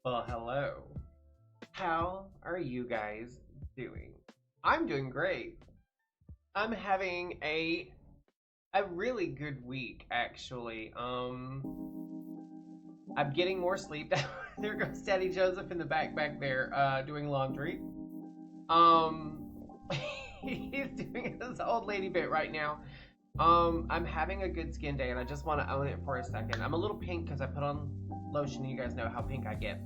Well, hello. How are you guys doing? I'm doing great. I'm having a really good week actually. I'm getting more sleep. There goes Daddy Joseph in the back there doing laundry. Um he's doing his old lady bit right now. I'm having a good skin day and I just want to own it for a second. I'm a little pink because I put on lotion and you guys know how pink I get.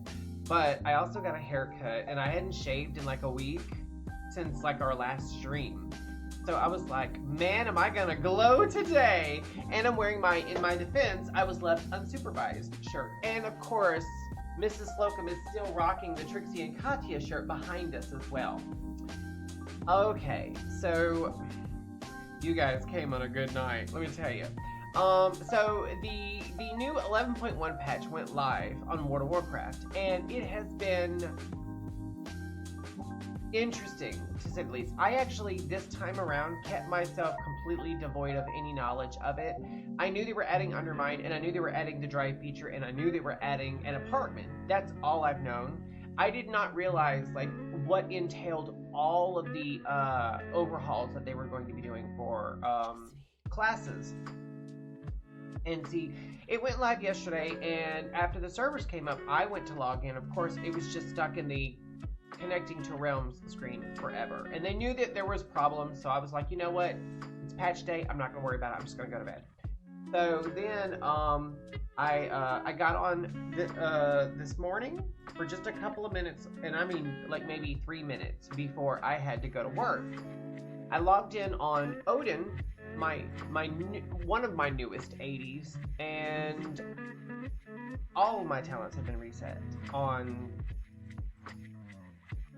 But I also got a haircut and I hadn't shaved in like a week since like our last stream. So I was like, man, am I gonna glow today? And I'm wearing in my defense, I was left unsupervised shirt. And of course, Mrs. Slocum is still rocking the Trixie and Katya shirt behind us as well. Okay, so you guys came on a good night, let me tell you. So the new 11.1 patch went live on World of Warcraft, and it has been interesting to say the least. I actually this time around kept myself completely devoid of any knowledge of it. I knew they were adding Undermine, and I knew they were adding the drive feature, and I knew they were adding an apartment. That's all I've known. I did not realize like what entailed all of the overhauls that they were going to be doing for classes. And see, it went live yesterday, and after the servers came up, I went to log in. Of course, it was just stuck in the connecting to realms screen forever. And they knew that there was problems, so I was like, you know what? It's patch day. I'm not going to worry about it. I'm just going to go to bed. So then I got on this morning for just a couple of minutes, and I mean like maybe 3 minutes before I had to go to work. I logged in on Odin, one of my newest 80s, and all of my talents have been reset on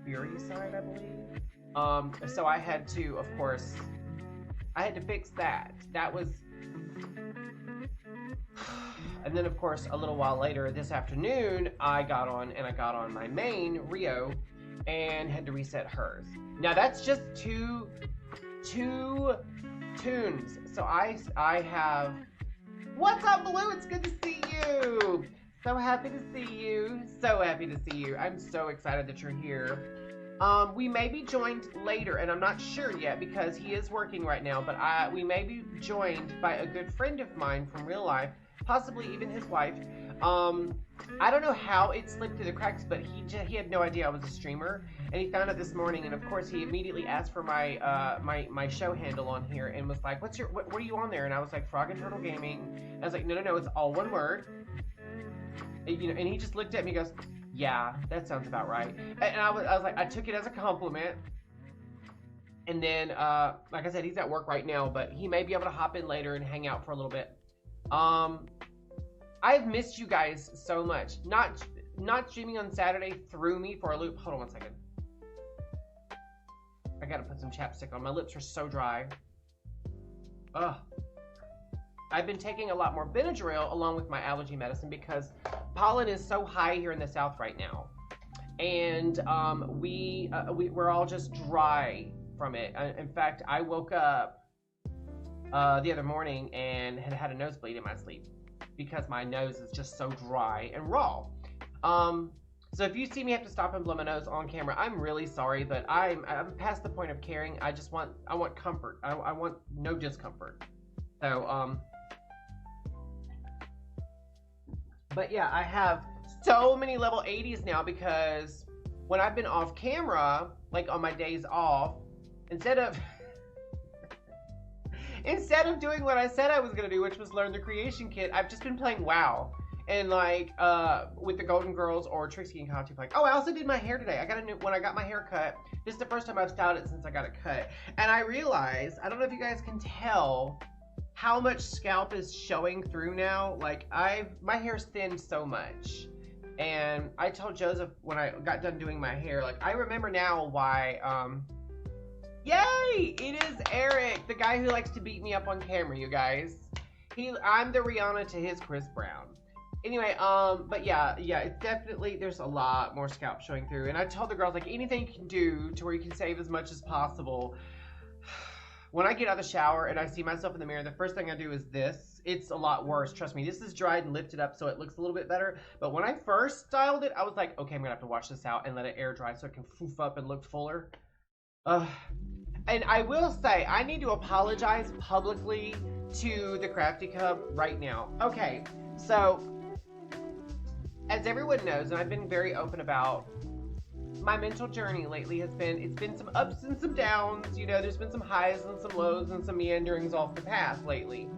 Fury side, I believe. So I had to, of course, fix that. That was, and then of course a little while later this afternoon, I got on my main Rio, and had to reset hers. Now that's just two tunes. So I have. What's up, Blue? It's good to see you. So happy to see you. So happy to see you. I'm so excited that you're here. We may be joined later, and I'm not sure yet because he is working right now. But we may be joined by a good friend of mine from real life, possibly even his wife. I don't know how it slipped through the cracks, but he had no idea I was a streamer, and he found it this morning. And of course, he immediately asked for my show handle on here, and was like, "What are you on there?" And I was like, "Frog and Turtle Gaming." I was like, "No, it's all one word." And he just looked at me, and goes, "Yeah, that sounds about right." And I was like, I took it as a compliment. And then, like I said, he's at work right now, but he may be able to hop in later and hang out for a little bit. I've missed you guys so much. Not streaming on Saturday threw me for a loop. Hold on one second. I gotta put some chapstick on. My lips are so dry. Ugh. I've been taking a lot more Benadryl along with my allergy medicine because pollen is so high here in the south right now. And we're all just dry from it. In fact, I woke up the other morning and had a nosebleed in my sleep, because my nose is just so dry and raw. So if you see me have to stop and blow my nose on camera, I'm really sorry, but I'm past the point of caring. I want comfort. I want no discomfort. So but yeah, I have so many level 80s now because when I've been off camera, like on my days off, instead of doing what I said I was gonna do, which was learn the creation kit, I've just been playing WoW. And like with the Golden Girls or Trixie and Katya playing. Oh, I also did my hair today. When I got my hair cut, this is the first time I've styled it since I got it cut. And I realized, I don't know if you guys can tell how much scalp is showing through now. Like my hair's thinned so much. And I told Joseph when I got done doing my hair, like I remember now why yay! It is Eric, the guy who likes to beat me up on camera, you guys. I'm the Rihanna to his Chris Brown. Anyway, but yeah, it's definitely, there's a lot more scalp showing through. And I told the girls, like, anything you can do to where you can save as much as possible. When I get out of the shower and I see myself in the mirror, the first thing I do is this. it's a lot worse. Trust me, this is dried and lifted up so it looks a little bit better. But when I first styled it, I was like, okay, I'm gonna have to wash this out and let it air dry so it can foof up and look fuller. And I will say, I need to apologize publicly to the Crafty Cub right now. Okay, so as everyone knows, and I've been very open about, my mental journey lately has been, it's been some ups and some downs. You know, there's been some highs and some lows and some meanderings off the path lately.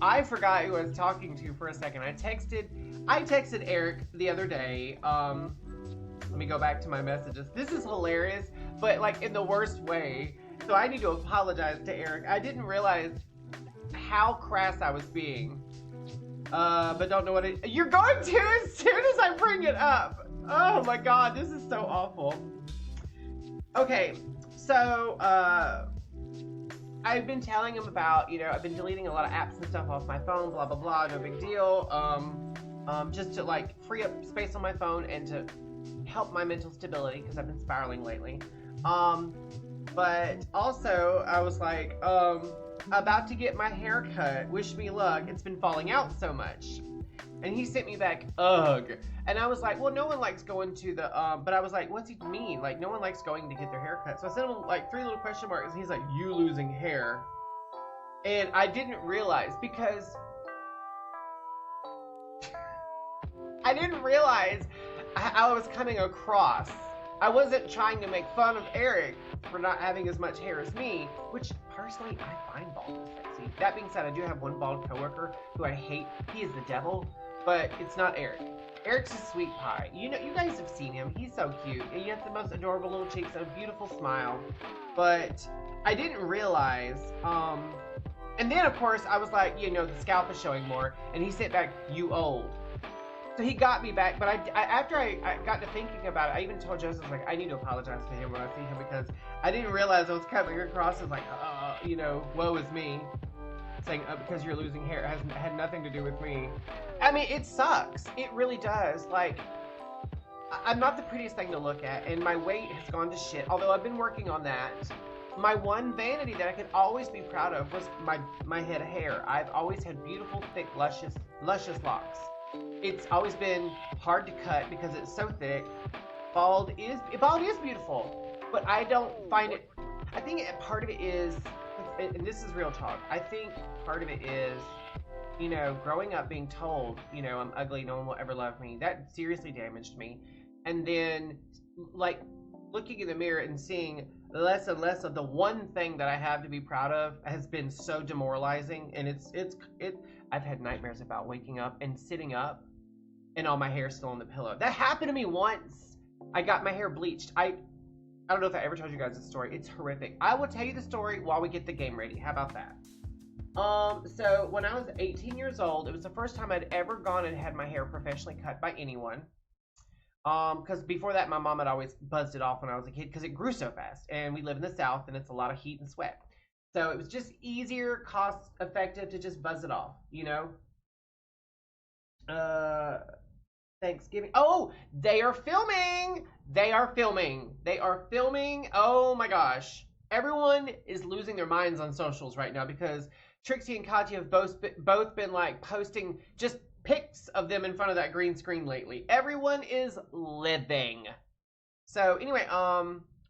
I forgot who I was talking to for a second. I texted Eric the other day. Let me go back to my messages. This is hilarious, but like in the worst way. So I need to apologize to Eric. I didn't realize how crass I was being. But don't know what it, you're going to as soon as I bring it up. Oh my God, this is so awful. Okay, so, I've been telling him about, you know, I've been deleting a lot of apps and stuff off my phone, blah, blah, blah, no big deal. Just to like free up space on my phone and to help my mental stability because I've been spiraling lately. But also I was like, about to get my hair cut, wish me luck, it's been falling out so much. And he sent me back, ugh. And I was like, well, no one likes going to the, but I was like, what's he mean? Like, no one likes going to get their hair cut. So I sent him like 3 little question marks, and he's like, you losing hair. And I didn't realize, because I didn't realize I was coming across. I wasn't trying to make fun of Eric for not having as much hair as me, which personally I find baldness sexy. That being said, I do have one bald coworker who I hate. He is the devil, but it's not Eric. Eric's a sweet pie. You know, you guys have seen him. He's so cute, and he has the most adorable little cheeks and a beautiful smile. But I didn't realize. And then of course I was like, you know, the scalp is showing more, and he sent back, you old. So he got me back, but after I got to thinking about it, I even told Joseph, like, I need to apologize to him when I see him, because I didn't realize I was coming across as like, you know, woe is me. Saying, because you're losing hair, it had nothing to do with me. I mean, it sucks. It really does. Like, I'm not the prettiest thing to look at, and my weight has gone to shit, although I've been working on that. My one vanity that I could always be proud of was my head of hair. I've always had beautiful, thick, luscious locks. It's always been hard to cut because it's so thick. Bald is beautiful, but I don't find it. I think part of it is, and this is real talk, I think part of it is, you know, growing up being told, you know, I'm ugly, no one will ever love me. That seriously damaged me. And then, like, looking in the mirror and seeing less and less of the one thing that I have to be proud of has been so demoralizing. And I've had nightmares about waking up and sitting up and all my hair still on the pillow. That happened to me once. I got my hair bleached. I don't know if I ever told you guys this story. It's horrific. I will tell you the story while we get the game ready. How about that? So when I was 18 years old, it was the first time I'd ever gone and had my hair professionally cut by anyone. Because before that, my mom had always buzzed it off when I was a kid because it grew so fast. And we live in the South, and it's a lot of heat and sweat. So it was just easier, cost effective to just buzz it off, you know? Thanksgiving. Oh, they are filming. They are filming. They are filming. Oh my gosh. Everyone is losing their minds on socials right now because Trixie and Katya have both been like posting just pics of them in front of that green screen lately. Everyone is living. So anyway,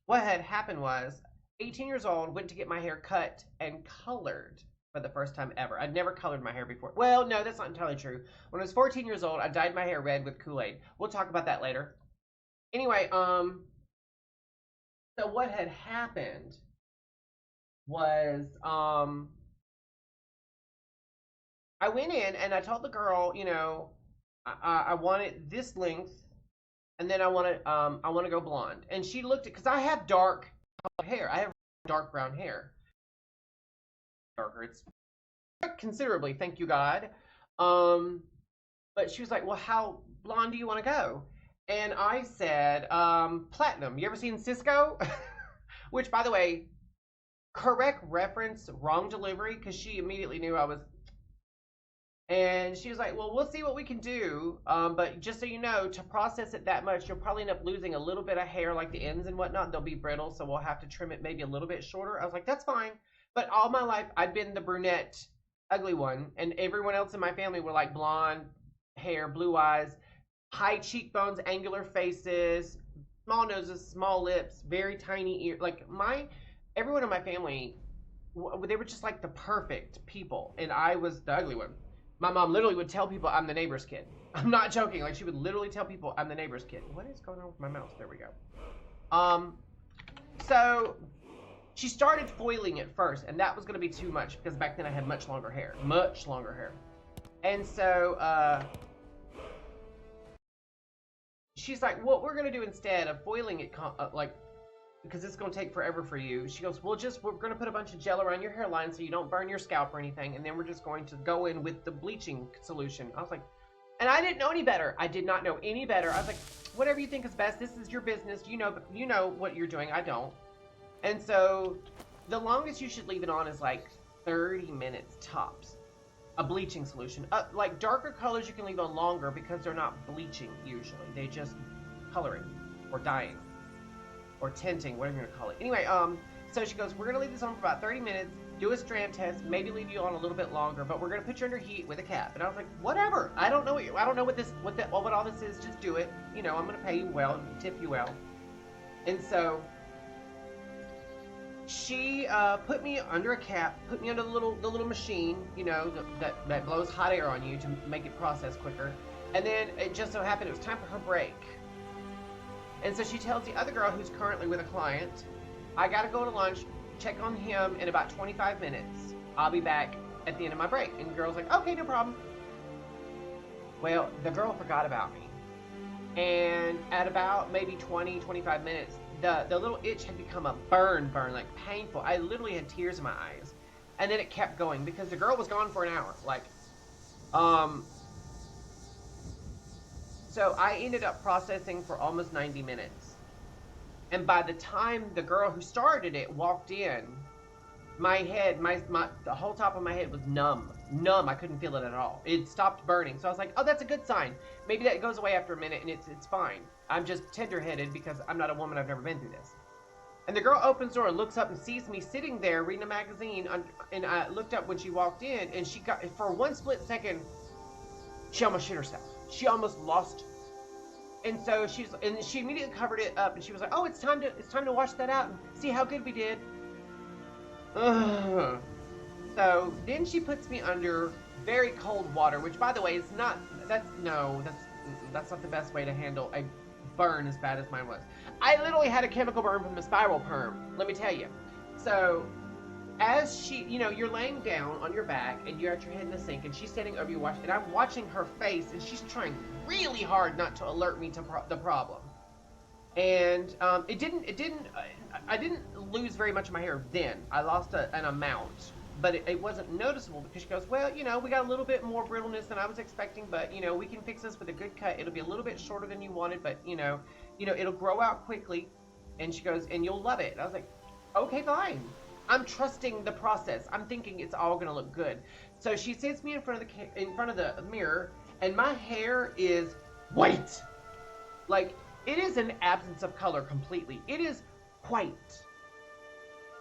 what had happened was 18 years old, went to get my hair cut and colored for the first time ever. I'd never colored my hair before. Well, no, that's not entirely true. When I was 14 years old, I dyed my hair red with Kool-Aid. We'll talk about that later. Anyway, so what had happened was, I went in and I told the girl, you know, I want it this length, and then I want to go blonde. And she looked at, because I have dark hair. I have dark brown hair. Darker, it's considerably, thank you God. But she was like, well, how blonde do you want to go? And I said, platinum. You ever seen Cisco? Which, by the way, correct reference, wrong delivery, because she immediately knew I was. And she was like, well, we'll see what we can do. But just so you know, to process it that much, you'll probably end up losing a little bit of hair, like the ends and whatnot. They'll be brittle, so we'll have to trim it maybe a little bit shorter. I was like, that's fine. But all my life, I've been the brunette ugly one, and everyone else in my family were like blonde hair, blue eyes, high cheekbones, angular faces, small noses, small lips, very tiny ears. Like everyone in my family, they were just like the perfect people, and I was the ugly one. My mom literally would tell people I'm the neighbor's kid. I'm not joking. Like she would literally tell people I'm the neighbor's kid. What is going on with my mouse? There we go. So she started foiling it first, and that was going to be too much because back then I had much longer hair, and so she's like, "What we're going to do instead of foiling it, like, because it's going to take forever for you," she goes, we're going to put a bunch of gel around your hairline so you don't burn your scalp or anything, and then we're just going to go in with the bleaching solution." I was like, and I didn't know any better. I did not know any better. I was like, "Whatever you think is best. This is your business. You know what you're doing. I don't." And so the longest you should leave it on is like 30 minutes tops. A bleaching solution. Like darker colors you can leave on longer because they're not bleaching usually. They just coloring or dyeing or tinting, whatever you're gonna call it. Anyway, so she goes, "We're gonna leave this on for about 30 minutes, do a strand test, maybe leave you on a little bit longer, but we're gonna put you under heat with a cap." And I was like, "Whatever. I don't know what all this is. Just do it. You know, I'm gonna pay you well and tip you well." And so she put me under a cap, put me under the little machine, you know, that blows hot air on you to make it process quicker. And then it just so happened it was time for her break. And so she tells the other girl who's currently with a client, "I gotta go to lunch, check on him in about 25 minutes. I'll be back at the end of my break." And the girl's like, "Okay, no problem." Well, the girl forgot about me. And at about maybe 20-25 minutes, the little itch had become a burn, like painful. I literally had tears in my eyes. And then it kept going because the girl was gone for an hour. So I ended up processing for almost 90 minutes. And by the time the girl who started it walked in, my head, the whole top of my head was numb. I couldn't feel it at all. It stopped burning. So I was like, "Oh, that's a good sign. Maybe that goes away after a minute and it's fine. I'm just tender-headed because I'm not a woman. I've never been through this." And the girl opens the door and looks up and sees me sitting there reading a magazine. And I looked up when she walked in, and she got, for one split second, she almost shit herself. She almost lost. And so she immediately covered it up, and she was like, "Oh, it's time to wash that out and see how good we did." Ugh. So then she puts me under very cold water, which, by the way, is not. That's not the best way to handle a burn as bad as mine was. I literally had a chemical burn from the spiral perm, let me tell you. So as she, you're laying down on your back and you're at your head in the sink, and she's standing over you watching, and I'm watching her face, and she's trying really hard not to alert me to the problem. And I didn't lose very much of my hair then. I lost an amount, but it wasn't noticeable because she goes, "Well, we got a little bit more brittleness than I was expecting, but we can fix this with a good cut. It'll be a little bit shorter than you wanted, but it'll grow out quickly." And she goes, "And you'll love it." And I was like, "Okay, fine." I'm trusting the process. I'm thinking it's all gonna look good. So she sits me in front of the mirror, and my hair is white. Like, it is an absence of color completely. It is white.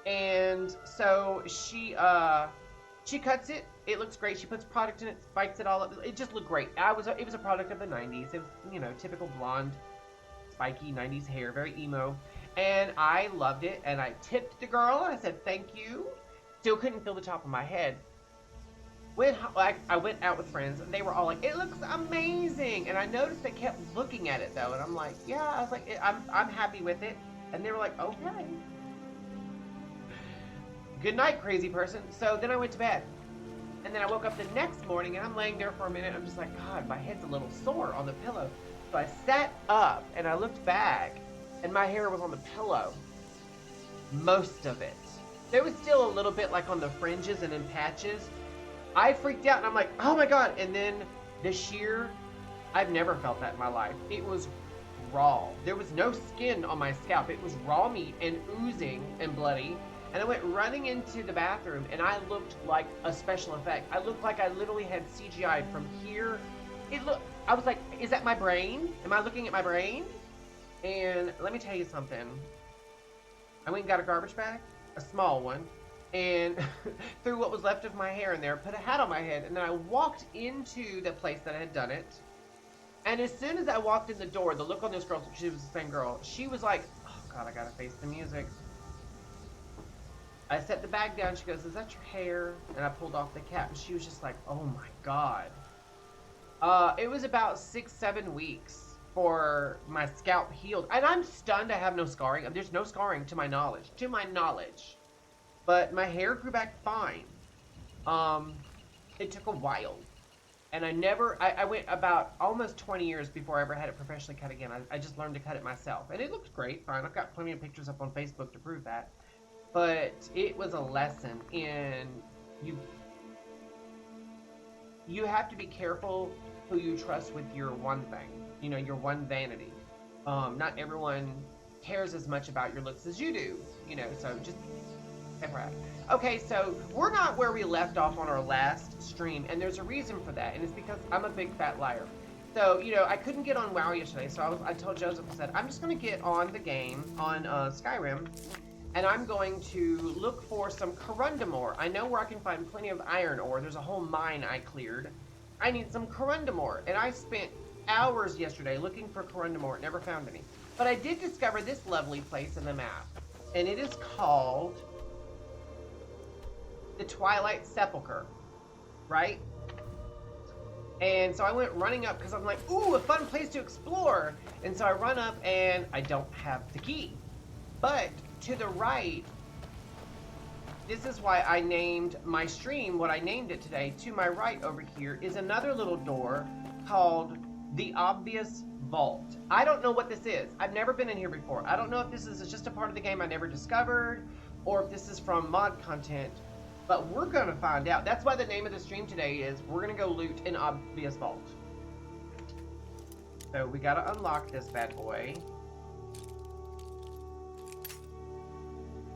And so she cuts it. It looks great. She puts product in it, spikes it all up. It just looked great. It was a product of the 90s. It was, typical blonde, spiky 90s hair, very emo. And I loved it. And I tipped the girl. And I said, "Thank you." Still couldn't feel the top of my head. I went out with friends, and they were all like, "It looks amazing." And I noticed they kept looking at it, though. And I'm like, "Yeah." I was like, I'm happy with it. And they were like, "Okay. Good night, crazy person." So then I went to bed. And then I woke up the next morning, and I'm laying there for a minute. I'm just like, God, my head's a little sore on the pillow. So I sat up, and I looked back, and my hair was on the pillow. Most of it. There was still a little bit like on the fringes and in patches. I freaked out, and I'm like, "Oh my God." And then the sheer, I've never felt that in my life. It was raw. There was no skin on my scalp. It was raw meat and oozing and bloody. And I went running into the bathroom, and I looked like a special effect. I looked like I literally had CGI'd from here. I was like, is that my brain? Am I looking at my brain? And let me tell you something. I went and got a garbage bag, a small one, and threw what was left of my hair in there, put a hat on my head, and then I walked into the place that I had done it. And as soon as I walked in the door, the look on this girl, she was the same girl, she was like, oh God, I gotta face the music. I set the bag down, she goes, is that your hair? And I pulled off the cap, and she was just like, oh my God. It was about 6-7 weeks for my scalp healed. And I'm stunned I have no scarring. There's no scarring to my knowledge. But my hair grew back fine. It took a while. And I went about almost 20 years before I ever had it professionally cut again. I just learned to cut it myself. And it looked great, fine. I've got plenty of pictures up on Facebook to prove that. But it was a lesson in you have to be careful who you trust with your one thing. You know, your one vanity. Not everyone cares as much about your looks as you do. You know, so just FYI. Okay, so we're not where we left off on our last stream, and there's a reason for that, and it's because I'm a big fat liar. So, you know, I couldn't get on WoW yesterday, so I told Joseph, I said, I'm just going to get on the game, on Skyrim, and I'm going to look for some corundum ore. I know where I can find plenty of iron ore. There's a whole mine I cleared. I need some corundum ore, and I spent hours yesterday looking for corundum ore, never found any. But I did discover this lovely place in the map, and it is called the Twilight Sepulchre, right? And so I went running up because I'm like, ooh, a fun place to explore. And so I run up and I don't have the key. But to the right, this is why I named my stream what I named it today. To my right over here is another little door called the Obvious Vault. I don't know what this is. I've never been in here before. I don't know if this is just a part of the game I never discovered or if this is from mod content. But we're going to find out. That's why the name of the stream today is we're going to go loot an Obvious Vault. So we got to unlock this bad boy.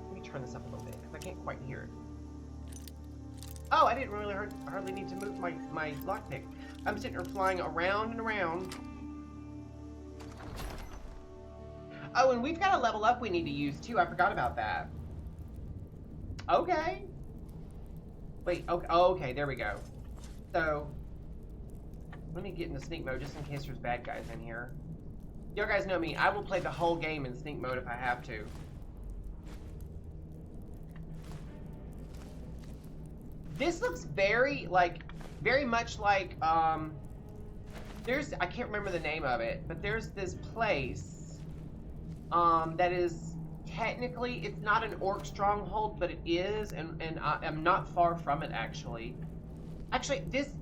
Let me turn this up a little bit because I can't quite hear it. Oh, I didn't really hardly need to move my lockpick. I'm sitting here flying around and around. Oh, and we've got a level up we need to use too. I forgot about that. Okay. Wait, okay, okay, there we go. So, let me get into sneak mode just in case there's bad guys in here. You guys know me, I will play the whole game in sneak mode if I have to. This looks very much like, I can't remember the name of it, but there's this place, that is, technically, it's not an orc stronghold, but it is, and I'm not far from it, actually. Actually, this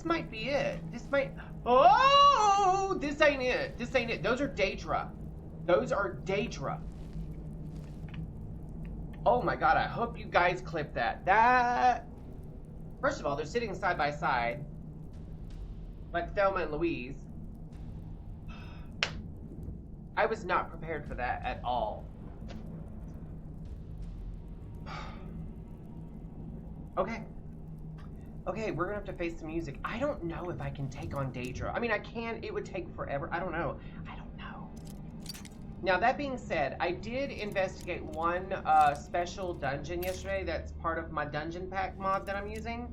might be it. This might... Oh! This ain't it. This ain't it. Those are Daedra. Those are Daedra. Oh my God, I hope you guys clip that. First of all, they're sitting side by side, like Thelma and Louise. I was not prepared for that at all. Okay, we're gonna have to face the music. I don't know if I can take on Daedra. I mean, I can, it would take forever. I don't know. Now, that being said, I did investigate one special dungeon yesterday that's part of my dungeon pack mod that I'm using.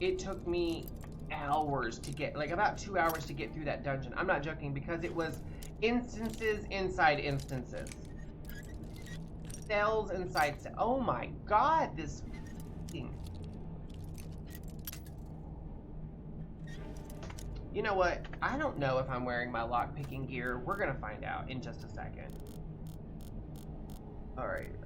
It took me hours to get, like about 2 hours to get through that dungeon. I'm not joking, because it was instances inside instances. Cells inside cells. Oh my God, this thing. You know what? I don't know if I'm wearing my lockpicking gear. We're gonna find out in just a second. Alright,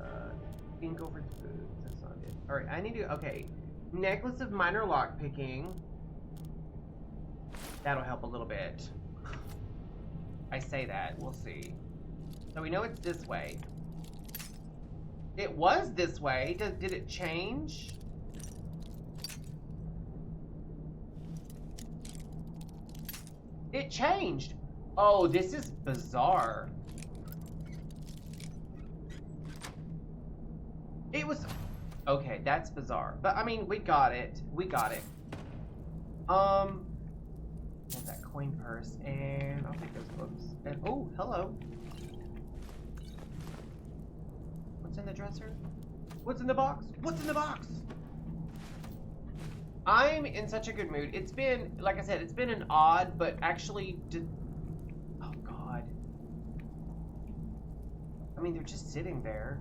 think over foods. That's not it. Alright, I need to, okay. Necklace of minor lockpicking. That'll help a little bit. I say that, we'll see. So we know it's this way. It was this way. Did it change? It changed. Oh, this is bizarre. It was... Okay, that's bizarre. But, I mean, we got it. We got it. There's that coin purse, and I'll take those books. And, oh, hello. What's in the dresser? What's in the box? What's in the box? I'm in such a good mood. It's been, like I said, it's been an odd, but actually, oh God. I mean, they're just sitting there.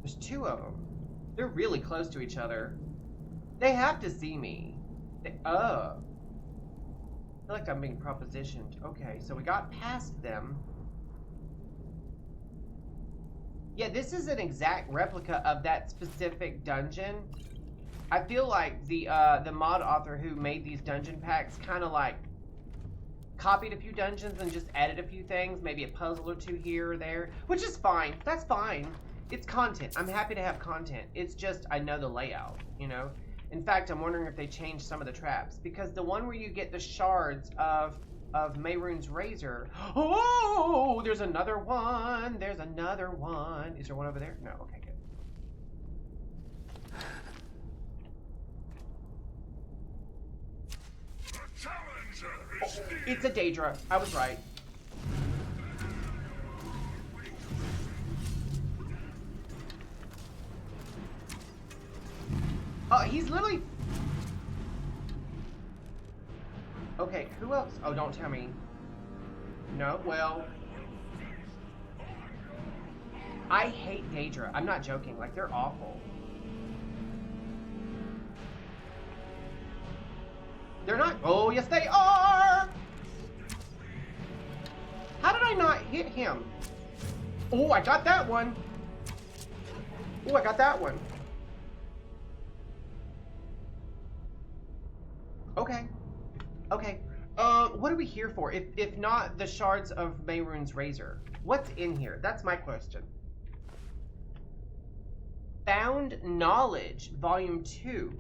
There's two of them. They're really close to each other. They have to see me. I feel like I'm being propositioned. Okay, so we got past them. Yeah, this is an exact replica of that specific dungeon. I feel like the mod author who made these dungeon packs kind of like copied a few dungeons and just added a few things, maybe a puzzle or two here or there, which is fine. That's fine. It's content. I'm happy to have content. It's just I know the layout, you know? In fact, I'm wondering if they changed some of the traps, because the one where you get the shards of Mehrunes' razor. Oh, there's another one. There's another one. Is there one over there? No. Okay, good. Oh, it's a Daedra. I was right. Oh, he's literally... Okay, who else? Oh, don't tell me. No, well... I hate Daedra. I'm not joking. Like, they're awful. They're not... Oh, yes they are! How did I not hit him? Oh, I got that one. Oh, I got that one. Okay. Okay. What are we here for? If not the shards of Mehrunes' razor? What's in here? That's my question. Found Knowledge, Volume 2.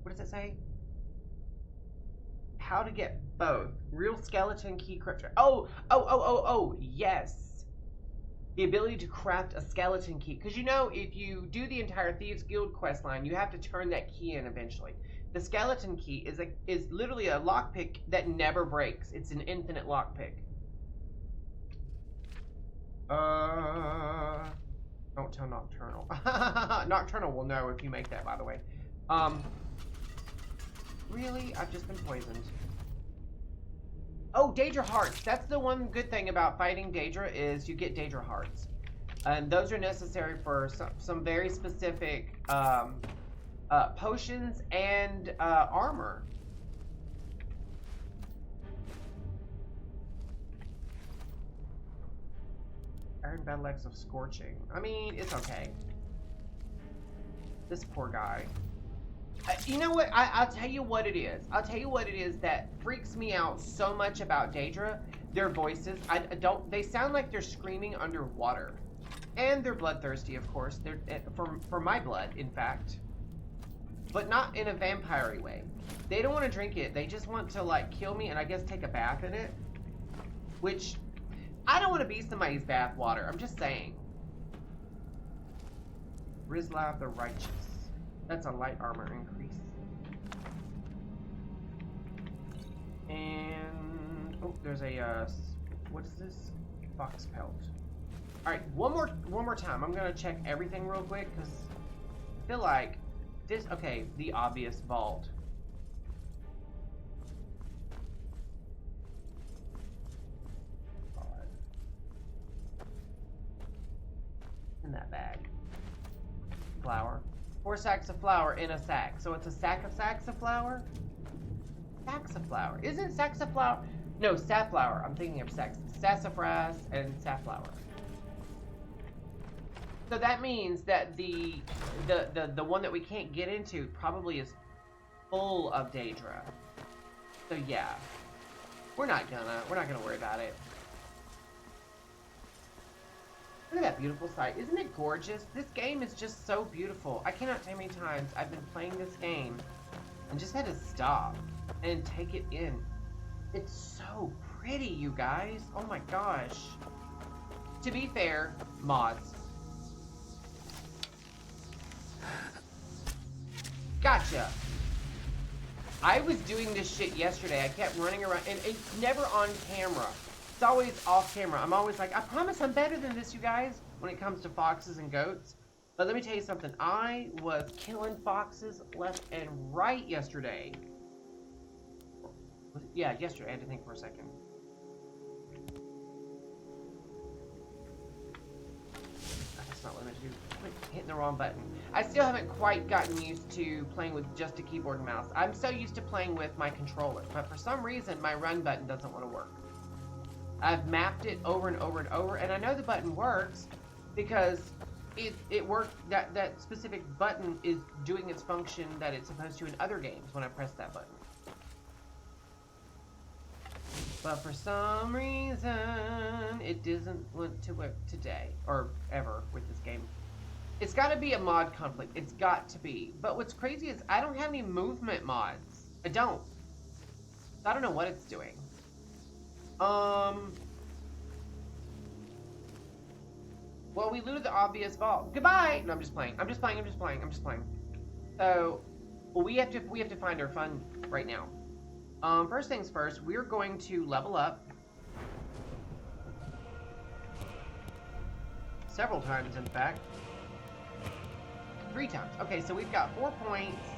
What does it say? How to get both. Real skeleton key crypto. Oh, yes. The ability to craft a skeleton key. Because you know, if you do the entire Thieves Guild quest line, you have to turn that key in eventually. The skeleton key is literally a lockpick that never breaks. It's an infinite lockpick. Don't tell Nocturnal. Nocturnal will know if you make that, by the way. Really? I've just been poisoned. Oh, Daedra Hearts. That's the one good thing about fighting Daedra is you get Daedra Hearts. And those are necessary for some very specific potions and armor. Iron Battle Axe of Scorching. I mean, it's okay. This poor guy. You know what? I'll tell you what it is. I'll tell you what it is that freaks me out so much about Daedra. Their voices. They sound like they're screaming underwater. And they're bloodthirsty, of course. They're for my blood, in fact. But not in a vampire-y way. They don't want to drink it. They just want to, like, kill me and I guess take a bath in it. Which, I don't want to be somebody's bath water. I'm just saying. Rizla the Righteous. That's a light armor increase. And... oh, there's a, what's this? Fox pelt. Alright, one more time. I'm gonna check everything real quick, because I feel like this... okay, the obvious vault. In that bag. Flour. 4 sacks of flour in a sack. So it's a sack of sacks of flour? Sacks of flour. Isn't sacks of flour? No, safflower. I'm thinking of sassafras and safflower. So that means that the one that we can't get into probably is full of Daedra. So yeah. We're not gonna worry about it. Look at that beautiful sight. Isn't it gorgeous? This game is just so beautiful. I cannot tell you how many times I've been playing this game and just had to stop and take it in. It's so pretty, you guys. Oh my gosh. To be fair, mods. Gotcha. I was doing this shit yesterday. I kept running around, and it's never on camera. it's always off camera. I'm always like, I promise I'm better than this, you guys, when it comes to foxes and goats. But let me tell you something. I was killing foxes left and right yesterday. Yeah, yesterday. I had to think for a second. That's not what I meant to do. I'm hitting the wrong button. I still haven't quite gotten used to playing with just a keyboard and mouse. I'm so used to playing with my controller, but for some reason, my run button doesn't want to work. I've mapped it over and over and over, and I know the button works because it worked. That specific button is doing its function that it's supposed to in other games when I press that button. But for some reason, it doesn't want to work today or ever with this game. It's got to be a mod conflict. It's got to be. But what's crazy is I don't have any movement mods. I don't. I don't know what it's doing. Well, we looted the obvious vault. Goodbye. No, I'm just playing. I'm just playing. So, well, we have to find our fun right now. First things first, we're going to level up several times, in fact. 3 times. Okay, so we've got 4 points.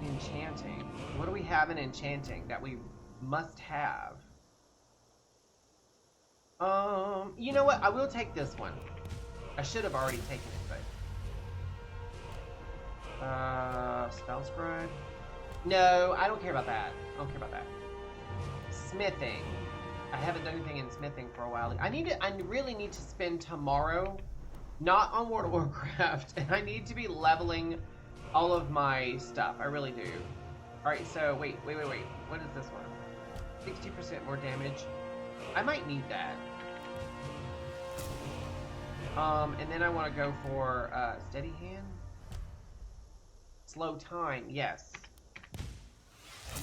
Enchanting. What do we have in enchanting that we must have? You know what? I will take this one. I should have already taken it, but... Spell Scribe? No, I don't care about that. I don't care about that. Smithing. I haven't done anything in smithing for a while. I really need to spend tomorrow, not on World of Warcraft, and I need to be leveling all of my stuff. I really do. Alright, so, wait. What is this one? 60% more damage. I might need that. And then I want to go for, Steady Hand? Slow Time, yes.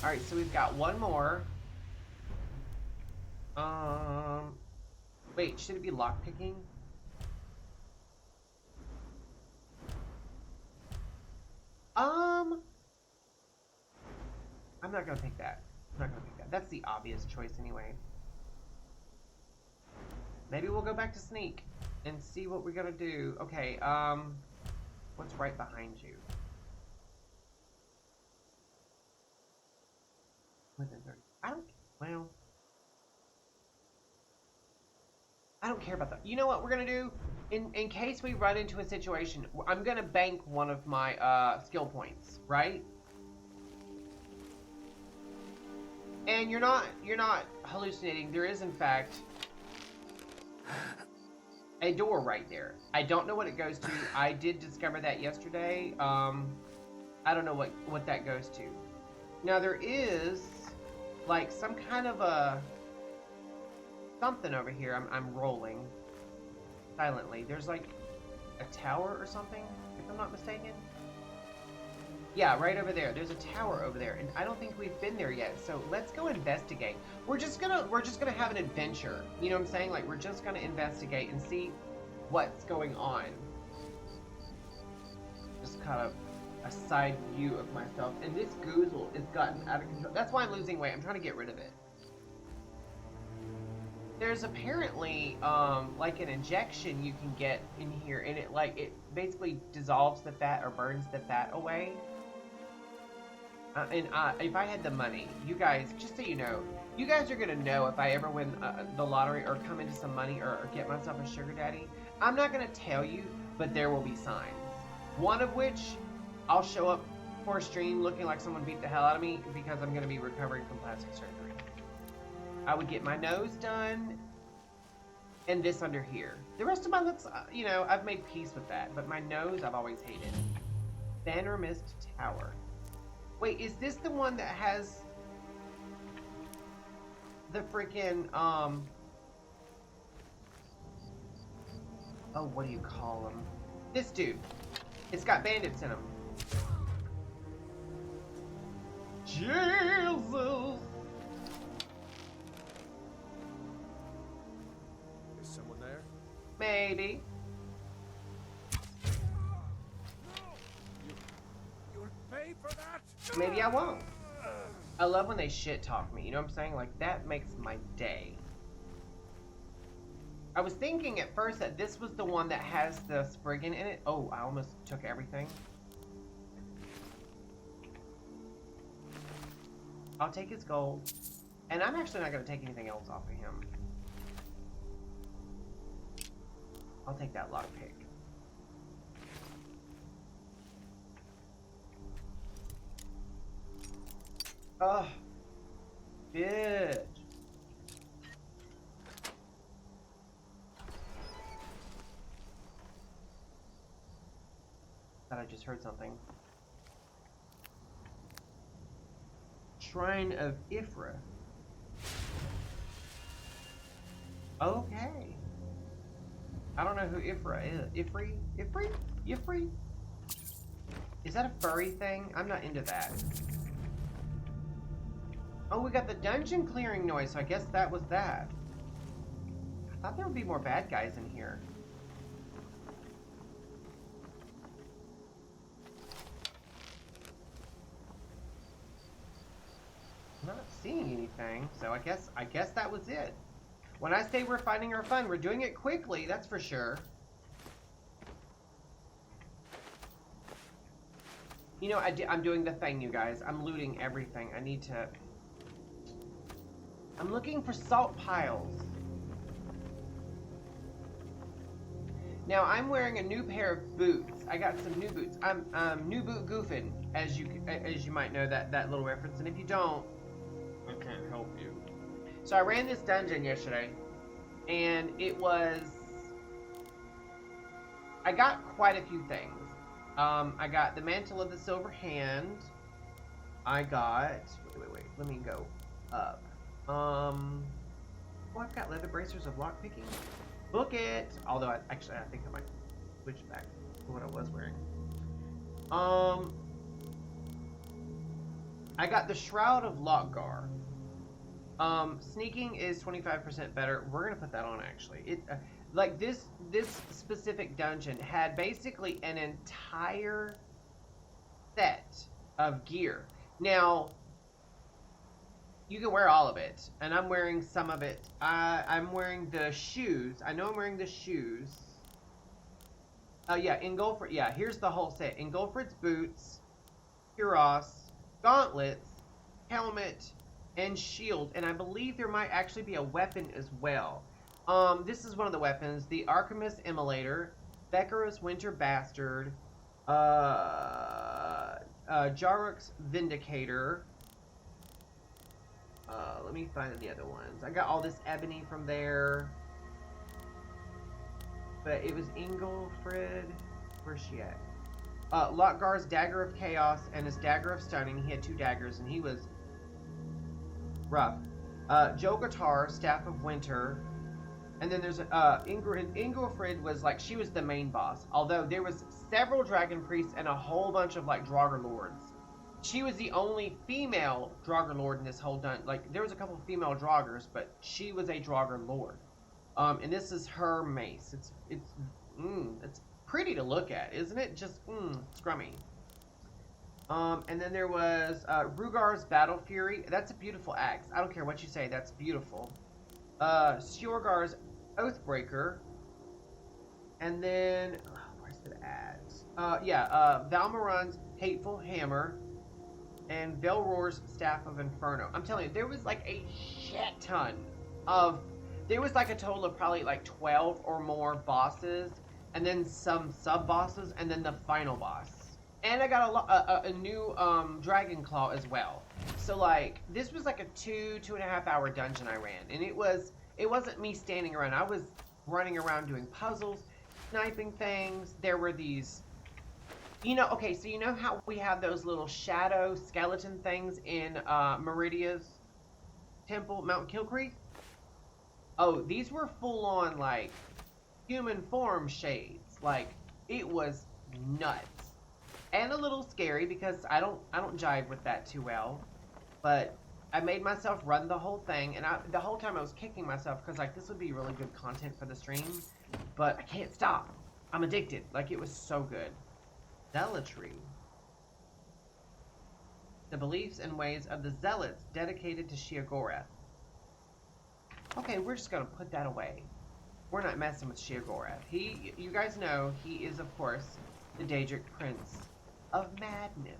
Alright, so we've got one more. Wait, should it be lockpicking? I'm not gonna pick that. That's the obvious choice anyway. Maybe we'll go back to sneak and see what we're gonna do. Okay, what's right behind you? Within 30. I don't care about that. You know what we're gonna do? In case we run into a situation, I'm gonna bank one of my skill points, right? And you're not hallucinating. There is in fact a door right there. I don't know what it goes to. I did discover that yesterday. I don't know what that goes to. Now there is like some kind of a something over here. I'm rolling silently. There's like a tower or something, if I'm not mistaken. Yeah, right over there. There's a tower over there, and I don't think we've been there yet. So let's go investigate. We're just gonna have an adventure. You know what I'm saying? Like we're just gonna investigate and see what's going on. Just kind of a side view of myself. And this goozle has gotten out of control. That's why I'm losing weight. I'm trying to get rid of it. There's apparently like an injection you can get in here, and it basically dissolves the fat or burns the fat away. And if I had the money, you guys, just so you know, you guys are gonna know if I ever win the lottery or come into some money or get myself a sugar daddy. I'm not gonna tell you, but there will be signs. One of which, I'll show up for a stream looking like someone beat the hell out of me because I'm gonna be recovering from plastic surgery. I would get my nose done, and this under here. The rest of my looks, you know, I've made peace with that, but my nose I've always hated. Banner Mist Tower. Wait, is this the one that has the freaking, oh, what do you call him? This dude. It's got bandits in him. Jesus! Is someone there? Maybe. You'll pay for that? Maybe I won't. I love when they shit talk me, you know what I'm saying? Like, that makes my day. I was thinking at first that this was the one that has the Spriggan in it. Oh, I almost took everything. I'll take his gold. And I'm actually not going to take anything else off of him. I'll take that lockpick. Ugh. Bitch. Thought I just heard something. Shrine of Ifra. Okay. I don't know who Ifra is. Ifri? Is that a furry thing? I'm not into that. Oh, we got the dungeon clearing noise, so I guess that was that. I thought there would be more bad guys in here. I'm not seeing anything, so I guess that was it. When I say we're finding our fun, we're doing it quickly, that's for sure. You know, I'm doing the thing, you guys. I'm looting everything. I need to... I'm looking for salt piles. Now, I'm wearing a new pair of boots. I got some new boots. I'm new boot goofing, as you might know that little reference. And if you don't, I can't help you. So I ran this dungeon yesterday, and it was... I got quite a few things. I got the Mantle of the Silver Hand. I got... Wait. Let me go up. Oh, I've got leather bracers of lockpicking. Book it! Although, I think I might switch back to what I was wearing. I got the Shroud of Lockgar. Sneaking is 25% better. We're gonna put that on, actually. Like, this specific dungeon had basically an entire set of gear. Now, you can wear all of it, and I'm wearing some of it. I'm wearing the shoes. I know I'm wearing the shoes. Yeah, Ingolfred. Yeah, here's the whole set. Ingolfred's boots, cuirass, gauntlets, helmet, and shield. And I believe there might actually be a weapon as well. This is one of the weapons. The Archimus Immolator, Bekarus Winter Bastard, Jarruk's Vindicator. Let me find the other ones. I got all this ebony from there. But it was Ingolfred. Where's she at? Lockgar's Dagger of Chaos and his Dagger of Stunning. He had 2 daggers and he was rough. Jogatar, Staff of Winter. And then there's Ingolfred was like, she was the main boss. Although there was several Dragon Priests and a whole bunch of like Draugr Lords. She was the only female Draugr Lord in this whole dungeon. Like, there was a couple of female Draugrs, but she was a Draugr Lord. And this is her mace. It's pretty to look at, isn't it? Just, scrummy. And then there was Rugar's Battle Fury. That's a beautiful axe. I don't care what you say, that's beautiful. Sjorgar's Oathbreaker. And then, where's it at? Valmaran's Hateful Hammer. And Velror's Staff of Inferno. I'm telling you, there was like a shit ton of... There was like a total of probably like 12 or more bosses. And then some sub-bosses. And then the final boss. And I got a new Dragon Claw as well. So like, this was like a 2.5 hour dungeon I ran. And it wasn't me standing around. I was running around doing puzzles, sniping things. There were these... You know, okay, so you know how we have those little shadow skeleton things in Meridia's temple, Mount Kilcrease? Oh, these were full-on, like, human form shades. Like, it was nuts. And a little scary because I don't jive with that too well. But I made myself run the whole thing, and the whole time I was kicking myself because, like, this would be really good content for the stream. But I can't stop. I'm addicted. Like, it was so good. Zealotry. the beliefs and ways of the zealots dedicated to Sheogorath. Okay, we're just gonna put that away. We're not messing with Sheogorath. You guys know, he is, of course, the Daedric Prince of Madness.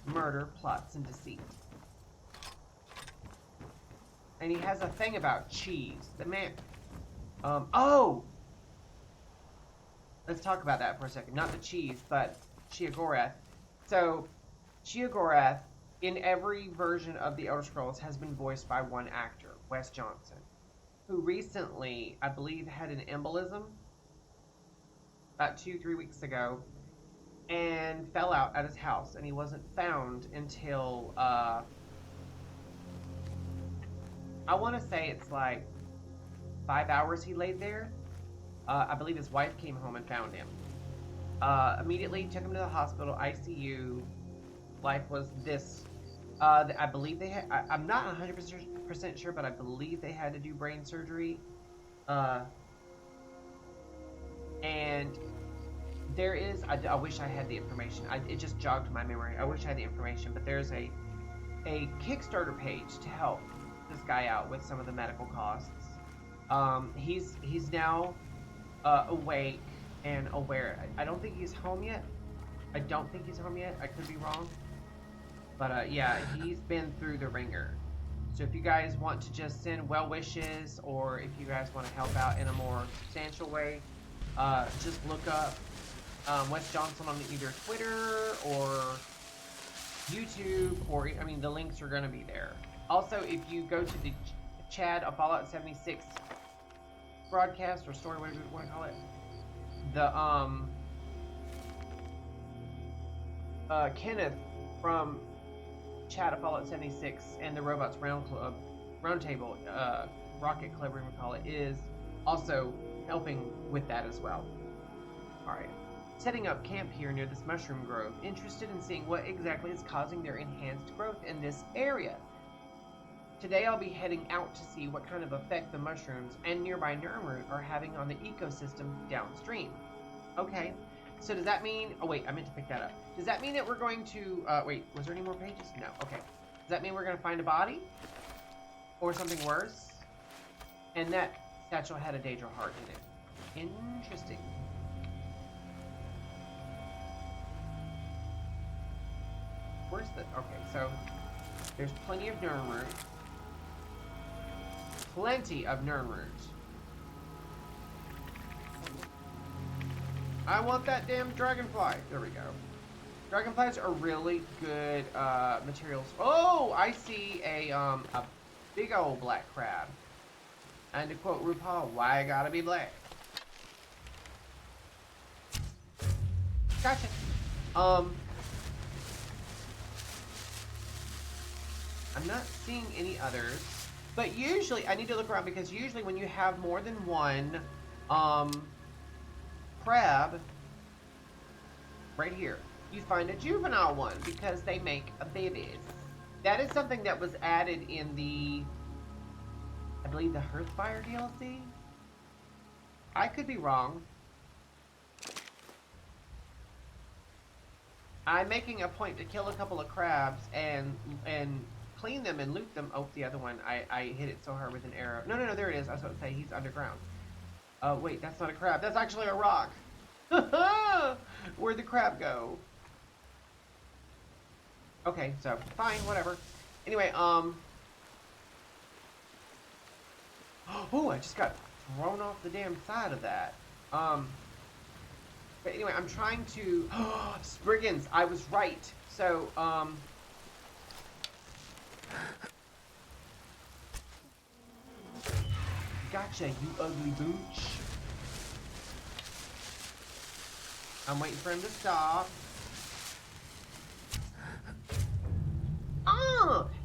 Murder, plots, and deceit. And he has a thing about cheese. The man... oh! Let's talk about that for a second. Not the cheese, but Sheogorath. So, Sheogorath, in every version of the Elder Scrolls, has been voiced by one actor, Wes Johnson, who recently, I believe, had an embolism about 2-3 weeks ago, and fell out at his house, and he wasn't found until, I want to say it's like 5 hours he laid there. I believe his wife came home and found him. Immediately took him to the hospital, ICU. Life was this. I believe they had, I'm not 100% sure, but I believe they had to do brain surgery. And there is, I wish I had the information. It just jogged my memory. I wish I had the information, but there's a Kickstarter page to help this guy out with some of the medical costs. He's now awake and aware. I don't think he's home yet. I could be wrong. But yeah, he's been through the ringer. So if you guys want to just send well wishes, or if you guys want to help out in a more substantial way, just look up Wes Johnson on either Twitter or YouTube, or I mean the links are going to be there. Also, if you go to the Chad of Fallout 76 broadcast or story, whatever you want to call it, the Kenneth from Chat of Fallout 76 and the Robots Roundtable, Rocket Club, we call it, is also helping with that as well. Alright. Setting up camp here near this mushroom grove. Interested in seeing what exactly is causing their enhanced growth in this area. Today I'll be heading out to see what kind of effect the mushrooms and nearby Nirnroot are having on the ecosystem downstream. Okay. So does that mean... Oh, wait, I meant to pick that up. Does that mean that we're going to... wait, was there any more pages? No. Okay. Does that mean we're going to find a body? Or something worse? And that satchel had a Daedra heart in it. Interesting. Where's the... Okay, so... There's plenty of Nirnroot. Plenty of Nirnroot. I want that damn dragonfly. There we go. Dragonflies are really good materials. Oh, I see a big old black crab. And to quote RuPaul, why I gotta be black? Gotcha. I'm not seeing any others. But usually, I need to look around because usually when you have more than one crab, right here, you find a juvenile one because they make babies. That is something that was added in the, I believe, the Hearthfire DLC. I could be wrong. I'm making a point to kill a couple of crabs and clean them and loot them. Oh, the other one, I hit it so hard with an arrow. No, there it is. I was about to say, he's underground. Wait, that's not a crab. That's actually a rock. Where'd the crab go? Okay, so, fine, whatever. Anyway, oh, I just got thrown off the damn side of that. But anyway, I'm trying to... Spriggans, I was right. So, gotcha, you ugly booch. I'm waiting for him to stop.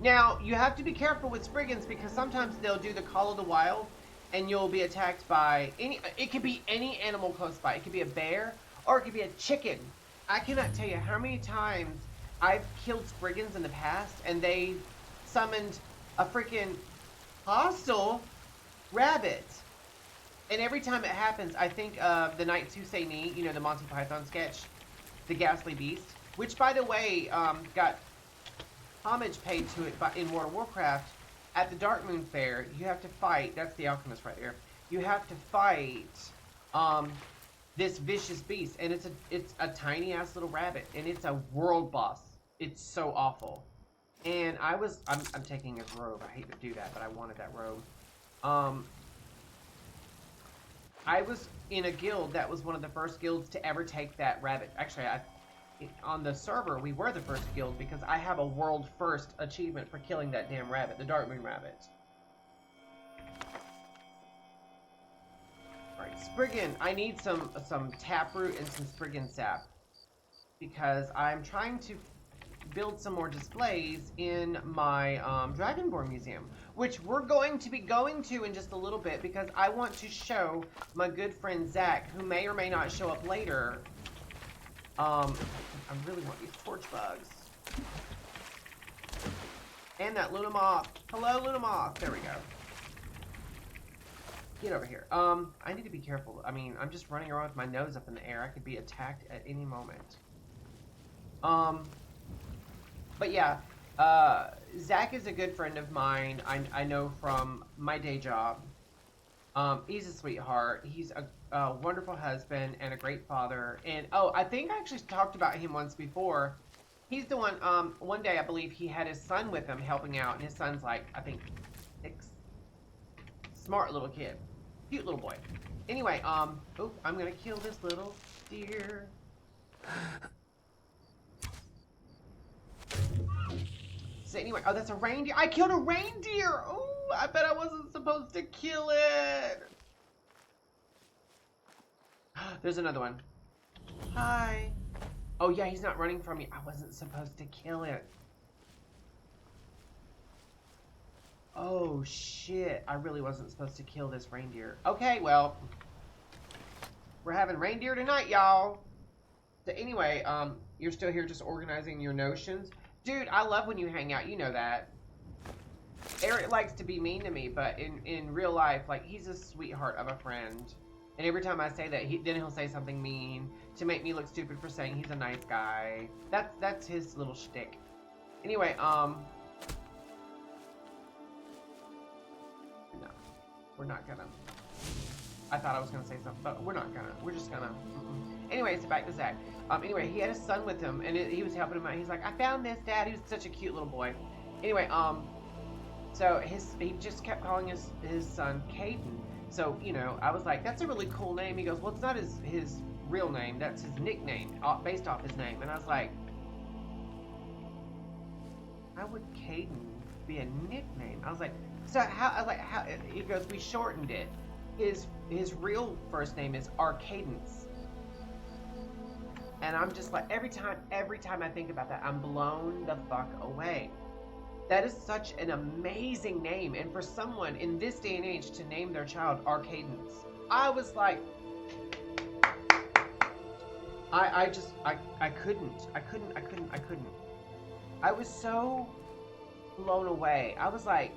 Now, you have to be careful with Spriggans because sometimes they'll do the Call of the Wild and you'll be attacked by any... It could be any animal close by. It could be a bear or it could be a chicken. I cannot tell you how many times I've killed Spriggans in the past and they summoned a freaking hostile rabbit. And every time it happens, I think of the Knights Who Say Knee, you know, the Monty Python sketch, The Ghastly Beast, which, by the way, got homage paid to it in World of Warcraft. At the Darkmoon Fair, you have to fight. That's the alchemist right there. You have to fight this vicious beast, and it's a tiny ass little rabbit, and it's a world boss. It's so awful. And I'm taking his robe. I hate to do that, but I wanted that robe. I was in a guild that was one of the first guilds to ever take that rabbit. Actually, on the server, we were the first guild because I have a world first achievement for killing that damn rabbit, the Darkmoon rabbit. Alright, Spriggan. I need some taproot and some Spriggan sap because I'm trying to build some more displays in my Dragonborn Museum, which we're going to be going to in just a little bit because I want to show my good friend Zach, who may or may not show up later. I really want these torch bugs. And that Luna Moth. Hello, Luna Moth. There we go. Get over here. I need to be careful. I mean, I'm just running around with my nose up in the air. I could be attacked at any moment. But yeah, Zach is a good friend of mine. I know from my day job. He's a sweetheart. He's a wonderful husband and a great father. And oh, I think I actually talked about him once before. He's the one. One day I believe he had his son with him helping out, and his son's like, I think 6. Smart little kid, cute little boy. Anyway, oh, I'm gonna kill this little deer. So anyway, oh, that's a reindeer. I killed a reindeer. Oh, I bet I wasn't supposed to kill it. There's another one. Hi. Oh yeah, he's not running from me. I wasn't supposed to kill it. Oh shit, I really wasn't supposed to kill this reindeer. Okay, well, we're having reindeer tonight, y'all. So anyway, you're still here just organizing your notions. Dude, I love when you hang out, you know that. Eric likes to be mean to me, but in real life, like, he's a sweetheart of a friend. And every time I say that, then he'll say something mean to make me look stupid for saying he's a nice guy. That's his little shtick. Anyway, no. We're not gonna. I thought I was gonna say something, but we're not gonna. We're just gonna. Anyways, back to Zach. Anyway, he had his son with him, and he was helping him out. He's like, I found this, Dad. He was such a cute little boy. Anyway, so he just kept calling his son Caden. So, you know, I was like, that's a really cool name. He goes, well, it's not his real name. That's his nickname, based off his name. And I was like, how would Caden be a nickname? I was like, so how? He goes, we shortened it. His real first name is Arcadence. And I'm just like, every time I think about that, I'm blown the fuck away. That is such an amazing name, and for someone in this day and age to name their child Arcadence, I was like, I couldn't. I was so blown away. I was like,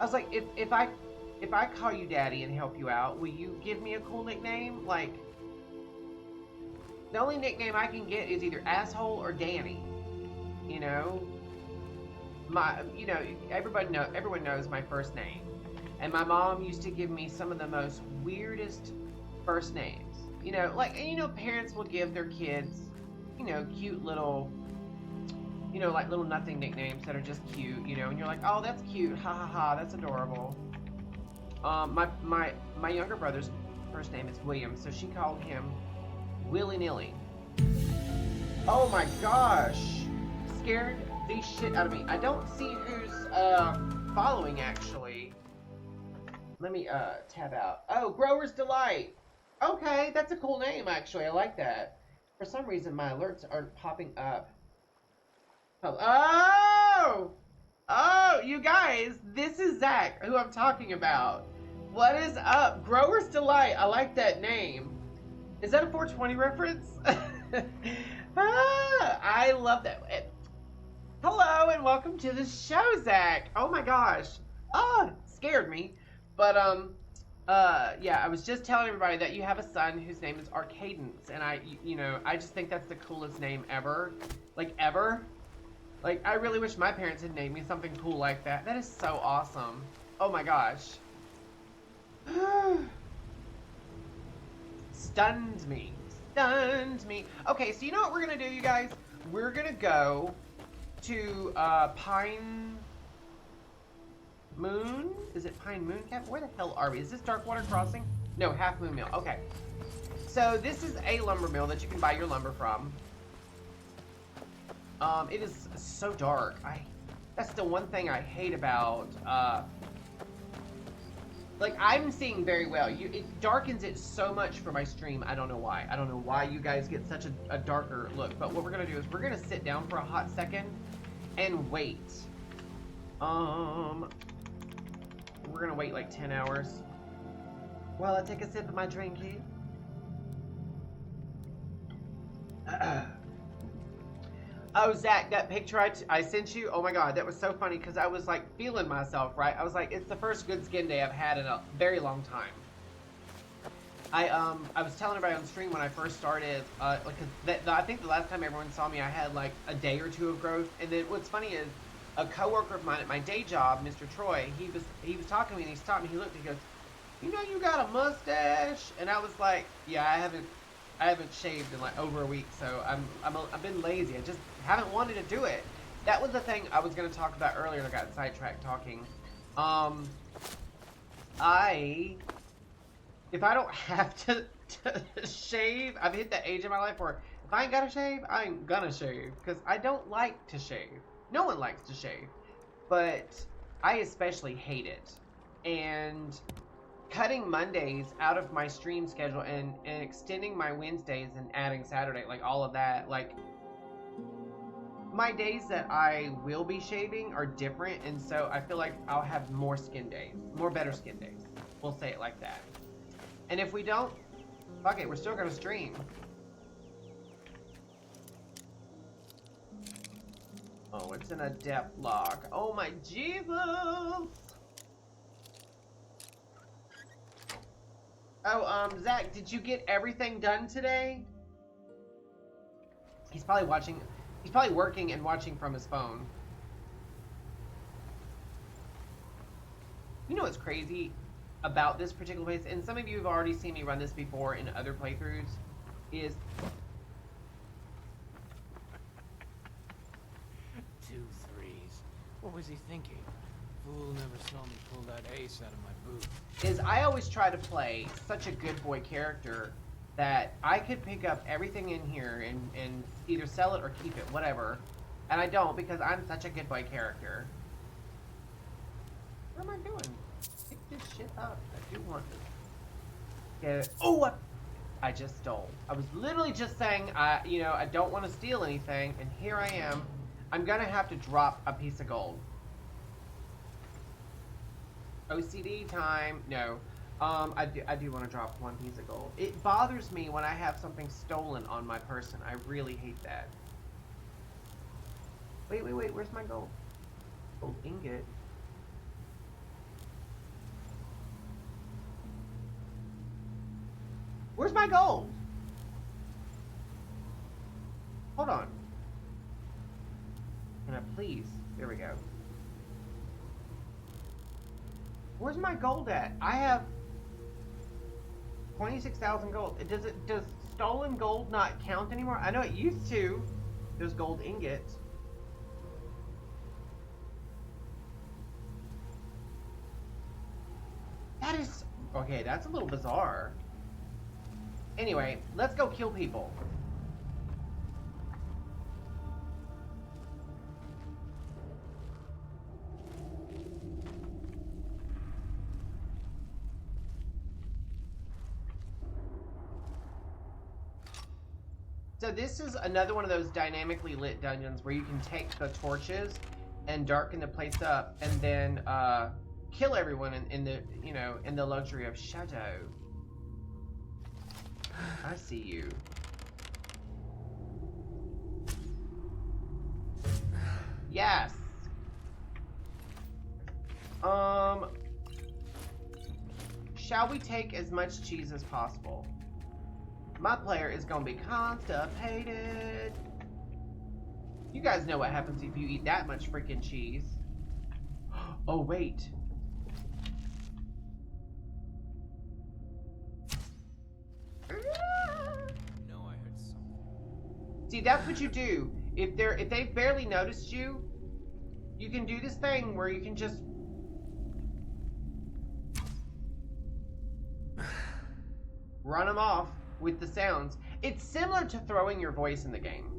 if I call you Daddy and help you out, will you give me a cool nickname? Like, the only nickname I can get is either asshole or Danny. You know? Everyone knows my first name. And my mom used to give me some of the most weirdest first names. You know, like, parents will give their kids, cute little, like little nothing nicknames that are just cute, and you're like, oh, that's cute, ha ha ha, that's adorable. My younger brother's first name is William, so she called him Willy-nilly. Oh my gosh, scared the shit out of me. I don't see who's following, actually. Let me tab out. Oh, Grower's Delight. Okay, that's a cool name, actually. I like that. For some reason, my alerts aren't popping up. Oh, you guys, this is Zach, who I'm talking about. What is up? Grower's Delight. I like that name. Is that a 420 reference? I love that. Hello and welcome to the show, Zach. Oh my gosh. Oh, scared me. But yeah, I was just telling everybody that you have a son whose name is Arcadence, and I just think that's the coolest name ever. Like, ever. Like, I really wish my parents had named me something cool like that. That is so awesome. Oh my gosh. Stunned me. Stunned me. Okay, so you know what we're gonna do, you guys? We're gonna go to Pine Moon? Is it Pine Moon Camp? Where the hell are we? Is this Darkwater Crossing? No, Half Moon Mill. Okay. So this is a lumber mill that you can buy your lumber from. It is so dark. That's the one thing I hate about, like, I'm seeing very well. It darkens it so much for my stream. I don't know why. I don't know why you guys get such a darker look. But what we're gonna do is we're gonna sit down for a hot second and wait. We're gonna wait like 10 hours while I take a sip of my drinky. Oh, Zach, that picture I sent you, oh my god, that was so funny because I was like feeling myself, right? I was like, it's the first good skin day I've had in a very long time. I was telling everybody on stream when I first started, I think the last time everyone saw me, I had like a day or two of growth. And then what's funny is a coworker of mine at my day job, Mr. Troy, he was talking to me and he stopped me. He looked, he goes, "You know you got a mustache?" And I was like, "Yeah, I haven't shaved in like over a week, so I've been lazy. I just haven't wanted to do it." That was the thing I was going to talk about earlier. I got sidetracked talking. If I don't have to shave, I've hit that age in my life where if I ain't gotta shave, I ain't gonna shave because I don't like to shave. No one likes to shave, but I especially hate it. And cutting Mondays out of my stream schedule and extending my Wednesdays and adding Saturday, like all of that, like my days that I will be shaving are different, and so I feel like I'll have more skin days, more better skin days. We'll say it like that. And if we don't, fuck it, we're still gonna stream. Oh, it's an adept lock. Oh my Jesus! Oh, Zach, did you get everything done today? He's probably watching. He's probably working and watching from his phone. You know what's crazy about this particular place, and some of you have already seen me run this before in other playthroughs, is 2 3s. What was he thinking? Fool never saw me pull that ace out of my boot. is I always try to play such a good boy character that I could pick up everything in here and either sell it or keep it, whatever. And I don't because I'm such a good boy character. What am I doing? Pick this shit up. I do want to get it. Oh, I just stole. I was literally just saying, you know, I don't want to steal anything, and here I am. I'm gonna have to drop a piece of gold. OCD time. No. I do want to drop one piece of gold. It bothers me when I have something stolen on my person. I really hate that. Wait. Where's my gold? Gold ingot. Where's my gold? Hold on. Can I please? There we go. Where's my gold at? I have 26,000 gold. Does stolen gold not count anymore? I know it used to. There's gold ingots. That is okay. That's a little bizarre. Anyway, let's go kill people. So this is another one of those dynamically lit dungeons where you can take the torches and darken the place up and then kill everyone in the, you know, in the luxury of shadow. I see you. Yes. Shall we take as much cheese as possible? My player is gonna be constipated. You guys know what happens if you eat that much freaking cheese. Oh, wait. No, I heard something. See, that's what you do. If they've barely noticed you, you can do this thing where you can just run them off with the sounds. It's similar to throwing your voice in the game.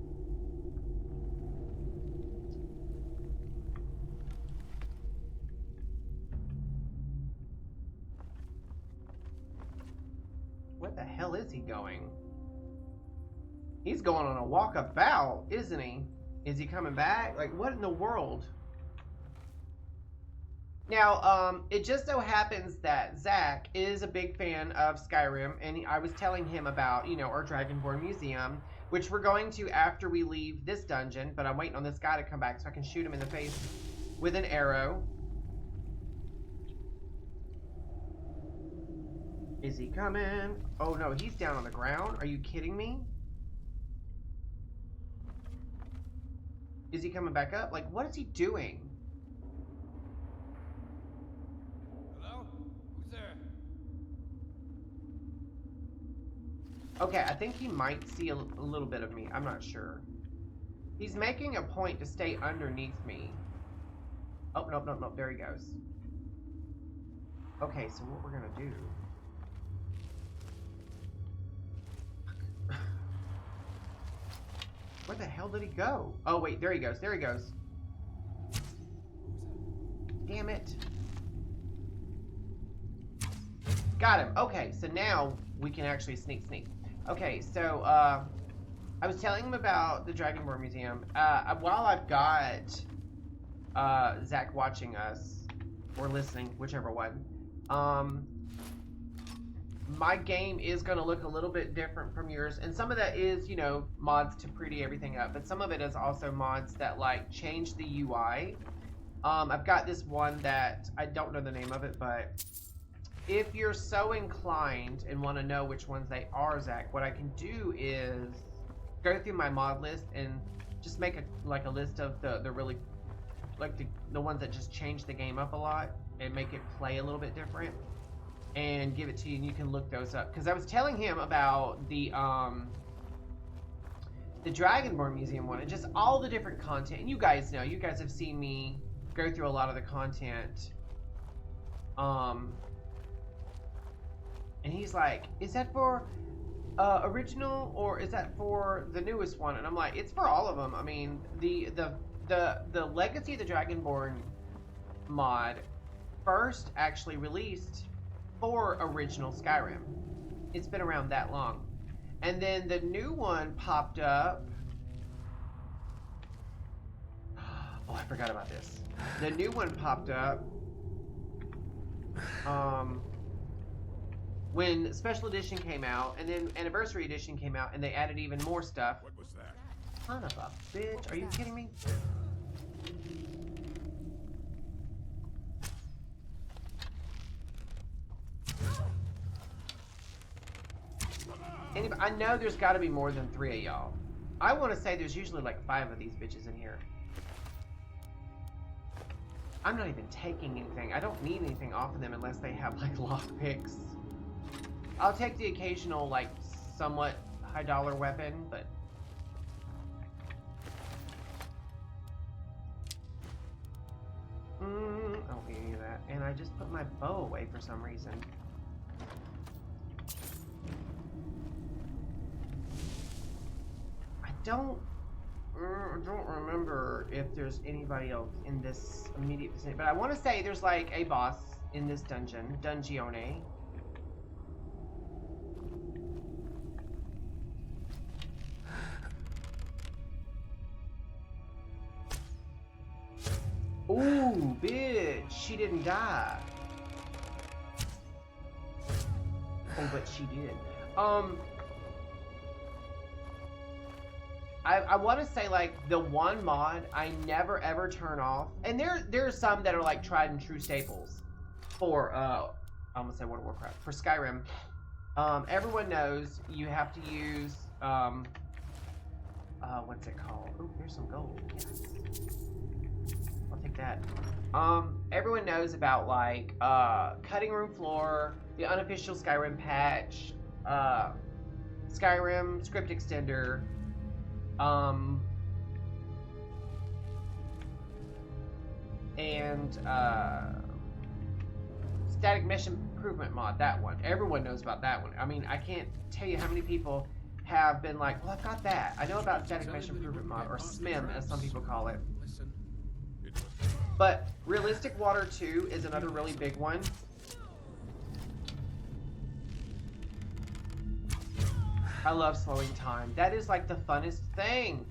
Where the hell is he going? He's going on a walkabout, isn't he? Is he coming back? Like, what in the world? Now, it just so happens that Zach is a big fan of Skyrim, and I was telling him about, you know, our Dragonborn Museum, which we're going to after we leave this dungeon, but I'm waiting on this guy to come back so I can shoot him in the face with an arrow. Is he coming? Oh no, he's down on the ground. Are you kidding me? Is he coming back up? Like, what is he doing? Hello? Who's there? Okay, I think he might see a little bit of me. I'm not sure. He's making a point to stay underneath me. Oh, nope, nope, nope. There he goes. Okay, so what we're gonna do... Where the hell did he go? Oh, wait, there he goes. There he goes. Damn it. Got him. Okay, so now we can actually sneak. Okay, so, I was telling him about the Dragonborn Museum. While I've got, Zach watching us, or listening, whichever one, my game is going to look a little bit different from yours, and some of that is, you know, mods to pretty everything up, but some of it is also mods that, like, change the UI. I've got this one that, I don't know the name of it, but if you're so inclined and want to know which ones they are, Zach, what I can do is go through my mod list and just make a list of the really, like, the ones that just change the game up a lot and make it play a little bit different, and give it to you, and you can look those up. Because I was telling him about the Dragonborn Museum one, and just all the different content. And you guys know, you guys have seen me go through a lot of the content. And he's like, is that for original, or is that for the newest one? And I'm like, it's for all of them. I mean, the Legacy of the Dragonborn mod first actually released for original Skyrim. It's been around that long. And then the new one popped up. Oh, I forgot about this. The new one popped up when Special Edition came out, and then Anniversary Edition came out, and they added even more stuff. What was that? Son of a bitch. Are you kidding me? Anybody, I know there's got to be more than 3 of y'all. I want to say there's usually like 5 of these bitches in here. I'm not even taking anything. I don't need anything off of them unless they have like lockpicks. I'll take the occasional like somewhat high dollar weapon, but I don't need any of that. And I just put my bow away for some reason. I don't remember if there's anybody else in this immediate vicinity, but I want to say there's like a boss in this dungeon, Dungione. Ooh, bitch, she didn't die. Oh, but she did. I want to say, like, the one mod I never ever turn off, and there's some that are like tried and true staples for I'm gonna say World of Warcraft, for Skyrim. Everyone knows you have to use what's it called? Oh, there's some gold. Yes. I'll take that. Everyone knows about like cutting room floor, the unofficial Skyrim patch, Skyrim script extender, and static mesh improvement mod. That one. Everyone knows about that one. I mean, I can't tell you how many people have been like, well, I've got that. I know about static mesh improvement mod, or SMIM as some people call it. But Realistic Water 2 is another really big one. I love slowing time. That is like the funnest thing.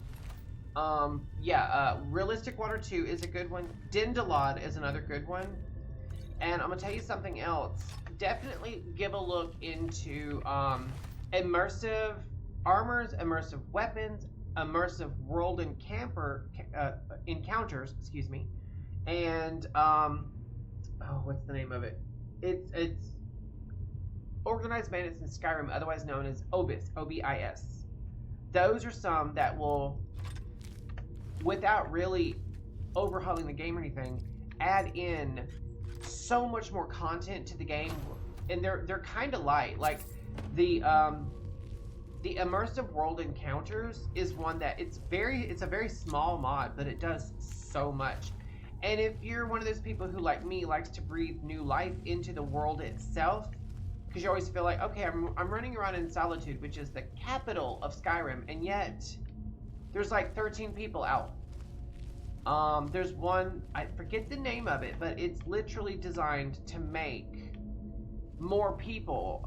Realistic Water 2 is a good one. Dindalod is another good one. And I'm gonna tell you something else. Definitely give a look into immersive armors, immersive weapons, immersive world encounters, excuse me. And what's the name of it? It's Organized Bandits in Skyrim, otherwise known as OBIS, OBIS. Those are some that will, without really overhauling the game or anything, add in so much more content to the game, and they're kind of light. Like the immersive world encounters is one that it's a very small mod, but it does so much. And if you're one of those people who, like me, likes to breathe new life into the world itself, because you always feel like, okay, I'm running around in Solitude, which is the capital of Skyrim, and yet there's like 13 people out. There's one, I forget the name of it, but it's literally designed to make more people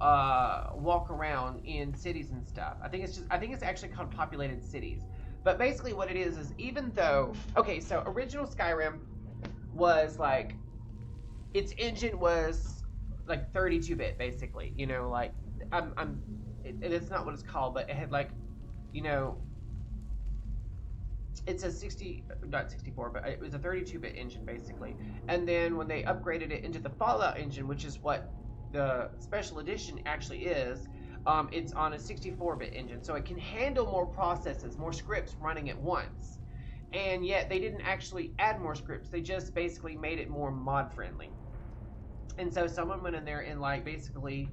walk around in cities and stuff. I think it's actually called Populated Cities. But basically what it is even though, okay, so original Skyrim was like, its engine was like 32-bit basically, you know, like it's not what it's called, but it had like, you know, it's a not 64, but it was a 32-bit engine basically. And then when they upgraded it into the Fallout engine, which is what the special edition actually is, it's on a 64-bit engine, so it can handle more processes, more scripts running at once. And yet they didn't actually add more scripts, they just basically made it more mod friendly. And so someone went in there and like basically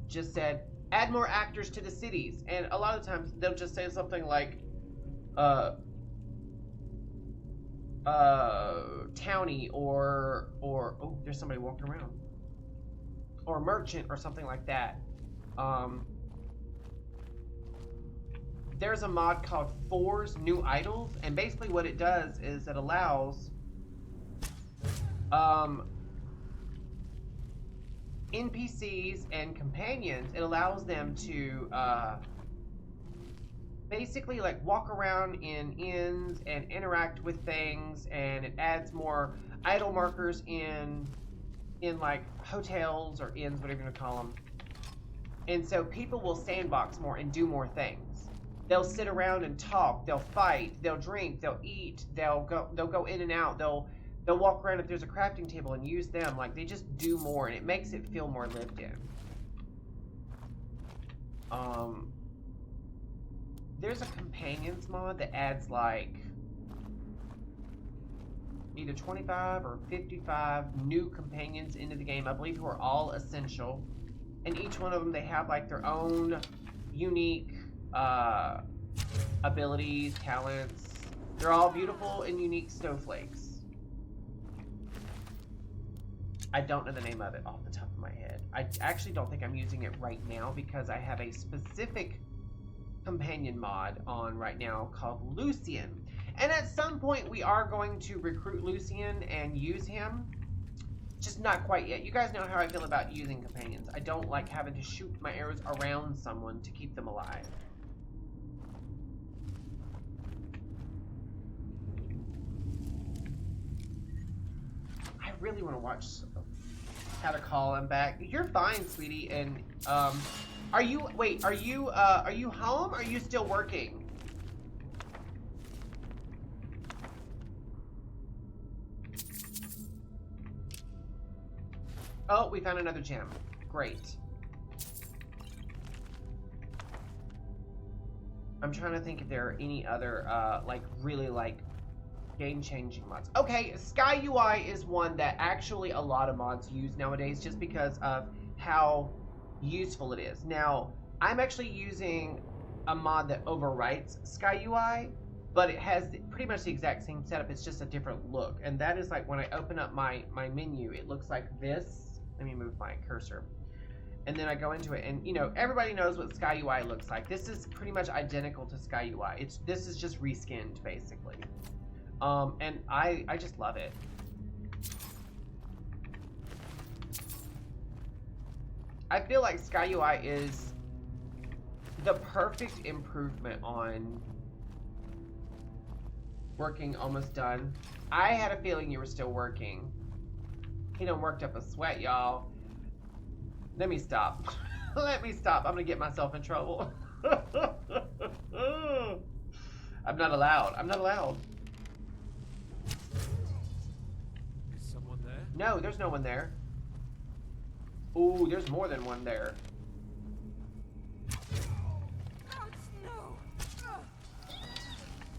just said, add more actors to the cities. And a lot of times they'll just say something like, townie or oh, there's somebody walking around, or merchant or something like that. There's a mod called Four's New Idols, and basically what it does is it allows NPCs and companions, it allows them to basically like walk around in inns and interact with things, and it adds more idle markers in like hotels or inns, whatever you want to call them. And so people will sandbox more and do more things. They'll sit around and talk, they'll fight, they'll drink, they'll eat, they'll go in and out, they'll walk around if there's a crafting table and use them. Like, they just do more, and it makes it feel more lived in. There's a companions mod that adds like either 25 or 55 new companions into the game, I believe, who are all essential. And each one of them, they have like their own unique abilities, talents. They're all beautiful and unique snowflakes. I don't know the name of it off the top of my head. I actually don't think I'm using it right now because I have a specific companion mod on right now called Lucian. And at some point we are going to recruit Lucian and use him. Just not quite yet. You guys know how I feel about using companions. I don't like having to shoot my arrows around someone to keep them alive. I really want to watch How to Call Him Back. You're fine, sweetie. And are you home or are you still working? Oh, we found another gem. Great. I'm trying to think if there are any other, like, really, like, game-changing mods. Okay, Sky UI is one that actually a lot of mods use nowadays just because of how useful it is. Now, I'm actually using a mod that overwrites Sky UI, but it has pretty much the exact same setup. It's just a different look. And that is like when I open up my menu, it looks like this. Let me move my cursor. And then I go into it, and you know, everybody knows what Sky UI looks like. This is pretty much identical to Sky UI. This is just reskinned, basically. And I just love it. I feel like Sky UI is the perfect improvement on working almost done. I had a feeling you were still working. He done worked up a sweat, y'all. Let me stop. Let me stop. I'm gonna get myself in trouble. I'm not allowed. I'm not allowed. Is someone there? No, there's no one there. Ooh, there's more than one there.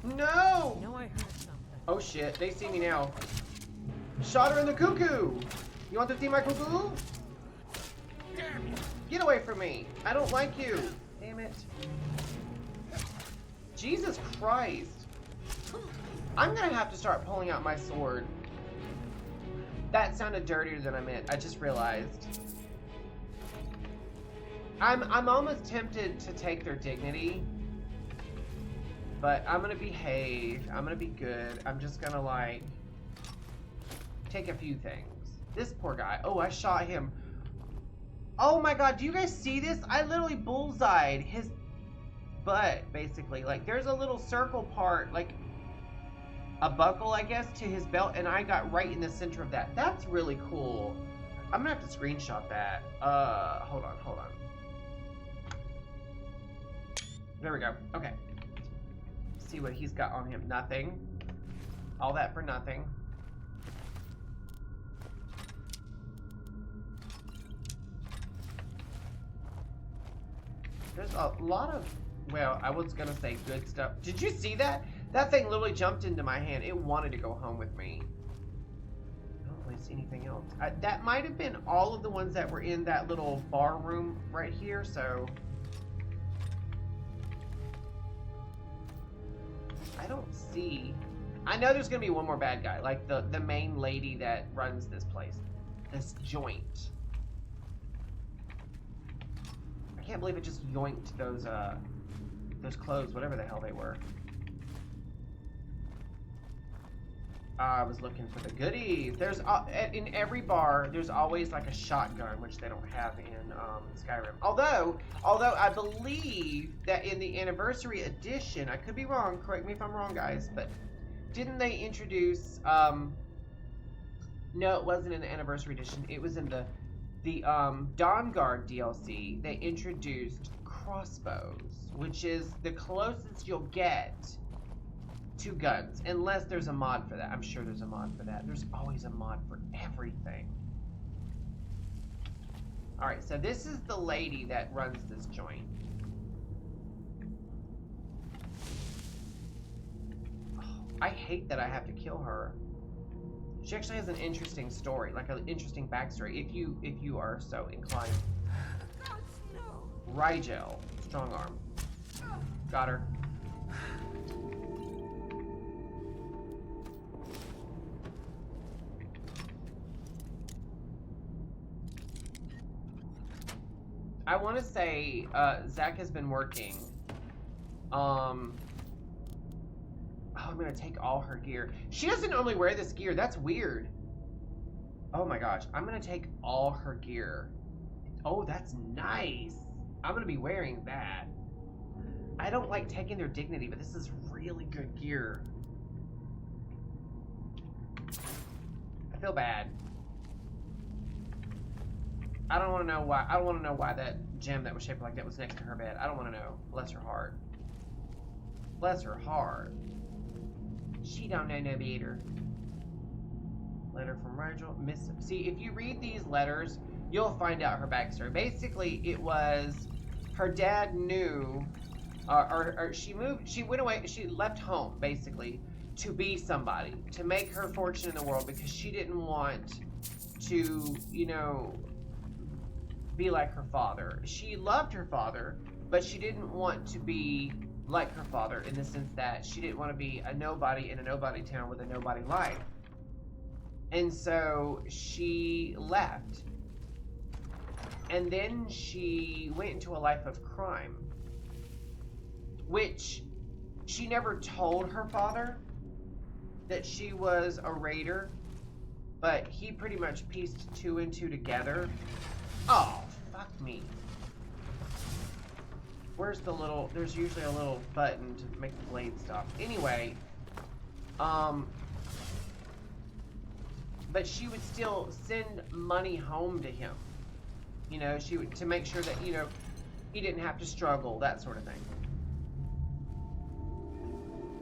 No! I know I heard something. Oh shit, they see me now. Shot her in the cuckoo! You want to see my cuckoo? Get away from me! I don't like you! Damn it. Jesus Christ. I'm gonna have to start pulling out my sword. That sounded dirtier than I meant. I just realized. I'm almost tempted to take their dignity. But I'm gonna behave. I'm gonna be good. I'm just gonna, like, take a few things. This poor guy. Oh, I shot him. Oh my god, do you guys see this? I literally bullseyed his butt, basically. Like, there's a little circle part, like a buckle, I guess, to his belt, and I got right in the center of that. That's really cool. I'm gonna have to screenshot that. Hold on. There we go. Okay. See what he's got on him. Nothing. All that for nothing. There's a lot of, well, I was gonna say good stuff. Did you see that? That thing literally jumped into my hand. It wanted to go home with me. I don't really see anything else. That might have been all of the ones that were in that little bar room right here, so I don't see. I know there's gonna be one more bad guy, like the main lady that runs this place, this joint. I can't believe it just yoinked those clothes, whatever the hell they were. I was looking for the goodies. There's in every bar, there's always like a shotgun, which they don't have in Skyrim. Although I believe that in the anniversary edition, I could be wrong. Correct me if I'm wrong, guys. But didn't they introduce? No, it wasn't in the anniversary edition. It was in the Dawnguard DLC. They introduced crossbows, which is the closest you'll get to guns, unless there's a mod for that. I'm sure there's a mod for that. There's always a mod for everything. Alright, so this is the lady that runs this joint. Oh, I hate that I have to kill her. She actually has an interesting story, like an interesting backstory, if you are so inclined. Rigel, strong arm. Got her. I want to say Zach has been working. Oh, I'm gonna take all her gear. She doesn't normally wear this gear. That's weird. Oh my gosh, I'm gonna take all her gear. Oh, that's nice. I'm gonna be wearing that. I don't like taking their dignity, but this is really good gear. I feel bad. I don't want to know why. I don't want to know why that gem that was shaped like that was next to her bed. I don't want to know. Bless her heart. Bless her heart. She don't know no better. Letter from Rigel. Miss. See, if you read these letters, you'll find out her backstory. Basically, it was her dad knew or she moved. She went away. She left home basically to be somebody, to make her fortune in the world, because she didn't want to, you know, be like her father. She loved her father, but she didn't want to be like her father in the sense that she didn't want to be a nobody in a nobody town with a nobody life. And so she left. And then she went into a life of crime, which she never told her father that she was a raider, but he pretty much pieced two and two together. Oh, fuck me. Where's the little, there's usually a little button to make the blade stop. Anyway, but she would still send money home to him. You know, she would, to make sure that, you know, he didn't have to struggle, that sort of thing.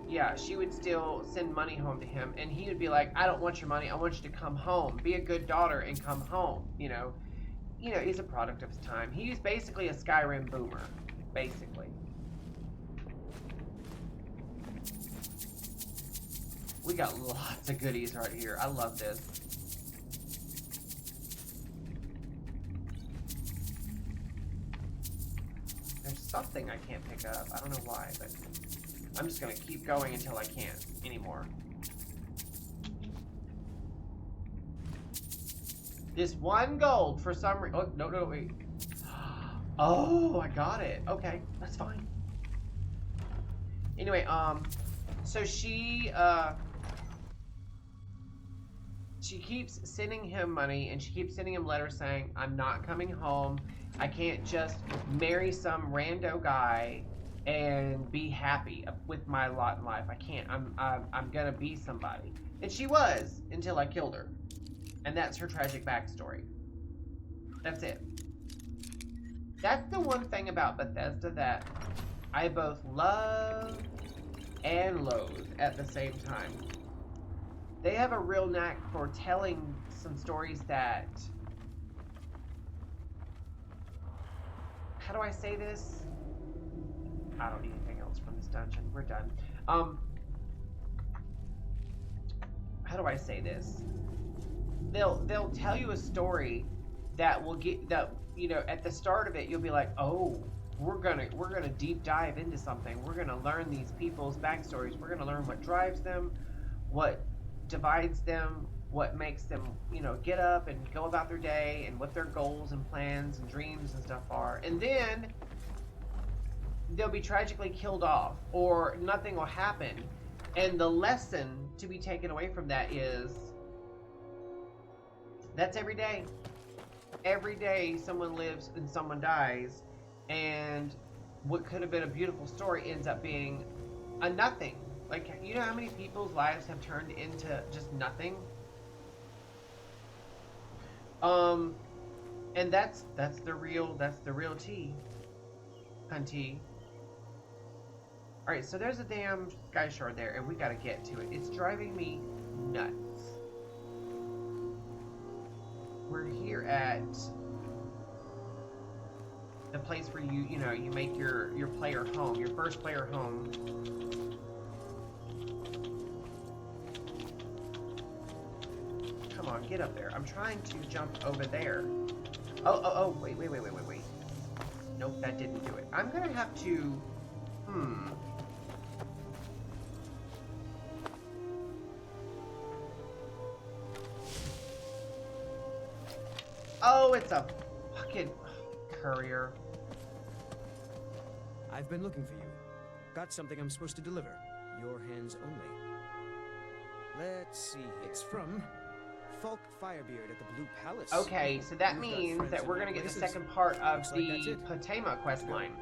Yeah, she would still send money home to him, and he would be like, I don't want your money, I want you to come home. Be a good daughter and come home, you know. You know, he's a product of his time. He's basically a Skyrim boomer, basically. We got lots of goodies right here. I love this. There's something I can't pick up. I don't know why, but I'm just gonna keep going until I can't anymore. This one gold for some reason. Oh, no, wait. Oh, I got it. Okay, that's fine. Anyway, so she keeps sending him money, and she keeps sending him letters saying, I'm not coming home. I can't just marry some rando guy and be happy with my lot in life. I can't. I'm gonna be somebody. And she was, until I killed her. And that's her tragic backstory. That's it. That's the one thing about Bethesda that I both love and loathe at the same time. They have a real knack for telling some stories that... How do I say this? I don't need anything else from this dungeon. We're done. How do I say this? They'll tell you a story that will get that, you know, at the start of it you'll be like, oh, we're gonna deep dive into something. We're gonna learn these people's backstories. We're gonna learn what drives them, what divides them, what makes them, you know, get up and go about their day, and what their goals and plans and dreams and stuff are. And then they'll be tragically killed off, or nothing will happen. And the lesson to be taken away from that is that's every day. Every day someone lives and someone dies, and what could have been a beautiful story ends up being a nothing. Like, you know how many people's lives have turned into just nothing? And that's the real tea. Hunty. Alright, so there's a damn sky shard there, and we gotta get to it. It's driving me nuts. We're here at the place where you know, you make your player home, your first player home. Come on, get up there. I'm trying to jump over there. Oh, wait. Nope, that didn't do it. I'm gonna have to, Oh, it's a fucking courier. I've been looking for you. Got something I'm supposed to deliver. Your hands only. Let's see. It's from Falk Firebeard at the Blue Palace. Okay, so that You've got means friends that in we're high gonna get the places. second part of Looks like that's the it. Potema quest line.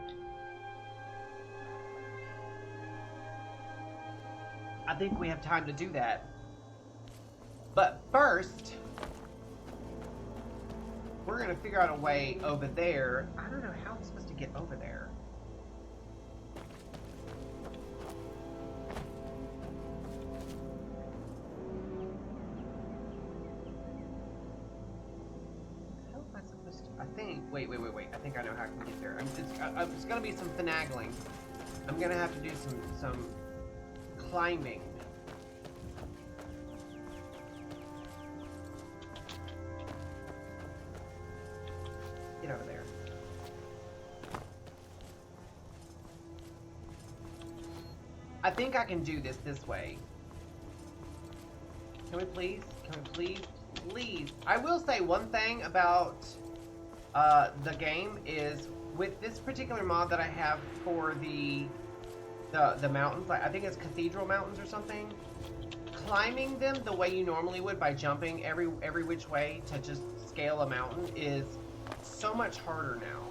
I think we have time to do that. But first, we're gonna figure out a way over there. I don't know how I'm supposed to get over there. How am I supposed to? I think. Wait. I think I know how I can get there. It's gonna be some finagling. I'm gonna have to do some climbing. Get over there. I think I can do this way. Can we please? Can we please? Please. I will say one thing about the game is with this particular mod that I have for the mountains, like I think it's Cathedral Mountains or something. Climbing them the way you normally would by jumping every which way to just scale a mountain is so much harder now.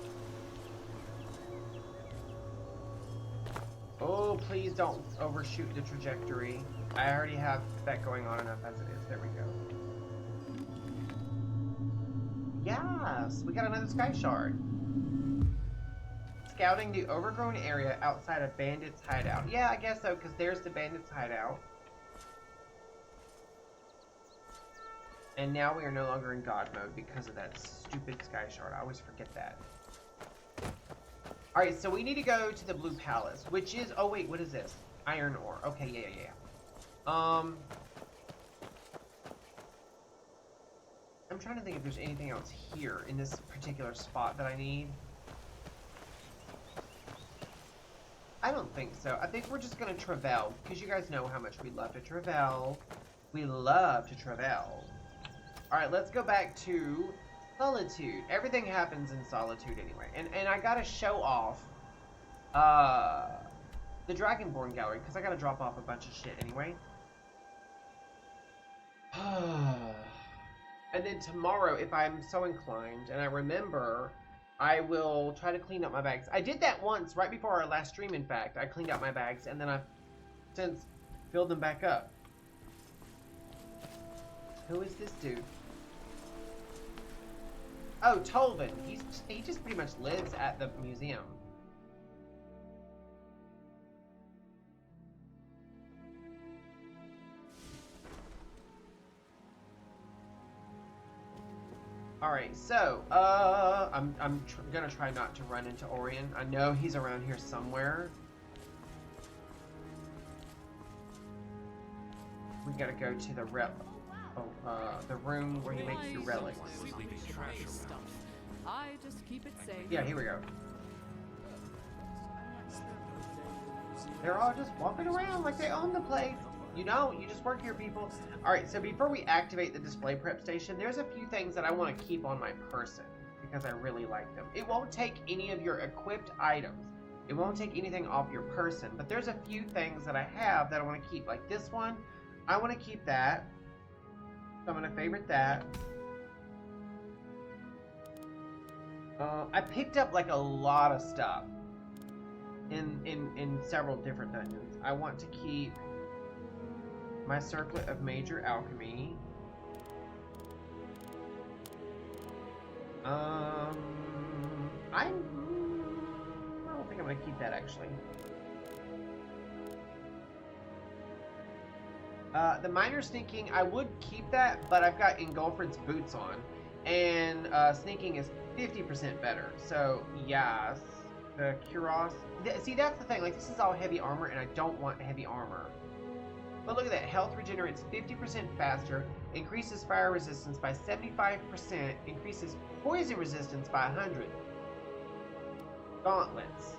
Oh, please don't overshoot the trajectory. I already have that going on enough as it is. There we go. Yes, we got another Sky Shard. Scouting the overgrown area outside of Bandit's hideout. Yeah, I guess so, because there's the Bandit's hideout. And now we are no longer in God mode because of that stupid Sky Shard. I always forget that. Alright, so we need to go to the Blue Palace, which is... Oh, wait, what is this? Iron ore. Okay, yeah. I'm trying to think if there's anything else here in this particular spot that I need. I don't think so. I think we're just going to travel, because you guys know how much we love to travel. We love to travel. Alright, let's go back to Solitude. Everything happens in Solitude anyway. And I gotta show off the Dragonborn Gallery, because I gotta drop off a bunch of shit anyway. And then tomorrow, if I'm so inclined, and I remember, I will try to clean up my bags. I did that once, right before our last stream, in fact. I cleaned out my bags, and then I've since filled them back up. Who is this dude? Oh, Tolvin. He just pretty much lives at the museum. Alright, so, I'm gonna try not to run into Orion. I know he's around here somewhere. We gotta go to the the room where he makes your relics. I just keep it safe. Yeah, here we go. They're all just walking around like they own the place. You don't. You just work here, people. Alright, so before we activate the display prep station, there's a few things that I want to keep on my person because I really like them. It won't take any of your equipped items. It won't take anything off your person, but there's a few things that I have that I want to keep. Like this one, I want to keep that. So I'm going to favorite that. I picked up like a lot of stuff in several different dungeons. I want to keep my Circlet of Major Alchemy. I don't think I'm gonna keep that actually. The Minor Sneaking, I would keep that, but I've got Ingolfred's boots on, and sneaking is 50% better. So yes, the Cuirass. See, that's the thing. Like, this is all heavy armor, and I don't want heavy armor. But look at that. Health regenerates 50% faster, increases fire resistance by 75%, increases poison resistance by 100. Gauntlets.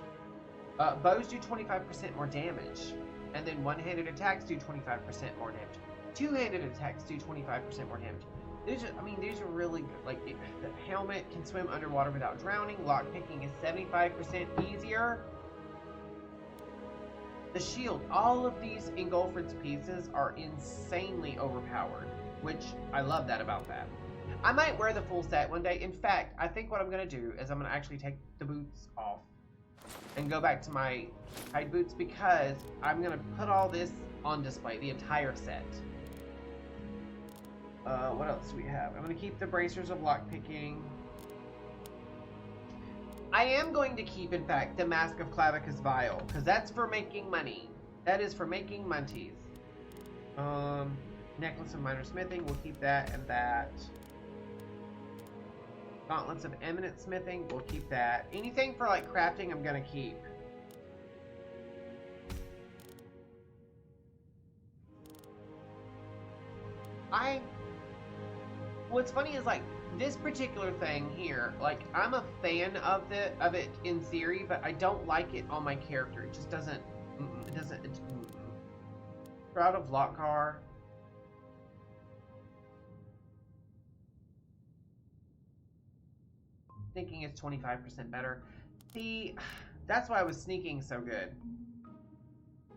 Bows do 25% more damage. And then one-handed attacks do 25% more damage. Two-handed attacks do 25% more damage. These are really good. Like, the helmet can swim underwater without drowning. Lockpicking is 75% easier. The shield, all of these Ingolfred's pieces are insanely overpowered, which I love that about that. I might wear the full set one day. In fact, I think what I'm going to do is I'm going to actually take the boots off and go back to my hide boots because I'm going to put all this on display, the entire set. What else do we have? I'm going to keep the bracers of lockpicking. I am going to keep, in fact, the Mask of Clavicus Vial, because that's for making money. That is for making munties. Necklace of Minor Smithing, we'll keep that and that. Gauntlets of Eminent Smithing, we'll keep that. Anything for, like, crafting, I'm going to keep. What's funny is like this particular thing here, like I'm a fan of it in theory, but I don't like it on my character. It just doesn't. It doesn't. Shroud of Lockcar. Thinking it's 25% better. See, that's why I was sneaking so good.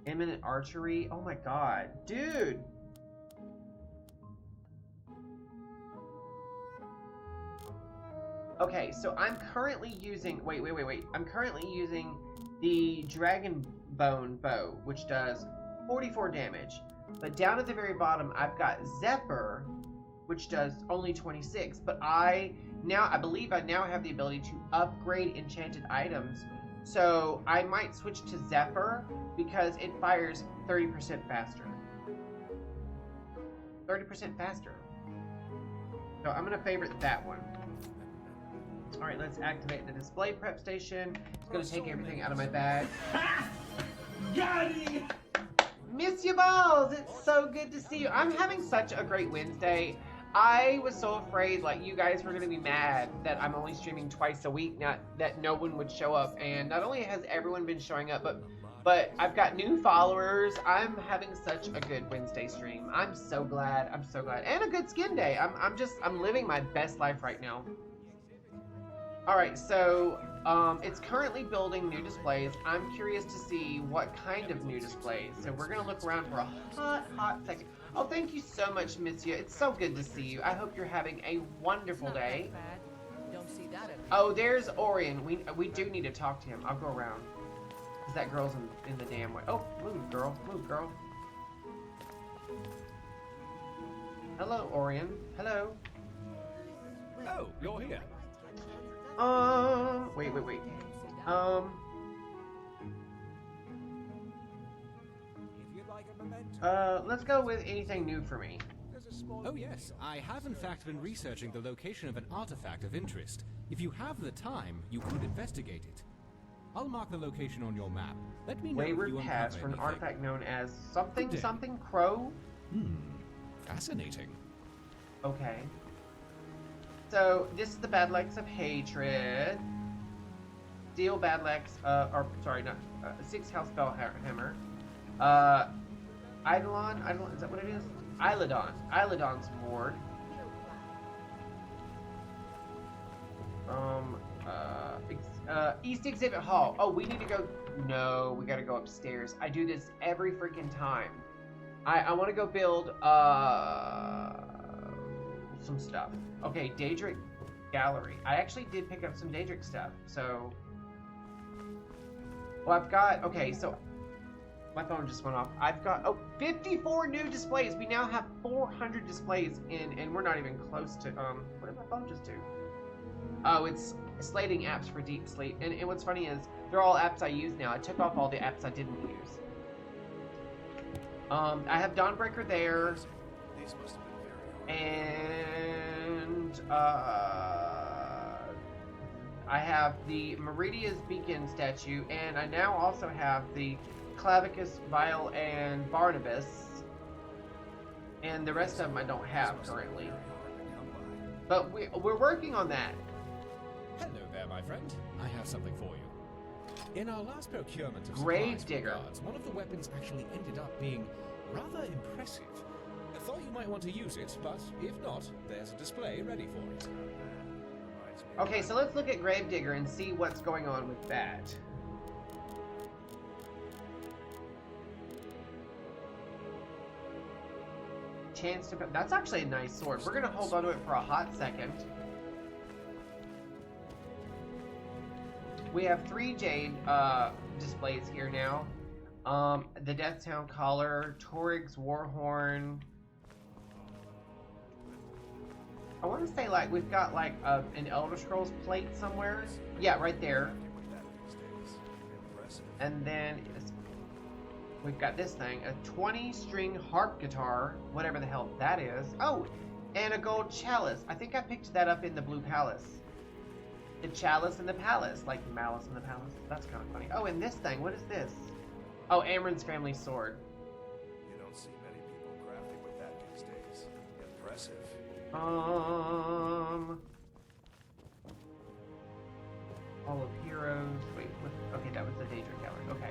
Imminent archery. Oh my god, dude. Okay, so I'm currently using. Wait. I'm currently using the Dragon Bone bow, which does 44 damage. But down at the very bottom, I've got Zephyr, which does only 26. But I believe I now have the ability to upgrade enchanted items. So I might switch to Zephyr because it fires 30% faster. 30% faster. So I'm going to favorite that one. Alright, let's activate the display prep station. It's going to take everything out of my bag. Got it! Miss you balls! It's so good to see you. I'm having such a great Wednesday. I was so afraid like you guys were going to be mad that I'm only streaming twice a week, not that no one would show up. And not only has everyone been showing up, but I've got new followers. I'm having such a good Wednesday stream. I'm so glad. I'm so glad. And a good skin day. I'm living my best life right now. Alright, so it's currently building new displays. I'm curious to see what kind of new displays. So we're going to look around for a hot second. Oh, thank you so much, Monsieur. It's so good to see you. I hope you're having a wonderful day. Don't see that Oh, there's Orion. We do need to talk to him. I'll go around. Because that girl's in the damn way. Oh, move, girl. Move, girl. Hello, Orion. Hello. Oh, you're here. Wait. Let's go with anything new for me. Oh yes, I have in fact been researching the location of an artifact of interest. If you have the time, you could investigate it. I'll mark the location on your map. Let me know if Wayward you Pass for an anything. artifact known as something Good day. something crow. Fascinating. Okay. So this is the Badlex of Hatred. Steel Badlex, or sorry, not 6 House Spellhammer. Eidolon, is that what it is? Eilidon's ward. East Exhibit Hall. Oh, we need to go. No, we gotta go upstairs. I do this every freaking time. I want to go build some stuff. Okay, Daedric Gallery. I actually did pick up some Daedric stuff. So, well, I've got. Okay, so my phone just went off. I've got 54 new displays. We now have 400 displays in, and we're not even close to. What did my phone just do? Oh, it's slating apps for deep sleep. And what's funny is they're all apps I use now. I took off all the apps I didn't use. I have Dawnbreaker there. These must have been very hard. And I have the Meridia's Beacon statue, and I now also have the Clavicus, Vile, and Barnabas. And the rest of them I don't have currently. But we're working on that. Hello there, my friend. I have something for you. In our last procurement of Grave supplies for Digger. guards, one of the weapons actually ended up being rather impressive. I thought you might want to use it, but if not, there's a display ready for it. Okay, so let's look at Gravedigger and see what's going on with that. Chance to... That's actually a nice sword. We're going to hold on to it for a hot second. We have 3 Jade displays here now. The Deathtown Collar, Torig's Warhorn. I want to say, like, we've got, like, an Elder Scrolls plate somewhere. Yeah, right there. And then we've got this thing, a 20-string harp guitar, whatever the hell that is. Oh, and a gold chalice. I think I picked that up in the Blue Palace. The chalice in the palace, like Malice in the Palace. That's kind of funny. Oh, and this thing, what is this? Oh, Amron's family sword. You don't see many people crafting with that these days. Yet impressive. Hall of Heroes. Wait, what? Okay, that was the Daedric Gallery. Okay.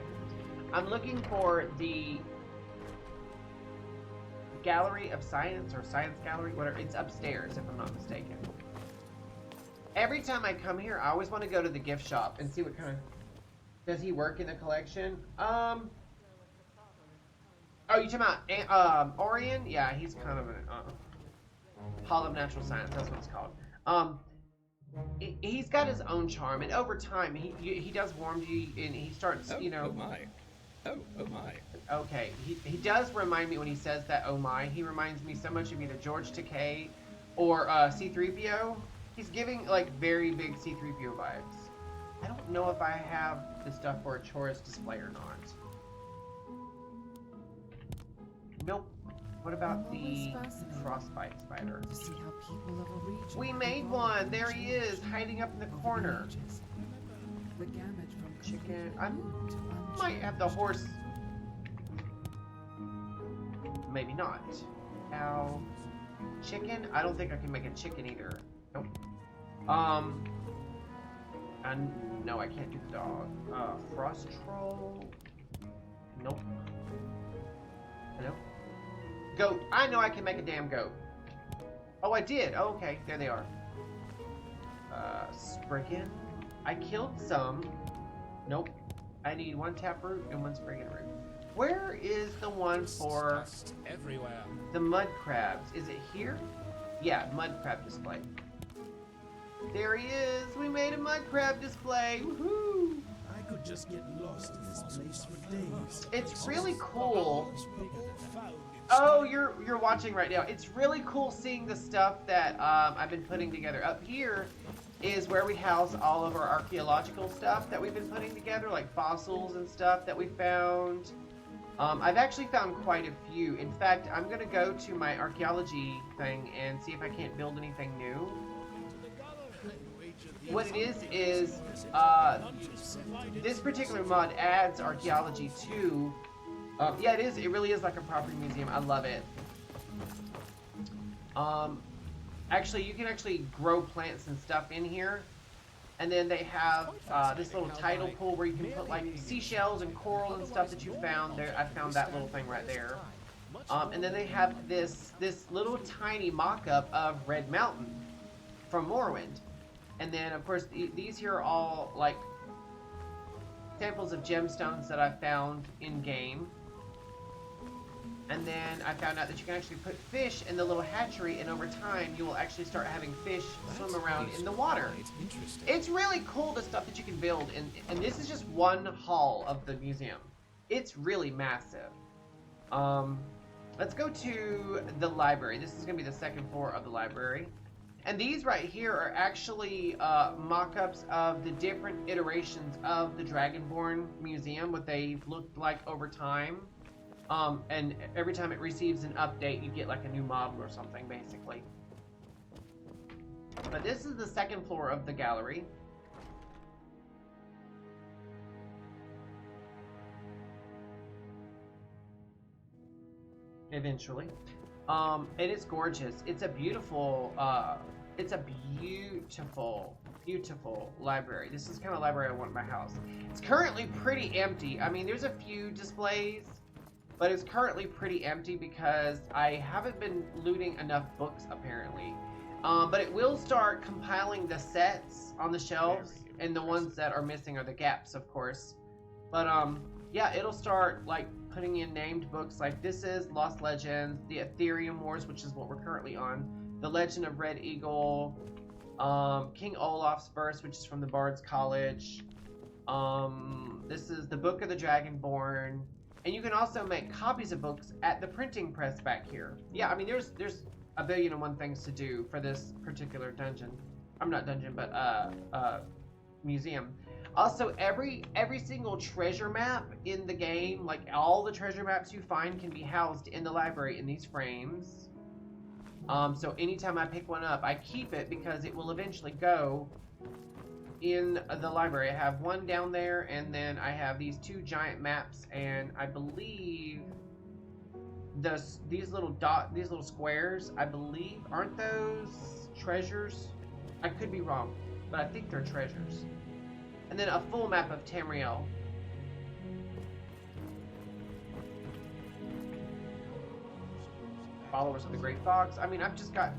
I'm looking for the Gallery of Science or Science Gallery, whatever. It's upstairs, if I'm not mistaken. Every time I come here, I always want to go to the gift shop and see what kind of... Does he work in the collection? Oh, you talking about Orion? Yeah, he's kind of an Hall of Natural Science. That's what it's called. He's got his own charm, and over time, he does warm you, and he starts, you know. Oh my. Oh my. Okay, he does remind me when he says that. Oh my, he reminds me so much of either George Takei or C-3PO. He's giving like very big C-3PO vibes. I don't know if I have the stuff for a Chorus display or not. Nope. What about the Frostbite Spider? To see how people of a region We made one! There he is, hiding up in the corner. The gamut from Chicken. completely I new to might have the horse. Maybe not. Cow. Chicken? I don't think I can make a chicken either. Nope. And no, I can't do the dog. Frost Troll. Nope. Hello? Goat. I know I can make a damn goat. Oh, I did. Oh, okay. There they are. Spriggan. I killed some. Nope. I need one taproot and one Spriggan root. Where is the one for Dust everywhere. the mud crabs? Is it here? Yeah, mud crab display. There he is. We made a mud crab display. Woohoo! I could just get lost in this place for days. It's really cool. Oh, you're watching right now. It's really cool seeing the stuff that I've been putting together. Up here is where we house all of our archaeological stuff that we've been putting together, like fossils and stuff that we found. I've actually found quite a few. In fact, I'm going to go to my archaeology thing and see if I can't build anything new. What it is this particular mod adds archaeology to... yeah, it is. It really is like a property museum. I love it. Actually, you can actually grow plants and stuff in here. And then they have this little tidal pool where you can put like seashells and coral and stuff that you found there. I found that little thing right there. And then they have this little tiny mock-up of Red Mountain from Morrowind. And then, of course, these here are all like samples of gemstones that I found in-game. And then I found out that you can actually put fish in the little hatchery, and over time you will actually start having fish swim around in the water. Interesting. It's really cool, the stuff that you can build, and this is just one hall of the museum. It's really massive. Let's go to the library. This is going to be the second floor of the library. And these right here are actually mock-ups of the different iterations of the Dragonborn Museum, what they've looked like over time. And every time it receives an update, you get like a new model or something, basically. But this is the second floor of the gallery. Eventually. And it's gorgeous. It's a beautiful, beautiful library. This is the kind of library I want in my house. It's currently pretty empty. I mean, there's a few displays, but it's currently pretty empty because I haven't been looting enough books, apparently. But it will start compiling the sets on the shelves, and the ones that are missing are the gaps, of course. But, yeah, it'll start, like, putting in named books like this is Lost Legends, the Ethereum Wars, which is what we're currently on, The Legend of Red Eagle, King Olaf's Verse, which is from the Bard's College. This is the Book of the Dragonborn. And you can also make copies of books at the printing press back here. Yeah, I mean, there's a billion and one things to do for this particular dungeon. I'm not dungeon, but museum. Also, every single treasure map in the game, like all the treasure maps you find, can be housed in the library in these frames. So anytime I pick one up, I keep it because it will eventually go in the library. I have one down there, and then I have these two giant maps, and I believe these little squares, I believe, aren't those treasures? I could be wrong, but I think they're treasures. And then a full map of Tamriel. Followers of the Great Fox. I mean, I've just got...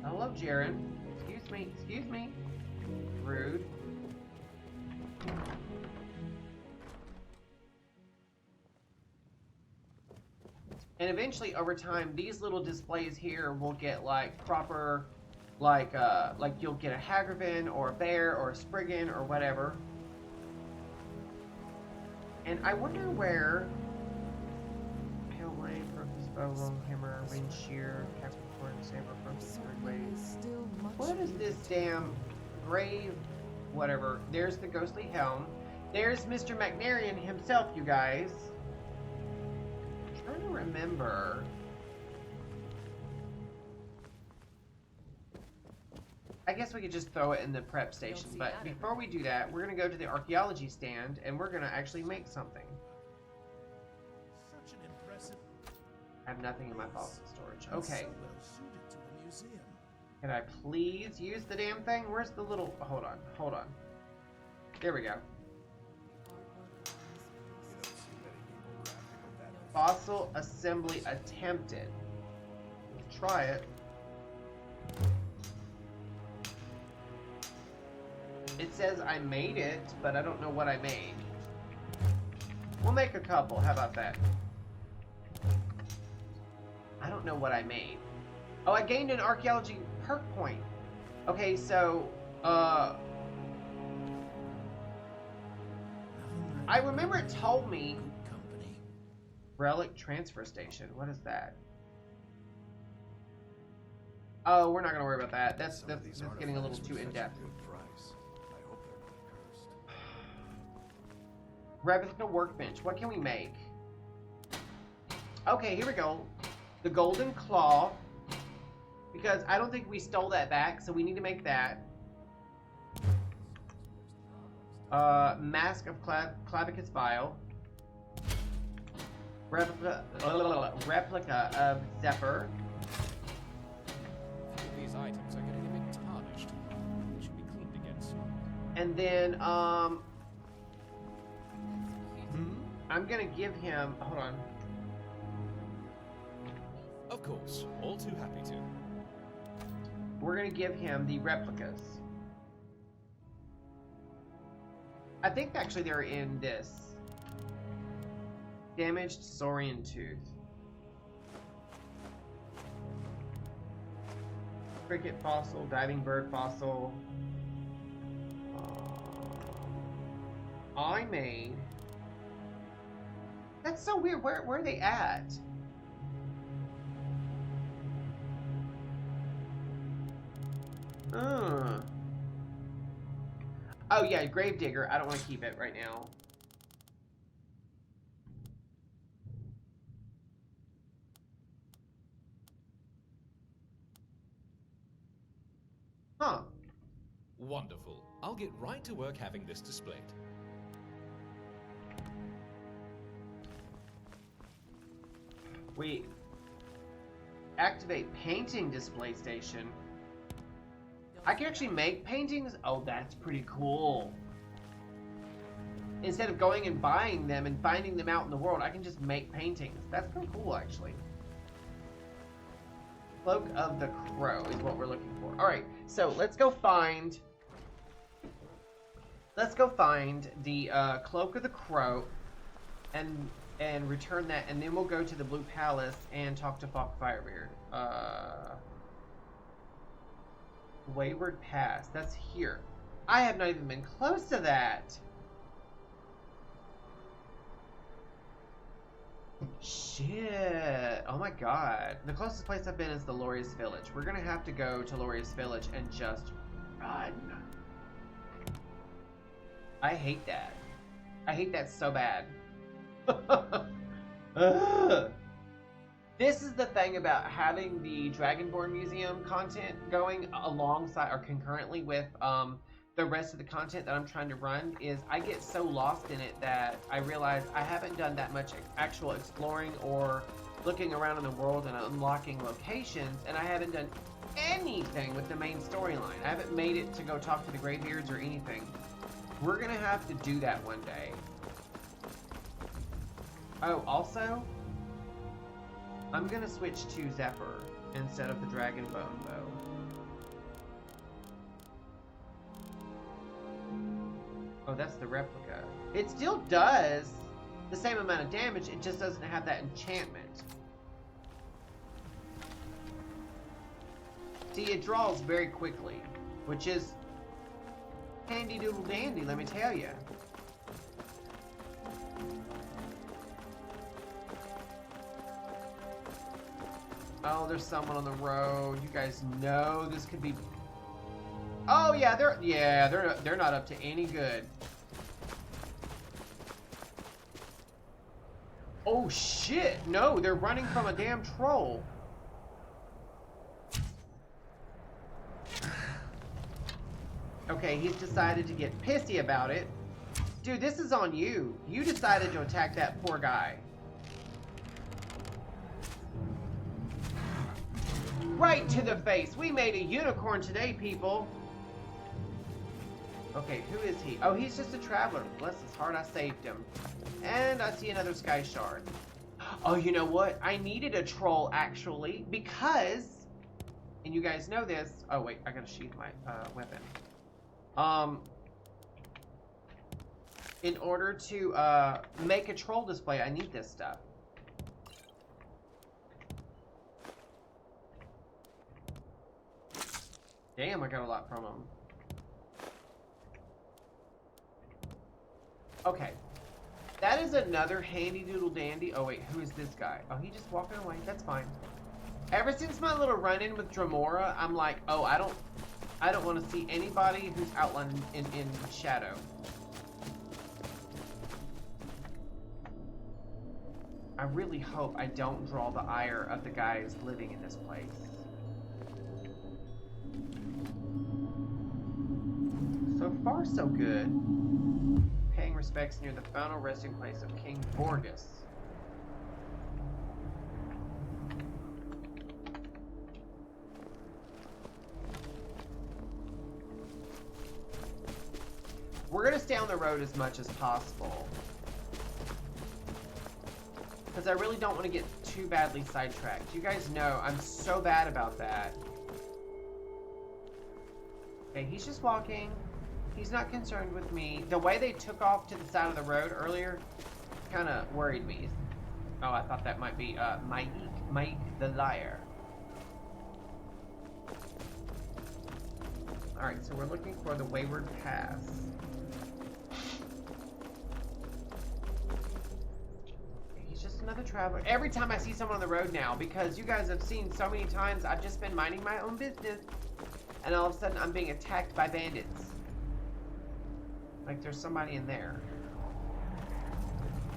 Hello, Jaren. Excuse me, excuse me. Rude. And eventually, over time, these little displays here will get like proper, like you'll get a Hagraven or a bear or a Spriggan or whatever. And I wonder where Pale Lane, Purpose Bow, Long Hammer, Wind Shear, Capricorn, Saber, Purpose, Third Wave. Still much What is this damn grave? Whatever. There's the Ghostly Helm. There's Mr. Magnarian himself, you guys. I'm trying to remember. I guess we could just throw it in the prep station, but before we do that, we're going to go to the archaeology stand and we're going to actually make something. Such an impressive. I have nothing in my fossil storage. and Okay. So well suited to a museum. Can I please use the damn thing? Where's the little... Hold on. Hold on. There we go. You don't see many people crafting with that. Fossil assembly attempted. Let's try it. It says I made it, but I don't know what I made. We'll make a couple. How about that? I don't know what I made. Oh, I gained an archaeology perk point. Okay, so, I remember it told me Good company. relic transfer station. What is that? Oh, we're not gonna worry about that. That's Some of these getting a little artifacts too were in such a depth. good price. I hope they're not cursed. Replica workbench. What can we make? Okay, here we go. The golden claw. Because I don't think we stole that back, so we need to make that. Mask of Clavicus Vile. Replica of Zephyr. These items are getting a bit tarnished. They should be cleaned again soon. And then, I'm gonna give him, hold on. Of course, all too happy to. We're gonna give him the replicas. I think actually they're in this. Damaged Saurian Tooth. Cricket fossil, diving bird fossil. I made. That's so weird. Where are they at? Oh yeah, Gravedigger. I don't want to keep it right now. Huh. Wonderful. I'll get right to work having this displayed. We activate painting display station. I can actually make paintings? Oh, that's pretty cool. Instead of going and buying them and finding them out in the world, I can just make paintings. That's pretty cool, actually. Cloak of the Crow is what we're looking for. Alright, so let's go find... Let's go find the Cloak of the Crow and return that, and then we'll go to the Blue Palace and talk to Falk Firebeard. Wayward Pass. That's here. I have not even been close to that. Shit. Oh my god. The closest place I've been is the Lorius Village. We're gonna have to go to Lorius Village and just run. I hate that. I hate that so bad. Ugh. This is the thing about having the Dragonborn Museum content going alongside or concurrently with the rest of the content that I'm trying to run is I get so lost in it that I realize I haven't done that much actual exploring or looking around in the world and unlocking locations, and I haven't done anything with the main storyline. I haven't made it to go talk to the Greybeards or anything. We're gonna have to do that one day. Oh, also, I'm gonna switch to Zephyr instead of the Dragon Bone bow. Oh, that's the replica. It still does the same amount of damage, it just doesn't have that enchantment. See, it draws very quickly, which is handy doodle dandy, let me tell you. Oh, there's someone on the road. You guys know this could be. Oh yeah, they're not up to any good. Oh shit! No, they're running from a damn troll. Okay, he's decided to get pissy about it. Dude, this is on you. You decided to attack that poor guy. Right to the face. We made a unicorn today, people. Okay, who is he? Oh, he's just a traveler. Bless his heart, I saved him. And I see another sky shard. Oh, you know what? I needed a troll, actually, because... And you guys know this. Oh, wait, I gotta sheath my weapon. In order to make a troll display, I need this stuff. Damn, I got a lot from him. Okay. That is another handy doodle dandy. Oh wait, who is this guy? Oh, he just walking away. That's fine. Ever since my little run-in with Dremora, I'm like, oh, I don't want to see anybody who's outlined in shadow. I really hope I don't draw the ire of the guys living in this place. So far, so good. Paying respects near the final resting place of King Borgus. We're gonna stay on the road as much as possible. Because I really don't want to get too badly sidetracked. You guys know I'm so bad about that. Okay, he's just walking. He's not concerned with me. The way they took off to the side of the road earlier kind of worried me. Oh, I thought that might be Mike the Liar. Alright, so we're looking for the Wayward Pass. He's just another traveler. Every time I see someone on the road now, because you guys have seen so many times, I've just been minding my own business, and all of a sudden I'm being attacked by bandits. Like there's somebody in there.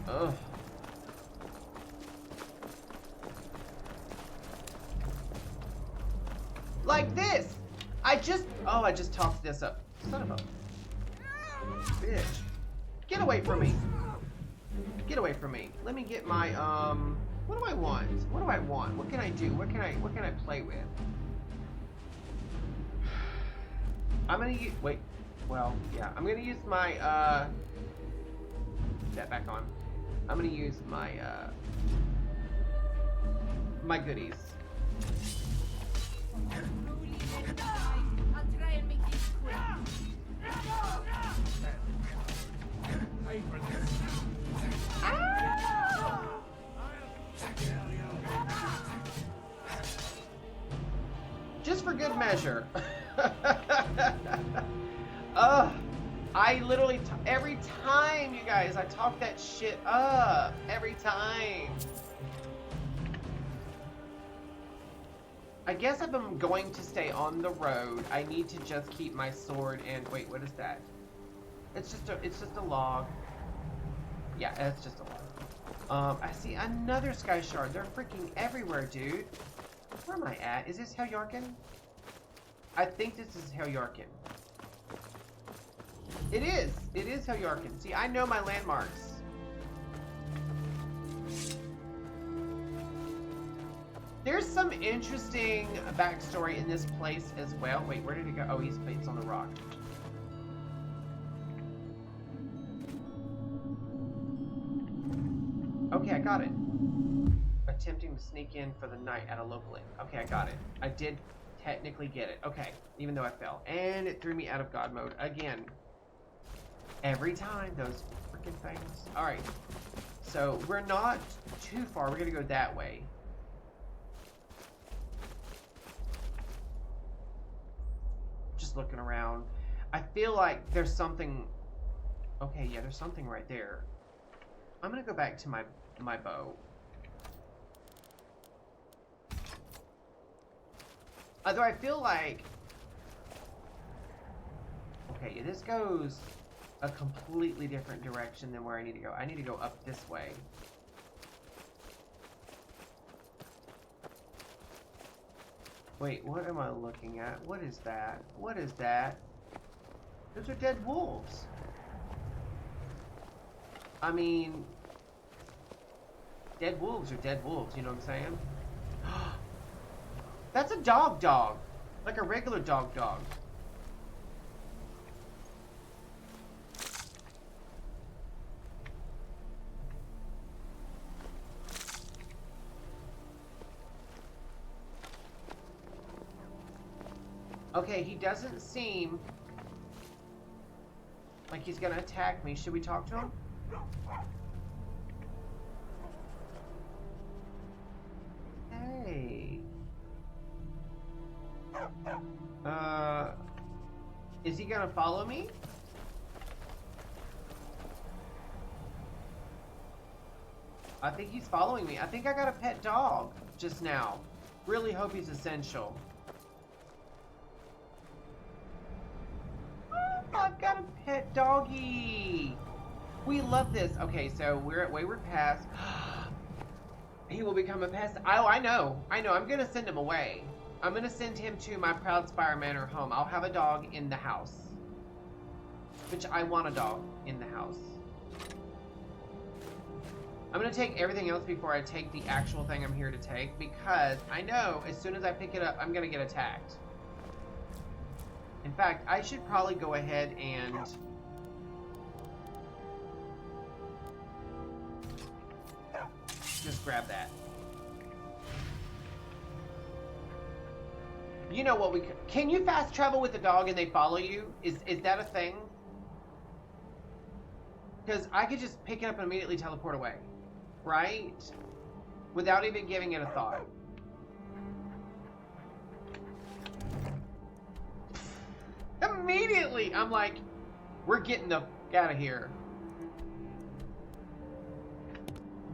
Ugh. Like this! I just tossed this up. Son of a bitch. Get away from me. Get away from me. Let me get my, what do I want? What do I want? What can I do? What can I play with? I'm gonna use, wait. Well, yeah, I'm gonna use my, that back on. I'm gonna use my, my goodies. I'll try and make this quick. Just for good measure. I literally, every time, you guys, I talk that shit up. Every time. I guess if I'm going to stay on the road, I need to just keep my sword and, wait, what is that? It's just a log. Yeah, it's just a log. I see another sky shard. They're freaking everywhere, dude. Where am I at? Is this Heljarkin? I think this is Heljarkin. It is. It is Heljarkin. See, I know my landmarks. There's some interesting backstory in this place as well. Wait, where did he go? Oh, it's on the rock. Okay, I got it. Attempting to sneak in for the night at a local inn. Okay, I got it. I did technically get it. Okay, even though I fell. And it threw me out of God mode again. Every time, those freaking things. Alright. So, we're not too far. We're gonna go that way. Just looking around. I feel like there's something... Okay, yeah, there's something right there. I'm gonna go back to my bow. Although I feel like... Okay, yeah, this goes a completely different direction than where I need to go. I need to go up this way. Wait, what am I looking at? What is that? What is that? Those are dead wolves. I mean... Dead wolves are dead wolves, you know what I'm saying? That's a dog. Like a regular dog. Okay, he doesn't seem like he's gonna attack me. Should we talk to him? Hey. Is he gonna follow me? I think he's following me. I think I got a pet dog just now. Really hope he's essential. Oh, I've got a pet doggy. We love this. Okay, so we're at Wayward Pass. He will become a pest. Oh, I know. I'm gonna send him away. I'm gonna send him to my Proudspire Manor home. I'll have a dog in the house. Which I want a dog in the house. I'm gonna take everything else before I take the actual thing I'm here to take, because I know as soon as I pick it up, I'm gonna get attacked. In fact, I should probably go ahead and... just grab that. You know what we can you fast travel with the dog and they follow you? Is that a thing? Because I could just pick it up and immediately teleport away, right? Without even giving it a thought. Immediately, I'm like, we're getting the f out of here.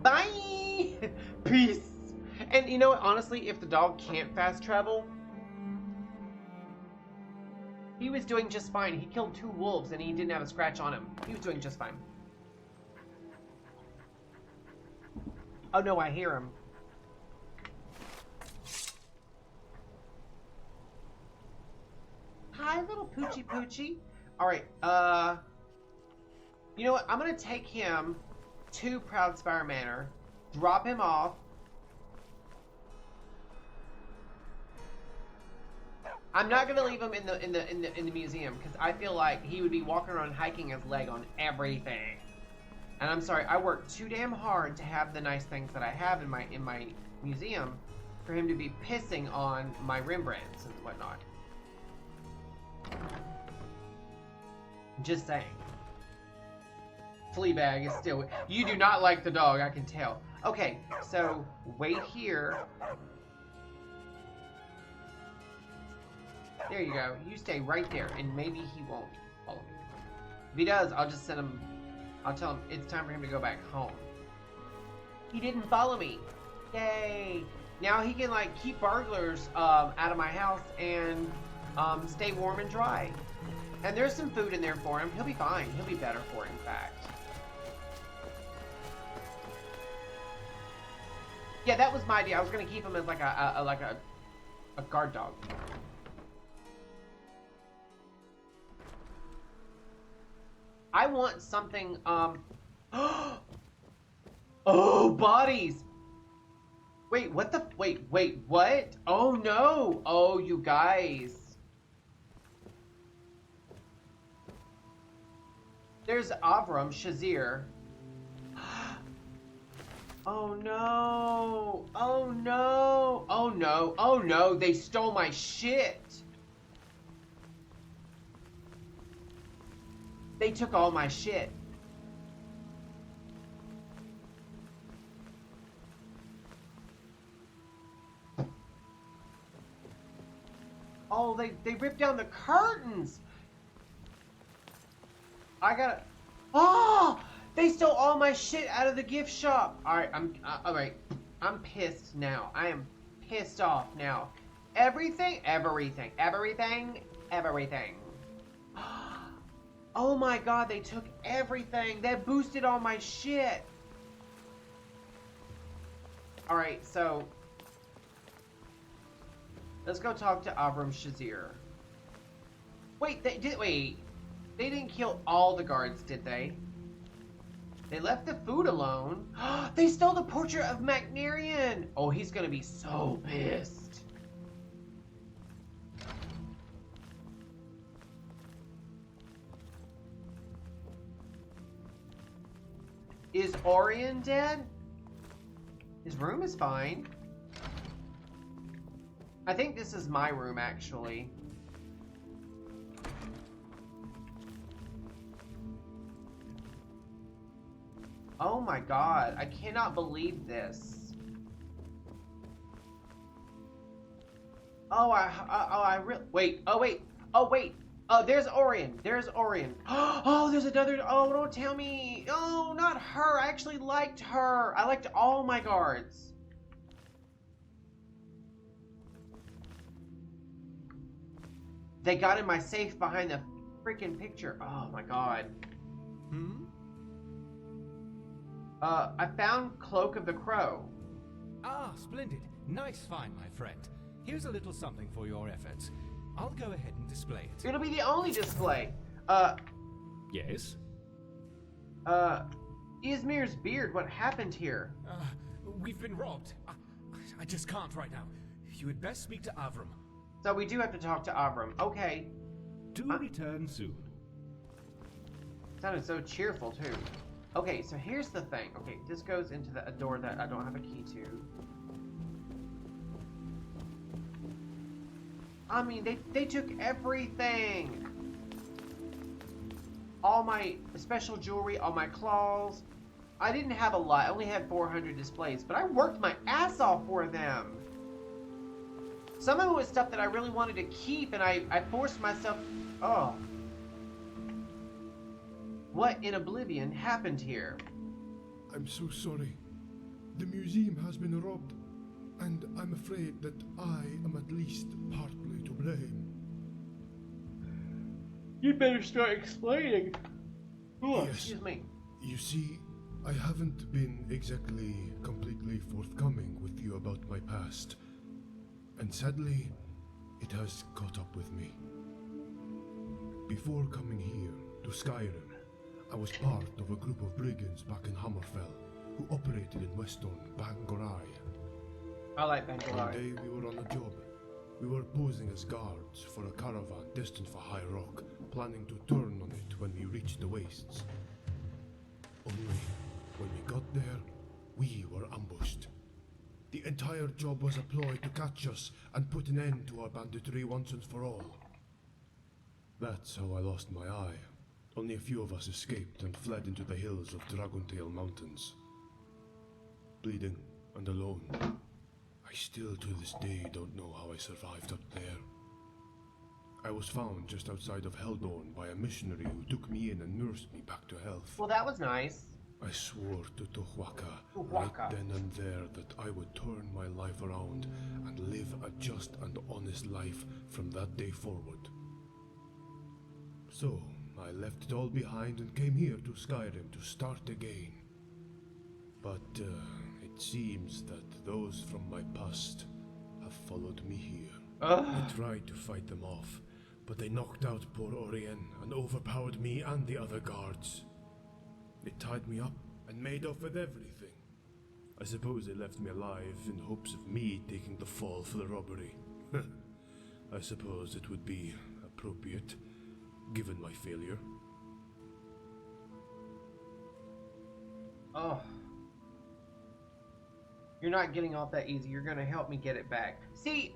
Bye! Peace! And you know what, honestly, if the dog can't fast travel, he was doing just fine. He killed 2 wolves and he didn't have a scratch on him. He was doing just fine. Oh no, I hear him. Hi, little Poochie Poochie. Alright, you know what, I'm gonna take him to Proudspire Manor, drop him off. I'm not gonna leave him in the museum because I feel like he would be walking around hiking his leg on everything. And I'm sorry, I worked too damn hard to have the nice things that I have in my museum for him to be pissing on my Rembrandts and whatnot. Just saying. Fleabag is still... You do not like the dog, I can tell. Okay, so wait here. There you go. You stay right there, and maybe he won't follow me. If he does, I'll just send him... I'll tell him it's time for him to go back home. He didn't follow me. Yay. Now he can, like, keep burglars out of my house and stay warm and dry. And there's some food in there for him. He'll be fine. He'll be better for it, in fact. Yeah, that was my idea. I was gonna keep him as like a guard dog. I want something. Oh, bodies. Wait, what the? Wait, what? Oh no! Oh, you guys. There's Avram Shazir. Oh no! Oh no! Oh no! Oh no! They stole my shit! They took all my shit. Oh, they ripped down the curtains! I gotta... Oh! They stole all my shit out of the gift shop! Alright, alright. I'm pissed now. I am pissed off now. Everything. Oh my god, they took everything. That boosted all my shit. Alright, so... let's go talk to Avram Shazir. Wait, they didn't kill all the guards, did they? They left the food alone. They stole the portrait of Macnarian. Oh, he's gonna be so pissed. Is Orion dead? His room is fine. I think this is my room, actually. Oh my god, I cannot believe this. Wait, there's Orion. Oh, there's another, oh, don't tell me. Oh, not her, I actually liked her. I liked all my guards. They got in my safe behind the freaking picture. Oh my god. I found Cloak of the Crow. Ah, splendid. Nice find, my friend. Here's a little something for your efforts. I'll go ahead and display it. It'll be the only display. Yes? Izmir's beard, what happened here? We've been robbed. I just can't right now. You had best speak to Avram. So we do have to talk to Avram. Okay. Do return soon. Sounded so cheerful, too. Okay, so here's the thing. Okay, this goes into a door that I don't have a key to. I mean, they took everything. All my special jewelry, all my claws. I didn't have a lot. I only had 400 displays, but I worked my ass off for them. Some of it was stuff that I really wanted to keep, and I forced myself... Oh. What in oblivion happened here? I'm so sorry. The museum has been robbed, and I'm afraid that I am at least partly to blame. You better start explaining. Yes. Excuse me. You see, I haven't been exactly completely forthcoming with you about my past. And sadly, it has caught up with me. Before coming here to Skyrim, I was part of a group of brigands back in Hammerfell who operated in western Bangorai. I like One Bangalore. day we were on a job. We were posing as guards for a caravan destined for High Rock, planning to turn on it when we reached the wastes. Only, when we got there, we were ambushed. The entire job was a ploy to catch us and put an end to our banditry once and for all. That's how I lost my eye. Only a few of us escaped and fled into the hills of Dragontail Mountains. Bleeding and alone. I still to this day don't know how I survived up there. I was found just outside of Heldorn by a missionary who took me in and nursed me back to health. Well, that was nice. I swore to Tohuaca Tohuaca. right then and there that I would turn my life around and live a just and honest life from that day forward. So, I left it all behind and came here to Skyrim to start again. But it seems that those from my past have followed me here. I tried to fight them off, but they knocked out poor Orion and overpowered me and the other guards. They tied me up and made off with everything. I suppose they left me alive in hopes of me taking the fall for the robbery. I suppose it would be appropriate, given my failure. Oh. You're not getting off that easy. You're gonna help me get it back. See,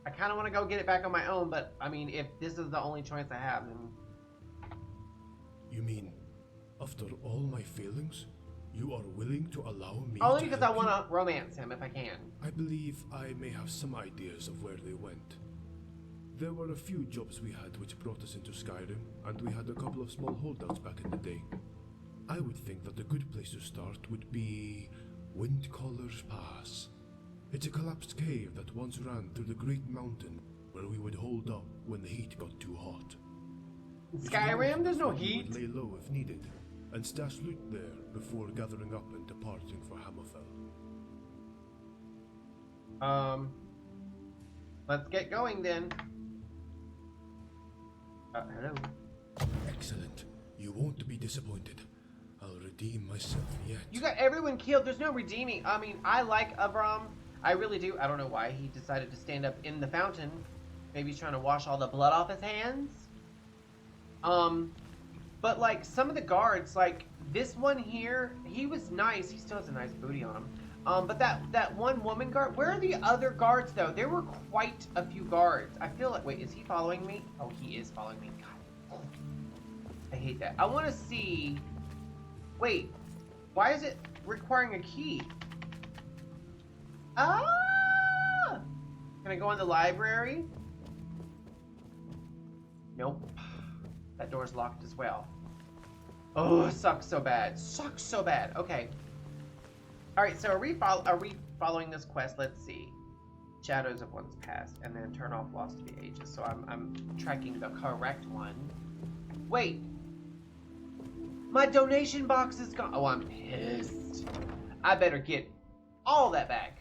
I kind of want to go get it back on my own, but I mean, if this is the only choice I have, then... You mean, after all my failings, you are willing to allow me Only to because I help want you? to romance him if I can. I believe I may have some ideas of where they went. There were a few jobs we had which brought us into Skyrim, and we had a couple of small holdouts back in the day. I would think that a good place to start would be Windcaller's Pass. It's a collapsed cave that once ran through the Great Mountain, where we would hold up when the heat got too hot. Skyrim, there's no We heat. would lay low if needed, and stash loot there before gathering up and departing for Hammerfell. Let's get going then. Hello. Excellent. You won't be disappointed. I'll redeem myself yet. You got everyone killed. There's no redeeming. I mean, I like Avram. I really do. I don't know why he decided to stand up in the fountain. Maybe he's trying to wash all the blood off his hands. But like some of the guards, like this one here, he was nice. He still has a nice booty on him. But that one woman guard, where are the other guards though? There were quite a few guards. I feel like, wait, is he following me? Oh, he is following me. God, I hate that. I want to see. Wait, why is it requiring a key? Ah! Can I go in the library? Nope. That door's locked as well. Oh, it sucks so bad. Sucks so bad. Okay. Alright, so are we following this quest? Let's see. Shadows of One's Past, and then turn off Lost to the Ages. So I'm tracking the correct one. Wait. My donation box is gone. Oh, I'm pissed. I better get all that back.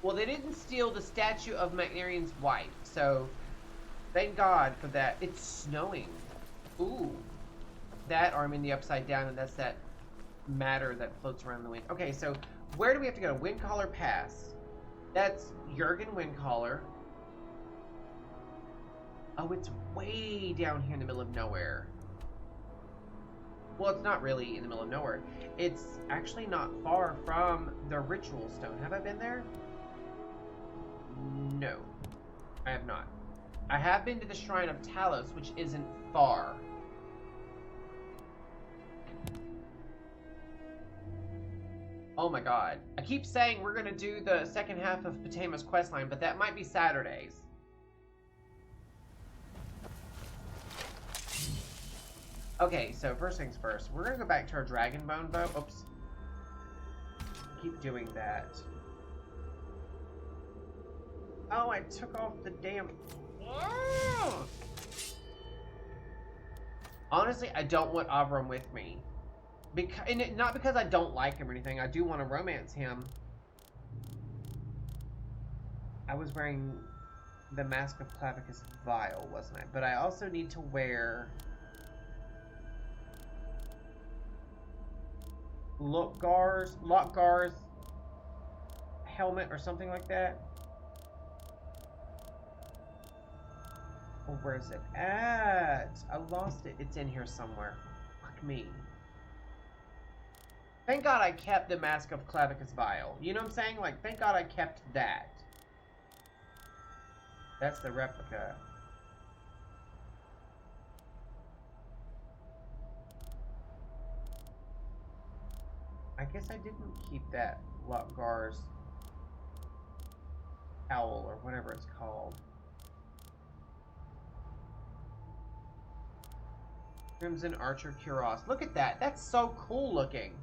Well, they didn't steal the statue of Macnarian's wife, so thank God for that. It's snowing. Ooh. That, or I'm in the Upside Down, and that's that matter that floats around the wind. Okay, so where do we have to go? Windcaller Pass. That's Jurgen Windcaller. Oh, it's way down here in the middle of nowhere. Well, it's not really in the middle of nowhere. It's actually not far from the Ritual Stone. Have I been there? No, I have not. I have been to the Shrine of Talos, which isn't far. Oh my god. I keep saying we're going to do the second half of Potama's questline, but that might be Saturdays. Okay, so first things first. We're going to go back to our Dragonbone bow. Oops. Keep doing that. Oh, I took off the damn... Oh! Honestly, I don't want Avram with me. Not because I don't like him or anything. I do want to romance him. I was wearing the Mask of Clavicus Vile, wasn't I? But I also need to wear... Lokgar's helmet or something like that. Oh, where's it at? I lost it. It's in here somewhere. Fuck me. Thank God I kept the Mask of Clavicus Vile. You know what I'm saying? Like, thank God I kept that. That's the replica. I guess I didn't keep that Lokgar's owl or whatever it's called. Crimson Archer Cuirass. Look at that. That's so cool looking.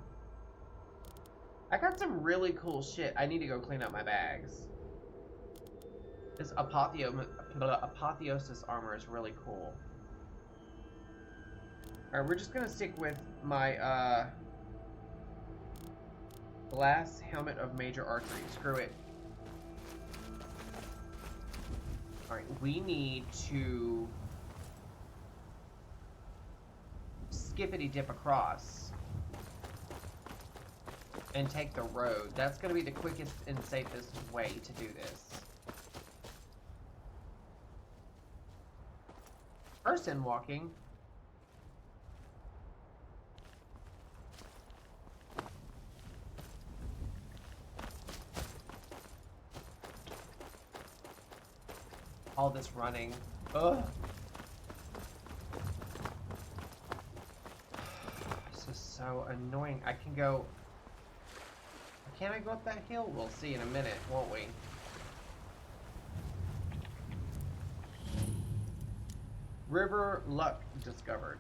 I got some really cool shit. I need to go clean up my bags. This Apotheosis armor is really cool. Alright, we're just gonna stick with my glass helmet of major archery. Screw it. Alright, we need to skippity dip across and take the road. That's going to be the quickest and safest way to do this. Person walking. All this running. Ugh. This is so annoying. I can go... Can I go up that hill? We'll see in a minute, won't we? River Luck discovered.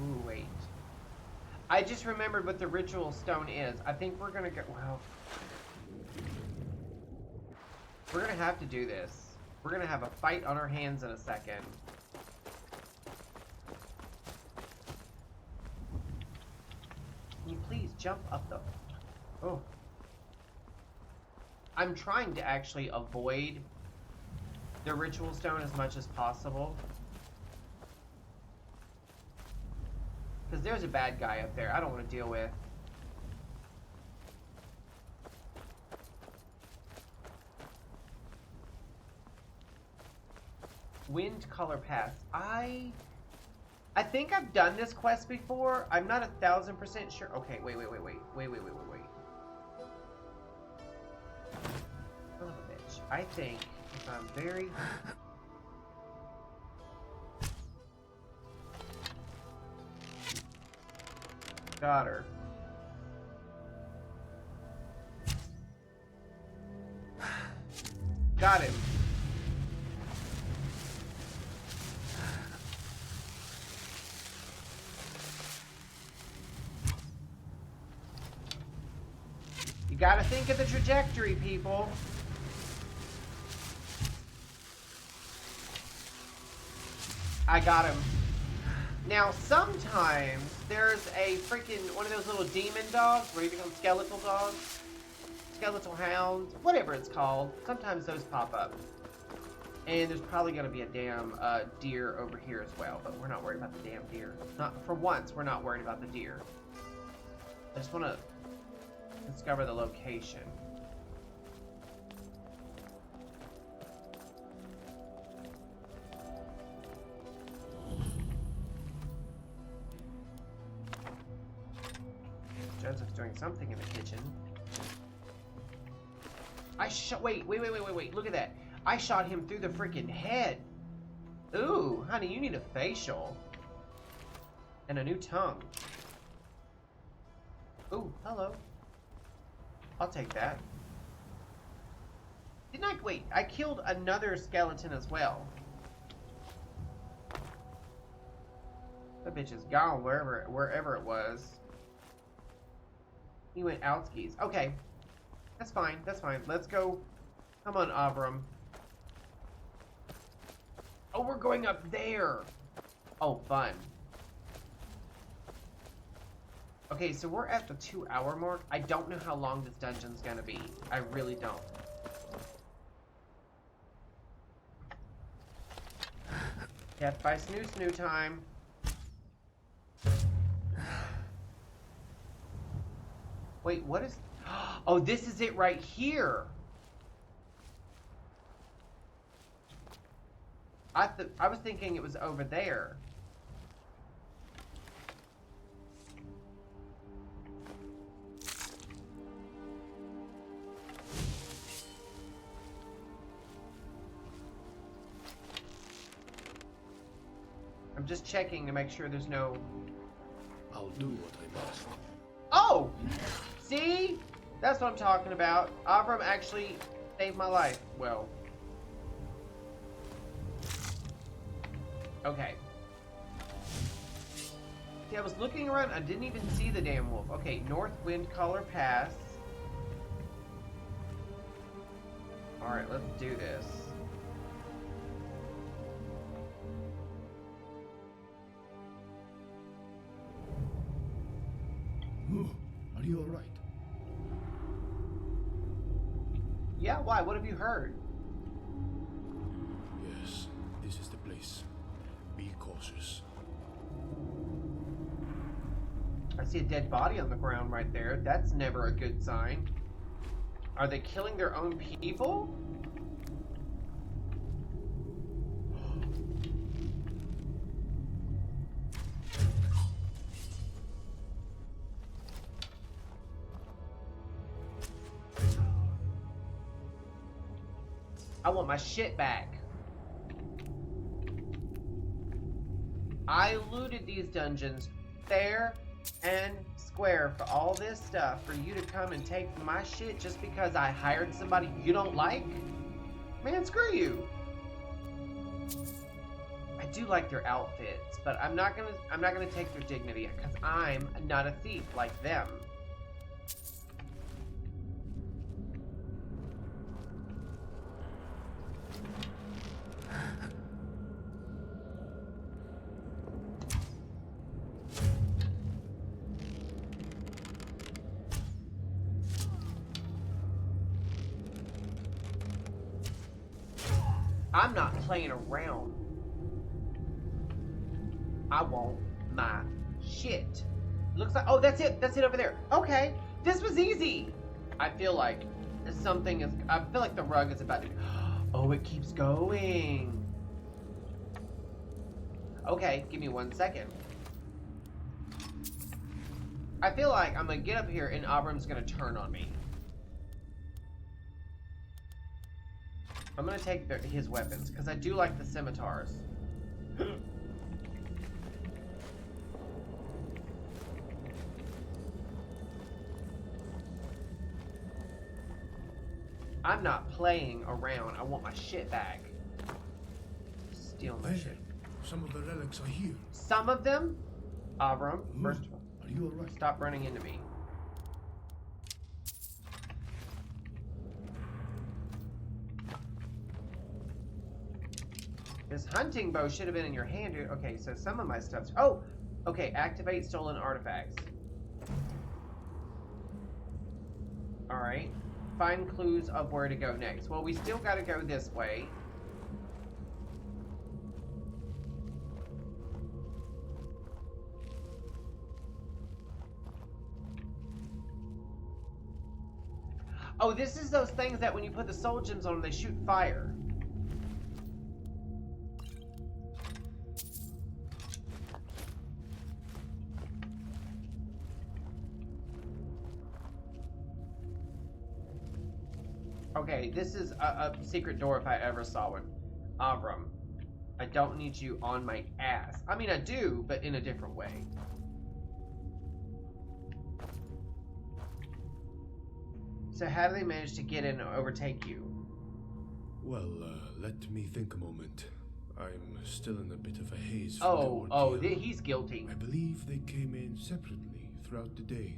Ooh, wait. I just remembered what the ritual stone is. I think we're gonna go... Well... We're gonna have to do this. We're gonna have a fight on our hands in a second. Can you please jump up the... Oh. I'm trying to actually avoid the ritual stone as much as possible. Because there's a bad guy up there I don't want to deal with. Wind Color Pass. I think I've done this quest before. I'm not 1,000% sure. Okay, wait. Son of a bitch. I think if I'm very... Got her. Got him. You gotta think of the trajectory, people. I got him. Now, sometimes there's a freaking one of those little demon dogs where you become skeletal dogs, skeletal hounds, whatever it's called. Sometimes those pop up. And there's probably going to be a damn deer over here as well, but we're not worried about the damn deer. Not for once, we're not worried about the deer. I just want to discover the location. Joseph's doing something in the kitchen. Wait, look at that. I shot him through the freaking head. Ooh, honey, you need a facial. And a new tongue. Ooh, hello. I'll take that. Didn't I? Wait, I killed another skeleton as well. That bitch is gone wherever it was. He went outskis. Okay. That's fine. That's fine. Let's go. Come on, Avram. Oh, we're going up there. Oh, fun. Okay, so we're at the 2-hour mark. I don't know how long this dungeon's gonna be. I really don't. Death by snoo time. Wait, what is... Oh, this is it right here. I was thinking it was over there. I'm just checking to make sure there's no... I'll do what I must. Oh! See? That's what I'm talking about. Avram actually saved my life. Well. Okay. See, I was looking around. I didn't even see the damn wolf. Okay, North Wind Color Pass. Alright, let's do this. Are you alright? Yeah, why? What have you heard? Yes, this is the place. Be cautious. I see a dead body on the ground right there. That's never a good sign. Are they killing their own people? I want my shit back. I looted these dungeons fair and square for all this stuff for you to come and take my shit just because I hired somebody you don't like? Man, screw you. I do like their outfits, but I'm not gonna take their dignity because I'm not a thief like them. I'm not playing around. I want my shit. Looks like, oh, that's it. That's it over there. Okay, this was easy. I feel like something is, I feel like the rug is about to, oh, it keeps going. Okay, give me 1 second. I feel like I'm gonna get up here and Abram's gonna turn on me. I'm gonna take his weapons, because I do like the scimitars. I'm not playing around. I want my shit back. Steal my There, shit. some of the relics are here. Some of them? Abram, first of all, Are you alright? stop running into me. This hunting bow should have been in your hand. Okay, so some of my stuff's... Oh! Okay, activate stolen artifacts. Alright. Find clues of where to go next. Well, we still gotta go this way. Oh, this is those things that when you put the soul gems on them, they shoot fire. Okay, this is a secret door if I ever saw one. Avram, I don't need you on my ass. I mean, I do, but in a different way. So how do they manage to get in and overtake you? Well, let me think a moment. I'm still in a bit of a haze from the Oh, ordeal. he's guilty. I believe they came in separately throughout the day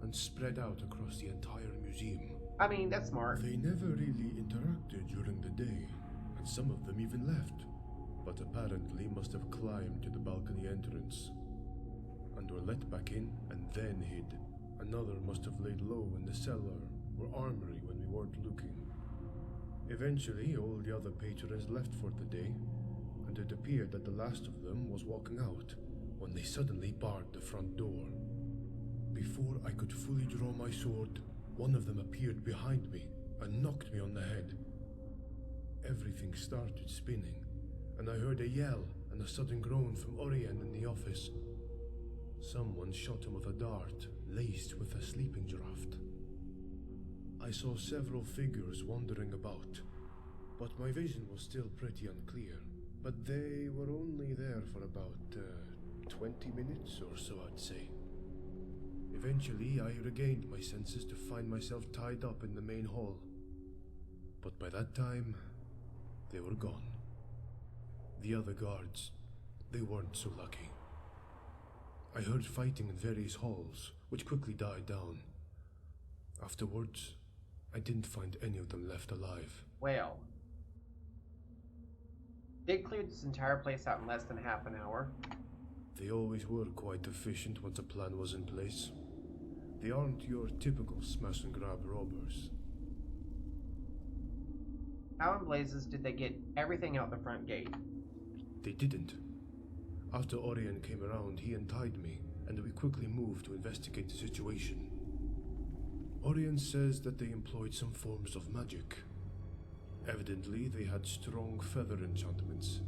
and spread out across the entire museum. I mean, that's smart. They never really interacted during the day, and some of them even left, but apparently must have climbed to the balcony entrance and were let back in and then hid. Another must have laid low in the cellar or armory when we weren't looking. Eventually, all the other patrons left for the day, and it appeared that the last of them was walking out when they suddenly barred the front door. Before I could fully draw my sword, one of them appeared behind me and knocked me on the head. Everything started spinning, and I heard a yell and a sudden groan from Orien in the office. Someone shot him with a dart, laced with a sleeping draught. I saw several figures wandering about, but my vision was still pretty unclear. But they were only there for about 20 minutes or so, I'd say. Eventually, I regained my senses to find myself tied up in the main hall. But by that time, they were gone. The other guards, they weren't so lucky. I heard fighting in various halls, which quickly died down. Afterwards, I didn't find any of them left alive. Well, they cleared this entire place out in less than half an hour. They always were quite efficient once a plan was in place. They aren't your typical smash and grab robbers. How in blazes did they get everything out the front gate? They didn't. After Orion came around, he untied me, and we quickly moved to investigate the situation. Orion says that they employed some forms of magic. Evidently, they had strong feather enchantments,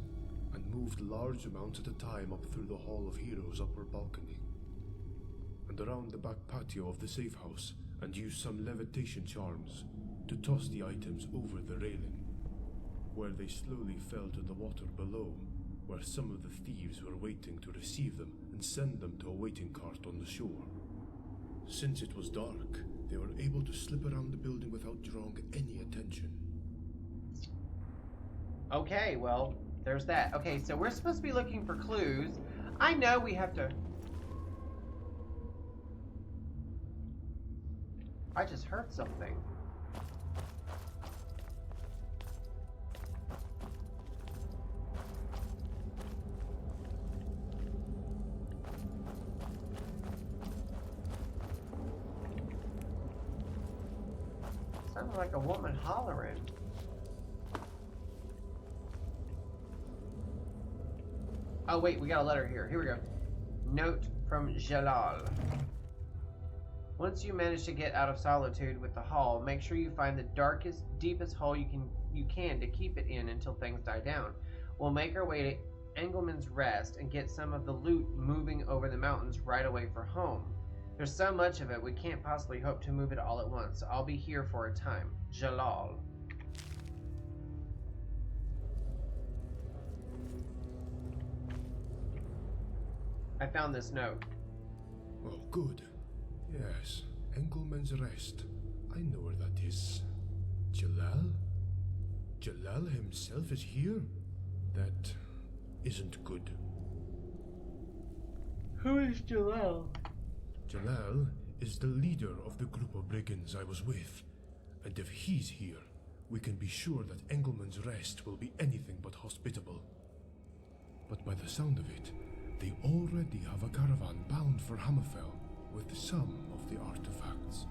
and moved large amounts at a time up through the Hall of Heroes' upper balcony, and around the back patio of the safe house, and used some levitation charms to toss the items over the railing, where they slowly fell to the water below, where some of the thieves were waiting to receive them and send them to a waiting cart on the shore. Since it was dark, they were able to slip around the building without drawing any attention. Okay, well, there's that. Okay, so we're supposed to be looking for clues. I know we have to... I just heard something. Sounded like a woman hollering. Oh wait, we got a letter here. Here we go. Note from Jalal. Once you manage to get out of solitude with the Hall, make sure you find the darkest, deepest hole you can to keep it in until things die down. We'll make our way to Engelman's Rest and get some of the loot moving over the mountains right away for home. There's so much of it, we can't possibly hope to move it all at once. I'll be here for a time. Jalal. I found this note. Oh, good. Yes, Engelman's Rest. I know where that is. Jalal? Jalal himself is here? That isn't good. Who is Jalal? Jalal is the leader of the group of brigands I was with. And if he's here, we can be sure that Engelman's Rest will be anything but hospitable. But by the sound of it, they already have a caravan bound for Hammerfell with some of the artifacts.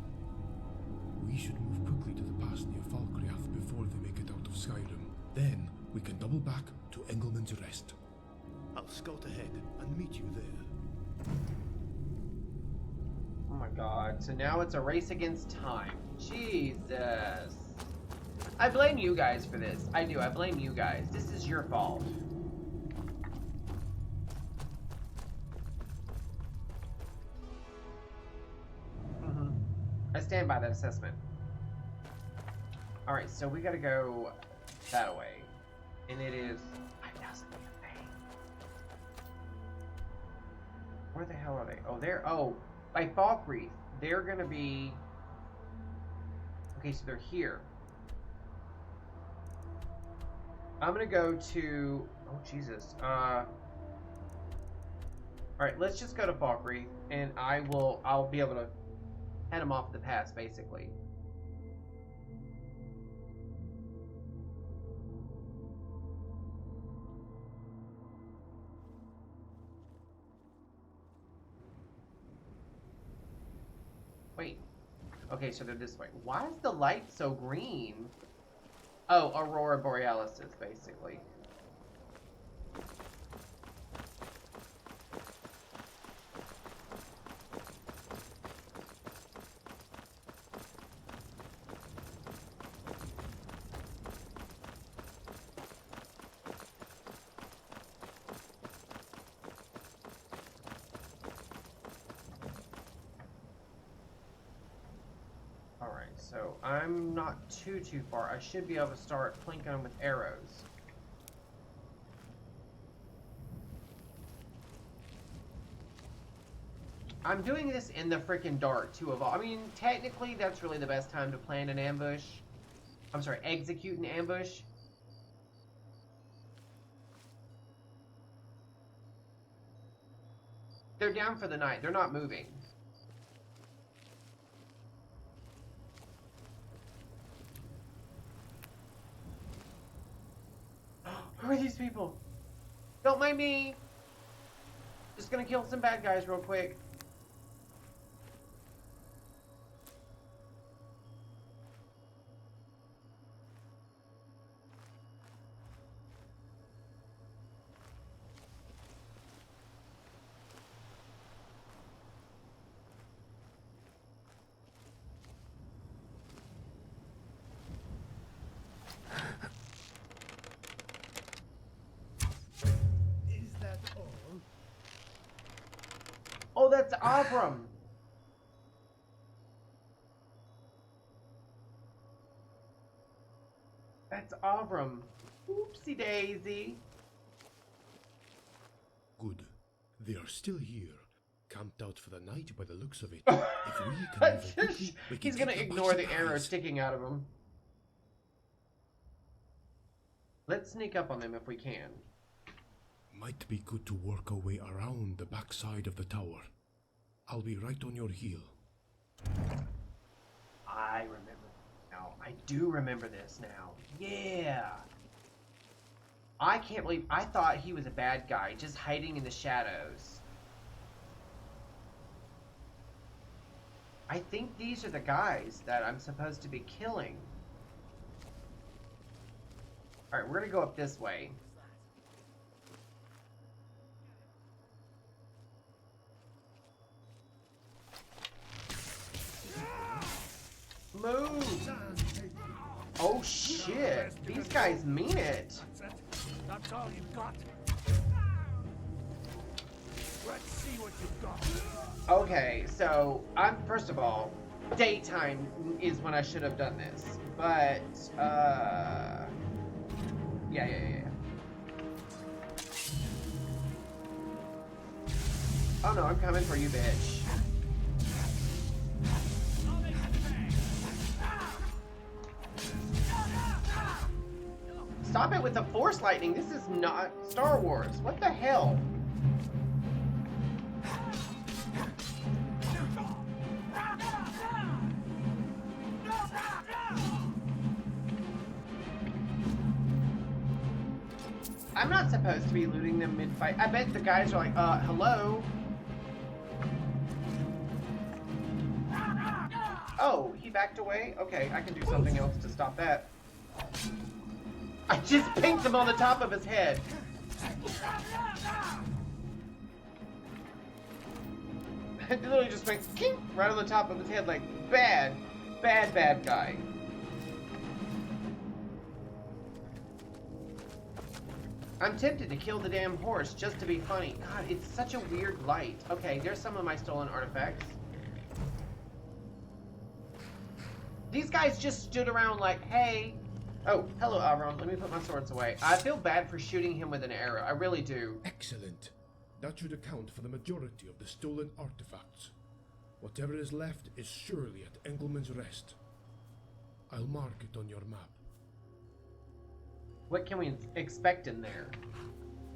We should move quickly to the pass near Falkreath before they make it out of Skyrim. Then we can double back to Engelman's Rest. I'll scout ahead and meet you there. Oh my god, so now it's a race against time. Jesus. I blame you guys for this. I do, I blame you guys. This is your fault. I stand by that assessment. Alright, so we gotta go that way. And it is 5,000 Fame. Where the hell are they? Oh, they're... Oh, by Falkreath. They're gonna be... Okay, so they're here. I'm gonna go to... Oh, Jesus. Alright, let's just go to Falkreath. And I'll be able to head them off the pass, basically. Wait. Okay, so they're this way. Why is the light so green? Oh, Aurora Borealis is basically. So I'm not too far. I should be able to start plinking them with arrows. I'm doing this in the freaking dark too. I mean, technically that's really the best time to plan an ambush. I'm sorry, execute an ambush. They're down for the night. They're not moving. Who are these people? Don't mind me. Just gonna kill some bad guys real quick. that's Avram. That's Avram. Oopsie daisy. Good. They are still here, camped out for the night by the looks of it. If we can move on quickly, we can He's gonna get them by ignore the arrow surprise. sticking out of him. Let's sneak up on them if we can. Might be good to work our way around the backside of the tower. I'll be right on your heel. I remember now. I do remember this now. Yeah. I can't believe I thought he was a bad guy, just hiding in the shadows. I think these are the guys that I'm supposed to be killing. Alright, we're gonna go up this way. Move! Oh shit! These guys mean it! That's all you've got. Let's see what you've got. Okay, so I'm first of all, daytime is when I should have done this, but yeah. Oh no, I'm coming for you, bitch. Stop it with the force lightning. This is not Star Wars. What the hell? I'm not supposed to be looting them mid-fight. I bet the guys are like, hello? Oh, he backed away? Okay, I can do something else to stop that. I just pinked him on the top of his head. I literally just went kink, right on the top of his head like, bad guy. I'm tempted to kill the damn horse just to be funny. God, it's such a weird light. Okay, there's some of my stolen artifacts. These guys just stood around like, hey. Oh, hello, Avram. Let me put my swords away. I feel bad for shooting him with an arrow. I really do. Excellent. That should account for the majority of the stolen artifacts. Whatever is left is surely at Engelman's Rest. I'll mark it on your map. What can we expect in there?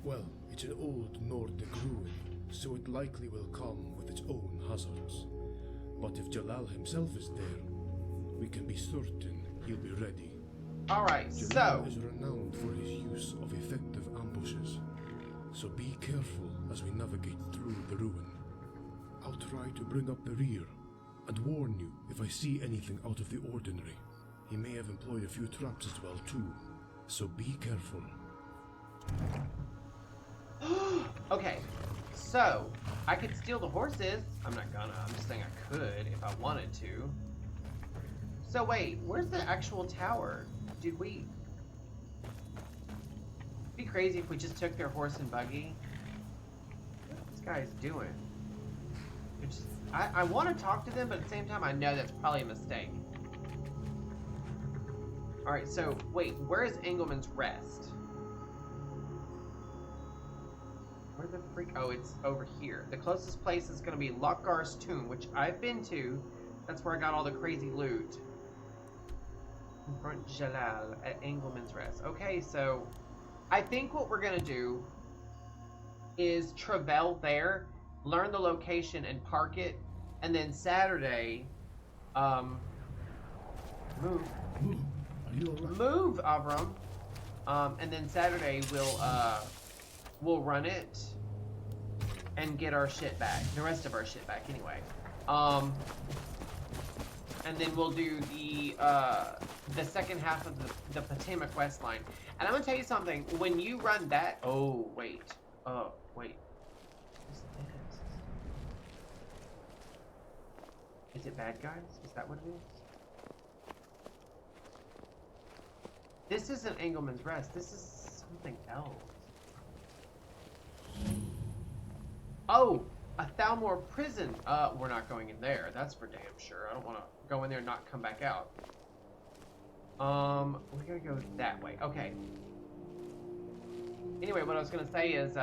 Well, it's an old Nordic ruin, so it likely will come with its own hazards. But if Jalal himself is there, we can be certain he'll be ready. Alright, Jalal so... is renowned for his use of effective ambushes, so be careful as we navigate through the ruin. I'll try to bring up the rear, and warn you if I see anything out of the ordinary. He may have employed a few traps as well too, so be careful. Okay, so I could steal the horses. I'm not gonna, I'm just saying I could if I wanted to. So wait, where's the actual tower? Did we... It'd be crazy if we just took their horse and buggy. What are these guys doing? They're just, I want to talk to them, but at the same time I know that's probably a mistake. Alright, so wait, where is Engelman's Rest? Where the freak? Oh, it's over here. The closest place is going to be Lokgar's tomb, which I've been to. That's where I got all the crazy loot. Confront Jalal at Engelman's Rest. Okay, so I think what we're going to do is travel there, learn the location and park it, and then Saturday, move. Are you alright? Move, Avram. And then Saturday we'll run it and get our shit back. The rest of our shit back anyway. And then we'll do the second half of the Potomac West line. And I'm gonna tell you something. When you run that, oh wait, what's this? Is it bad guys? Is that what it is? This isn't Engelman's Rest. This is something else. Oh, a Thalmor prison. We're not going in there. That's for damn sure. I don't want to go in there and not come back out. We're gonna go that way. Okay. Anyway, what I was gonna say is,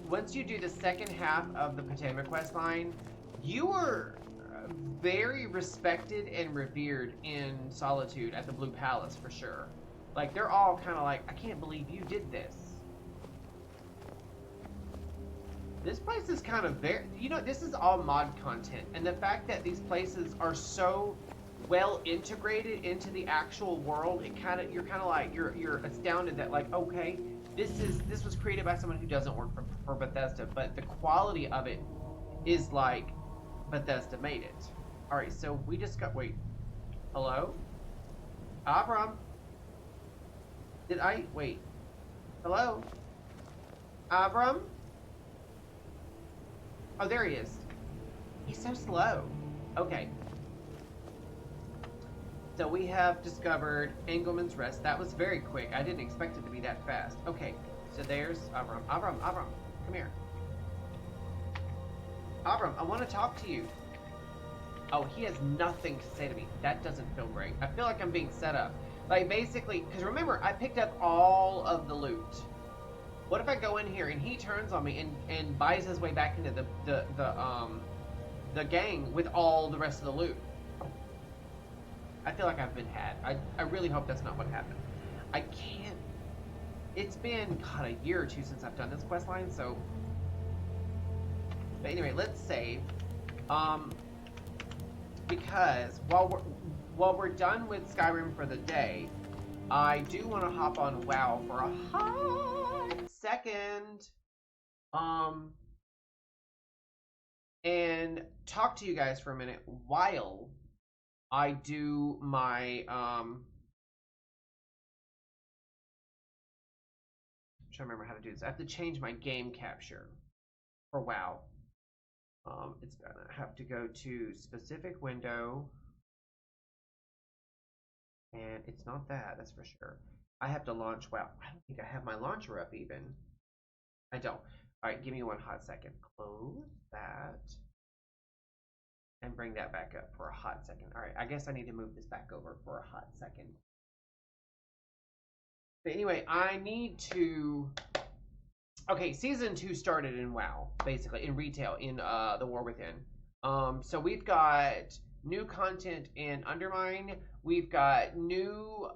once you do the second half of the Potomac quest line, you are very respected and revered in Solitude at the Blue Palace for sure. Like, they're all kind of like, I can't believe you did this. This place is kind of very, you know, this is all mod content, and the fact that these places are so well integrated into the actual world, it kind of, you're kind of like, you're astounded that, like, okay, this was created by someone who doesn't work for Bethesda, but the quality of it is like Bethesda made it. All right, so we just got, wait, hello? Abram? Did I, wait, hello? Abram? Oh, there he is. He's so slow. Okay. So we have discovered Engelman's Rest. That was very quick. I didn't expect it to be that fast. Okay, so there's Abram. Abram, come here. Abram, I want to talk to you. Oh, he has nothing to say to me. That doesn't feel great. I feel like I'm being set up. Like, basically, because remember, I picked up all of the loot. What if I go in here and he turns on me and buys his way back into the gang with all the rest of the loot? I feel like I've been had. I really hope that's not what happened. I can't. It's been, God, a year or two since I've done this quest line, so. But anyway, let's save. Because while we're done with Skyrim for the day, I do want to hop on WoW for a hot second. And talk to you guys for a minute while I do my I'm trying to remember how to do this. I have to change my game capture for WoW. It's gonna have to go to specific window, and it's not that's for sure. I have to launch WoW. I don't think I have my launcher up even. I don't. All right, give me one hot second. Close that and bring that back up for a hot second. All right, I guess I need to move this back over for a hot second. But anyway, I need to. Okay, season 2 started in WoW, basically in retail in the War Within. So we've got new content in Undermine. We've got new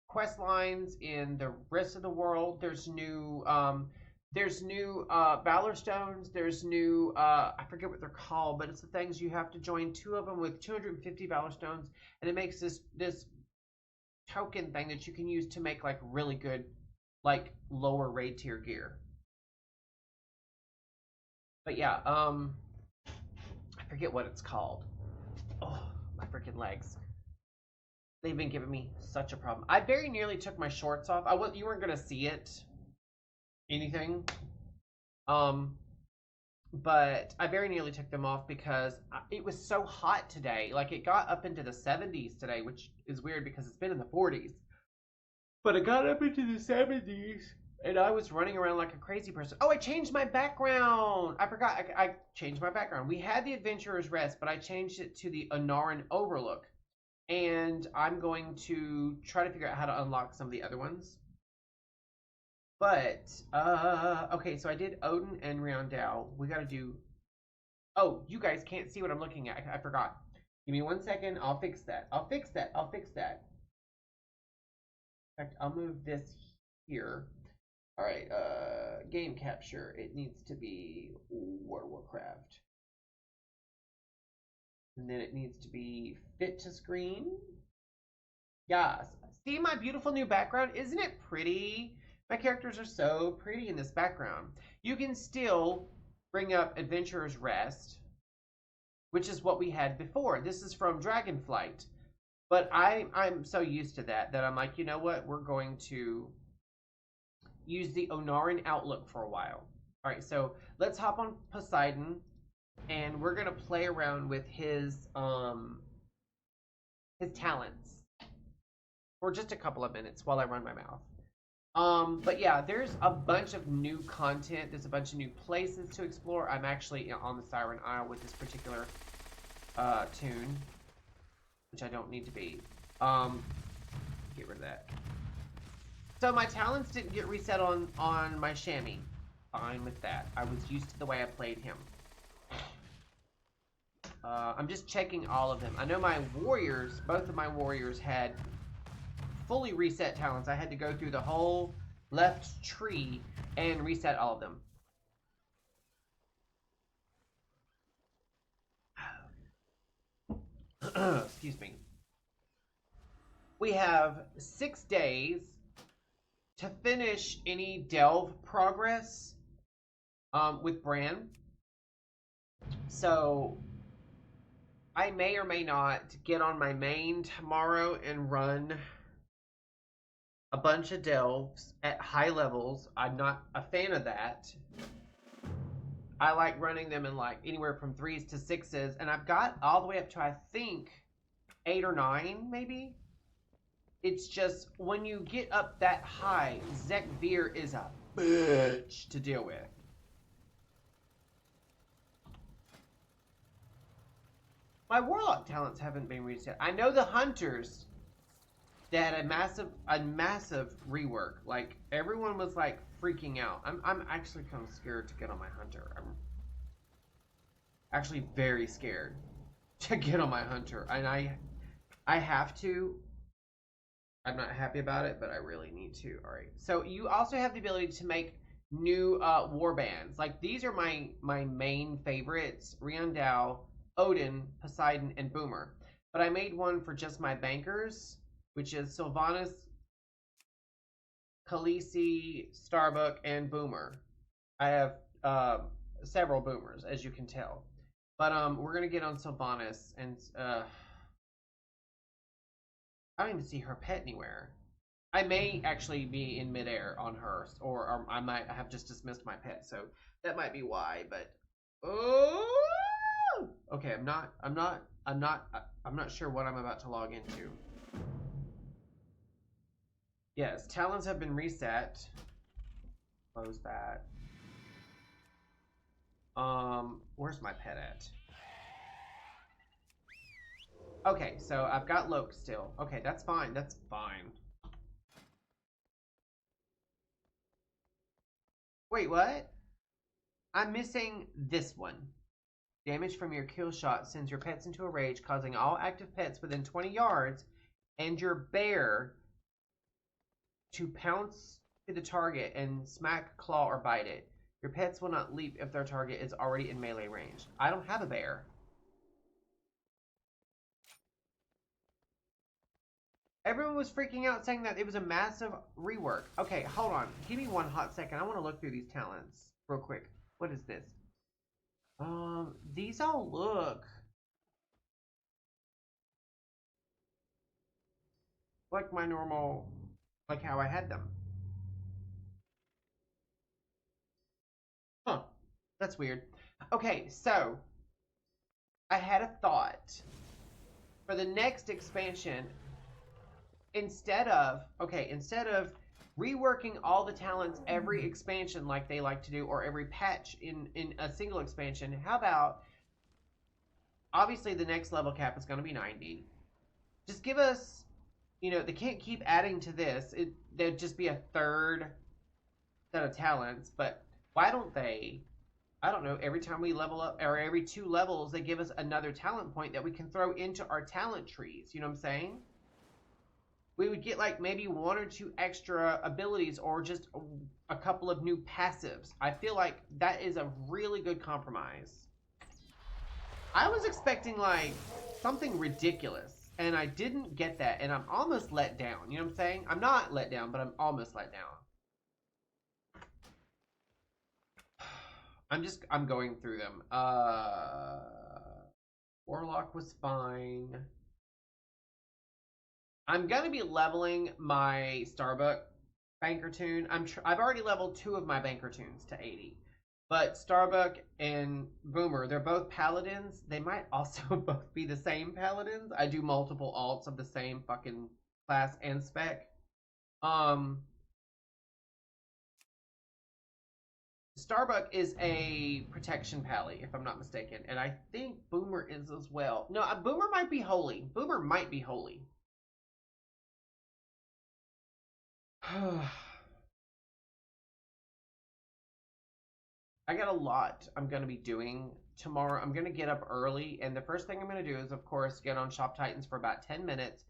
quest lines in the rest of the world. There's new Valor Stones. There's new I forget what they're called, but it's the things you have to join 2 of them with 250 Valor Stones, and it makes this token thing that you can use to make like really good, like lower raid tier gear. But yeah, I forget what it's called. Oh, my freaking legs. They've been giving me such a problem. I very nearly took my shorts off. You weren't gonna see it. Anything. But I very nearly took them off because it was so hot today. Like, it got up into the 70s today, which is weird because it's been in the 40s. But it got up into the 70s, and I was running around like a crazy person. Oh, I changed my background! I forgot, I changed my background. We had the Adventurer's Rest, but I changed it to the Anaran Overlook. And I'm going to try to figure out how to unlock some of the other ones. But, okay, so I did Odin and Riondell. We gotta do... Oh, you guys can't see what I'm looking at. I forgot. Give me 1 second. I'll fix that. I'll fix that. In fact, I'll move this here. All right, game capture. It needs to be World of Warcraft. And then it needs to be fit to screen. Yes. See my beautiful new background? Isn't it pretty? My characters are so pretty in this background. You can still bring up Adventurer's Rest, which is what we had before. This is from Dragonflight. But I'm so used to that I'm like, you know what? We're going to use the Anaran Outlook for a while. All right, so let's hop on Poseidon, and we're gonna play around with his talents for just a couple of minutes while I run my mouth. But yeah, there's a bunch of new content. There's a bunch of new places to explore. I'm actually on the Siren Isle with this particular tune, which I don't need to be. Get rid of that. So my talents didn't get reset on my chamois. Fine with that. I was used to the way I played him. I'm just checking all of them. I know my warriors, both of my warriors had fully reset talents. I had to go through the whole left tree and reset all of them. Excuse me. We have 6 days to finish any delve progress with Bran. So I may or may not get on my main tomorrow and run a bunch of delves at high levels. I'm not a fan of that. I like running them in like anywhere from 3s to 6s, and I've got all the way up to I think 8 or 9 maybe. It's just when you get up that high, Zek Veer is a bitch to deal with. My warlock talents haven't been reset. I know the hunters that had a massive rework. Like everyone was like freaking out. I'm actually kind of scared to get on my hunter. I'm actually very scared to get on my hunter, and I have to. I'm not happy about it, but I really need to. All right. So you also have the ability to make new war bands. Like these are my main favorites: Riandao, Odin, Poseidon, and Boomer. But I made one for just my bankers, which is Sylvanas, Khaleesi, Starbuck, and Boomer. I have several Boomers, as you can tell. But we're gonna get on Sylvanas, and I don't even see her pet anywhere. I may actually be in midair on her, or I might have just dismissed my pet, so that might be why. But okay, I'm not sure what I'm about to log into. Yes, talents have been reset. Close that. Where's my pet at? Okay, so I've got Loke still. Okay, that's fine. That's fine. Wait, what? I'm missing this one. Damage from your kill shot sends your pets into a rage, causing all active pets within 20 yards and your bear to pounce to the target and smack, claw, or bite it. Your pets will not leap if their target is already in melee range. I don't have a bear. Everyone was freaking out saying that it was a massive rework. Okay, hold on. Give me one hot second. I want to look through these talents real quick. What is this? These all look like my normal, like how I had them. Huh. That's weird. Okay, so I had a thought. For the next expansion, instead of reworking all the talents every expansion like they like to do, or every patch in a single expansion, how about, obviously the next level cap is going to be 90. Just give us, they can't keep adding to this. There'd just be a third set of talents, but why don't they, I don't know, every time we level up, or every 2 levels, they give us another talent point that we can throw into our talent trees. You know what I'm saying? We would get like maybe 1 or 2 extra abilities, or just a couple of new passives. I feel like that is a really good compromise. I was expecting like something ridiculous, and I didn't get that, and I'm almost let down. You know what I'm saying? I'm not let down, but I'm almost let down. I'm going through them. Warlock was fine. I'm gonna be leveling my Starbuck banker tune. I've already leveled 2 of my banker tunes to 80, but Starbuck and Boomer, they're both paladins. They might also both be the same paladins. I do multiple alts of the same fucking class and spec. Starbuck is a protection pally, if I'm not mistaken, and I think Boomer is as well. No, Boomer might be holy. Boomer might be holy. I got a lot I'm going to be doing tomorrow. I'm going to get up early, and the first thing I'm going to do is, of course, get on Shop Titans for about 10 minutes,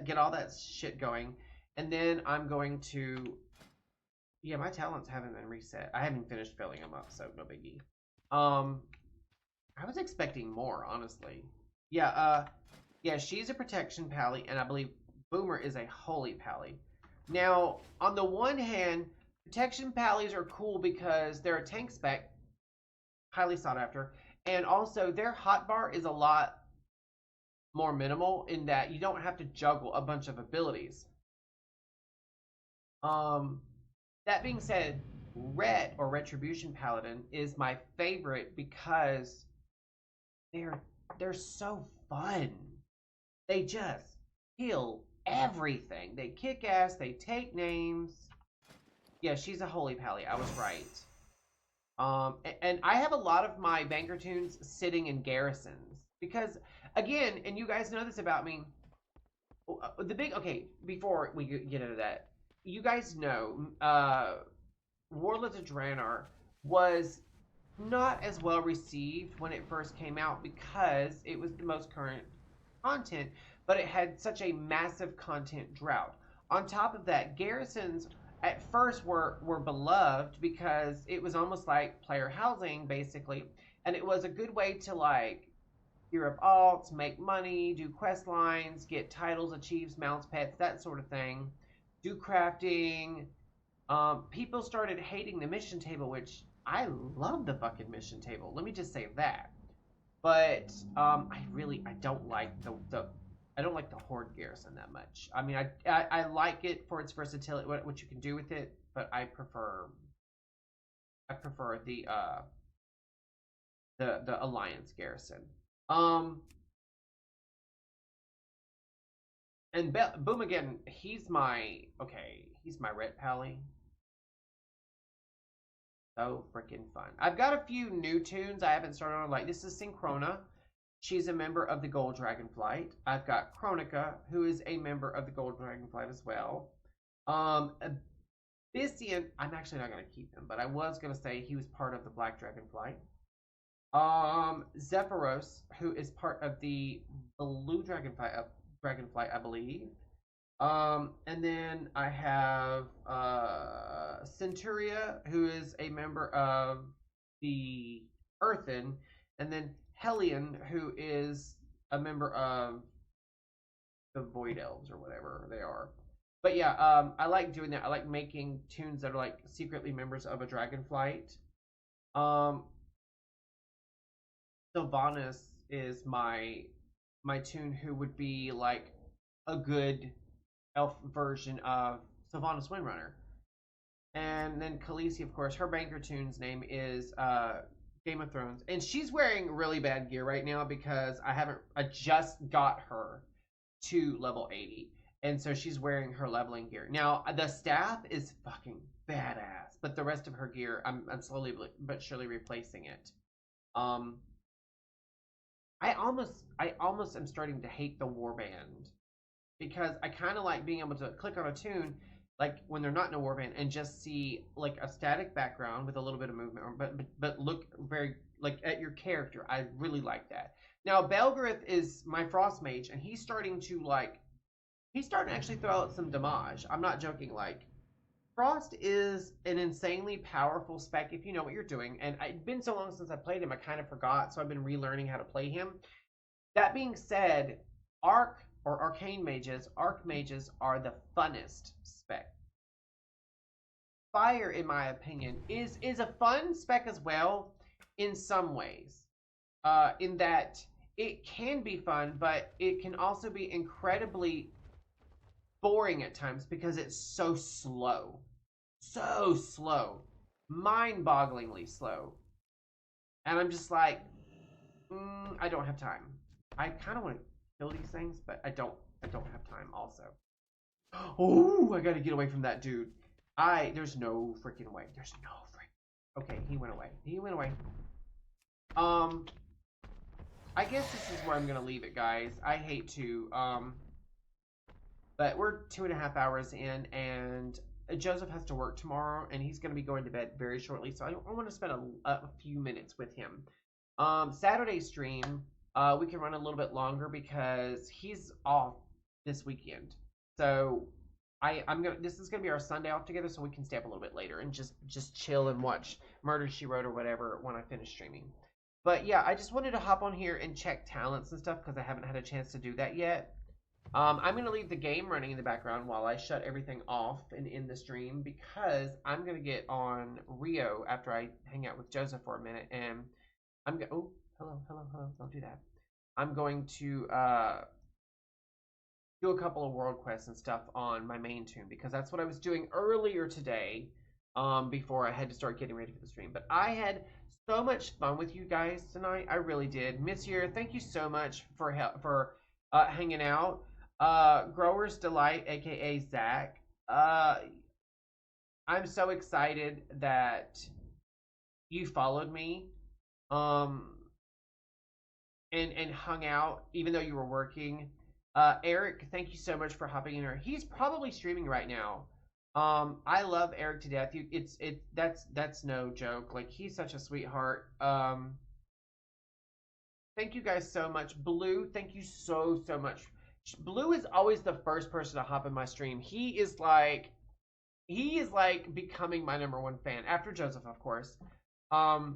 get all that shit going, and then I'm going to... Yeah, my talents haven't been reset. I haven't finished filling them up, so no biggie. I was expecting more, honestly. Yeah, yeah, she's a protection pally, and I believe Boomer is a holy pally. Now, on the one hand, protection pallies are cool because they're a tank spec, highly sought after, and also their hotbar is a lot more minimal in that you don't have to juggle a bunch of abilities. That being said, Ret or Retribution Paladin is my favorite because they're so fun. They just kill everything. They kick ass, they take names. Yeah, she's a holy pally. I was right. And I have a lot of my banker tunes sitting in garrisons because, again, and you guys know this about me. Okay, before we get into that, you guys know, Warlords of Draenor was not as well received when it first came out because it was the most current content, but it had such a massive content drought. On top of that, garrisons at first were beloved because it was almost like player housing, basically, and it was a good way to, like, gear up alts, make money, do quest lines, get titles, achieves, mounts, pets, that sort of thing. Do crafting. People started hating the mission table, which I love the fucking mission table. Let me just say that. But I don't like I don't like the Horde garrison that much. I mean, I like it for its versatility, what you can do with it, but I prefer the Alliance garrison. And Boom again, he's my Ret Pally. So freaking fun. I've got a few new tunes I haven't started on, like this is Synchrona. She's a member of the Gold Dragonflight. I've got Chronica, who is a member of the Gold Dragonflight as well. Abyssian, I'm actually not going to keep him, but I was going to say he was part of the Black Dragonflight. Zephyros, who is part of the Blue Dragonflight, I believe. And then I have Centuria, who is a member of the Earthen, and then Hellion, who is a member of the Void Elves or whatever they are. But yeah, I like doing that. I like making tunes that are like secretly members of a Dragonflight. Sylvanas is my tune who would be like a good elf version of Sylvanas Windrunner. And then Khaleesi, of course, her banker tune's name is Game of Thrones, and she's wearing really bad gear right now because I just got her to level 80, and so she's wearing her leveling gear. Now the staff is fucking badass, but the rest of her gear, I'm slowly but surely replacing it. I almost am starting to hate the warband because I kind of like being able to click on a tune like when they're not in a warband and just see like a static background with a little bit of movement, but look very like at your character. I really like that. Now Belgareth is my frost mage, and he's starting to actually throw out some damage. I'm not joking. Like, Frost is an insanely powerful spec if you know what you're doing, and it's been so long since I played him, I kind of forgot, so I've been relearning how to play him. That being said, arcane mages are the funnest spec. Fire, in my opinion, is a fun spec as well in some ways, in that it can be fun, but it can also be incredibly boring at times because it's so slow. So slow. Mind-bogglingly slow. And I'm just like, I don't have time. I kind of want to kill these things, but I don't have time also. Oh, I gotta get away from that dude. There's no freaking way. There's no freaking... Okay, he went away. He went away. I guess this is where I'm gonna leave it, guys. I hate to, but we're 2.5 hours in, and Joseph has to work tomorrow, and he's gonna be going to bed very shortly, so I want to spend a few minutes with him. Saturday stream, we can run a little bit longer because he's off this weekend. So this is gonna be our Sunday off together, so we can stay up a little bit later and just chill and watch Murder, She Wrote or whatever when I finish streaming. But yeah, I just wanted to hop on here and check talents and stuff because I haven't had a chance to do that yet. I'm gonna leave the game running in the background while I shut everything off and end the stream because I'm gonna get on Rio after I hang out with Joseph for a minute, and oh, hello, don't do that. I'm going to do a couple of world quests and stuff on my main toon because that's what I was doing earlier today, before I had to start getting ready for the stream. But I had so much fun with you guys tonight. I really did. Miss Year, thank you so much for hanging out. Grower's Delight, aka Zach. I'm so excited that you followed me, and hung out even though you were working. Eric, thank you so much for hopping in here. He's probably streaming right now. I love Eric to death. That's no joke. Like, he's such a sweetheart. Thank you guys so much. Blue, thank you so much. Blue is always the first person to hop in my stream. He is like becoming my #1 fan after Joseph, of course. I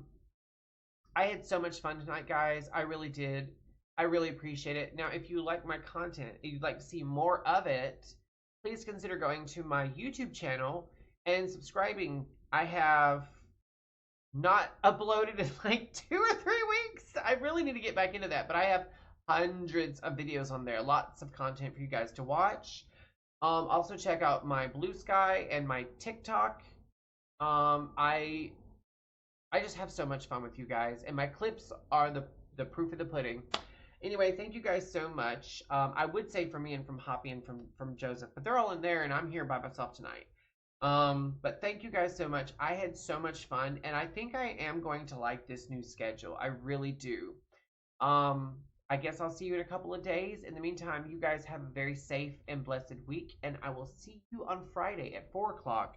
had so much fun tonight, guys. I really did. I really appreciate it. Now, if you like my content, if you'd like to see more of it, please consider going to my YouTube channel and subscribing. I have not uploaded in like 2 or 3 weeks. I really need to get back into that, but I have hundreds of videos on there. Lots of content for you guys to watch. Also check out my Blue Sky and my TikTok. I just have so much fun with you guys, and my clips are the proof of the pudding. Anyway, thank you guys so much. I would say from me and from Hoppy and from Joseph, but they're all in there, and I'm here by myself tonight. But thank you guys so much. I had so much fun, and I think I am going to like this new schedule. I really do. I guess I'll see you in a couple of days. In the meantime, you guys have a very safe and blessed week, and I will see you on Friday at 4 o'clock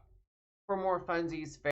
for more funsies.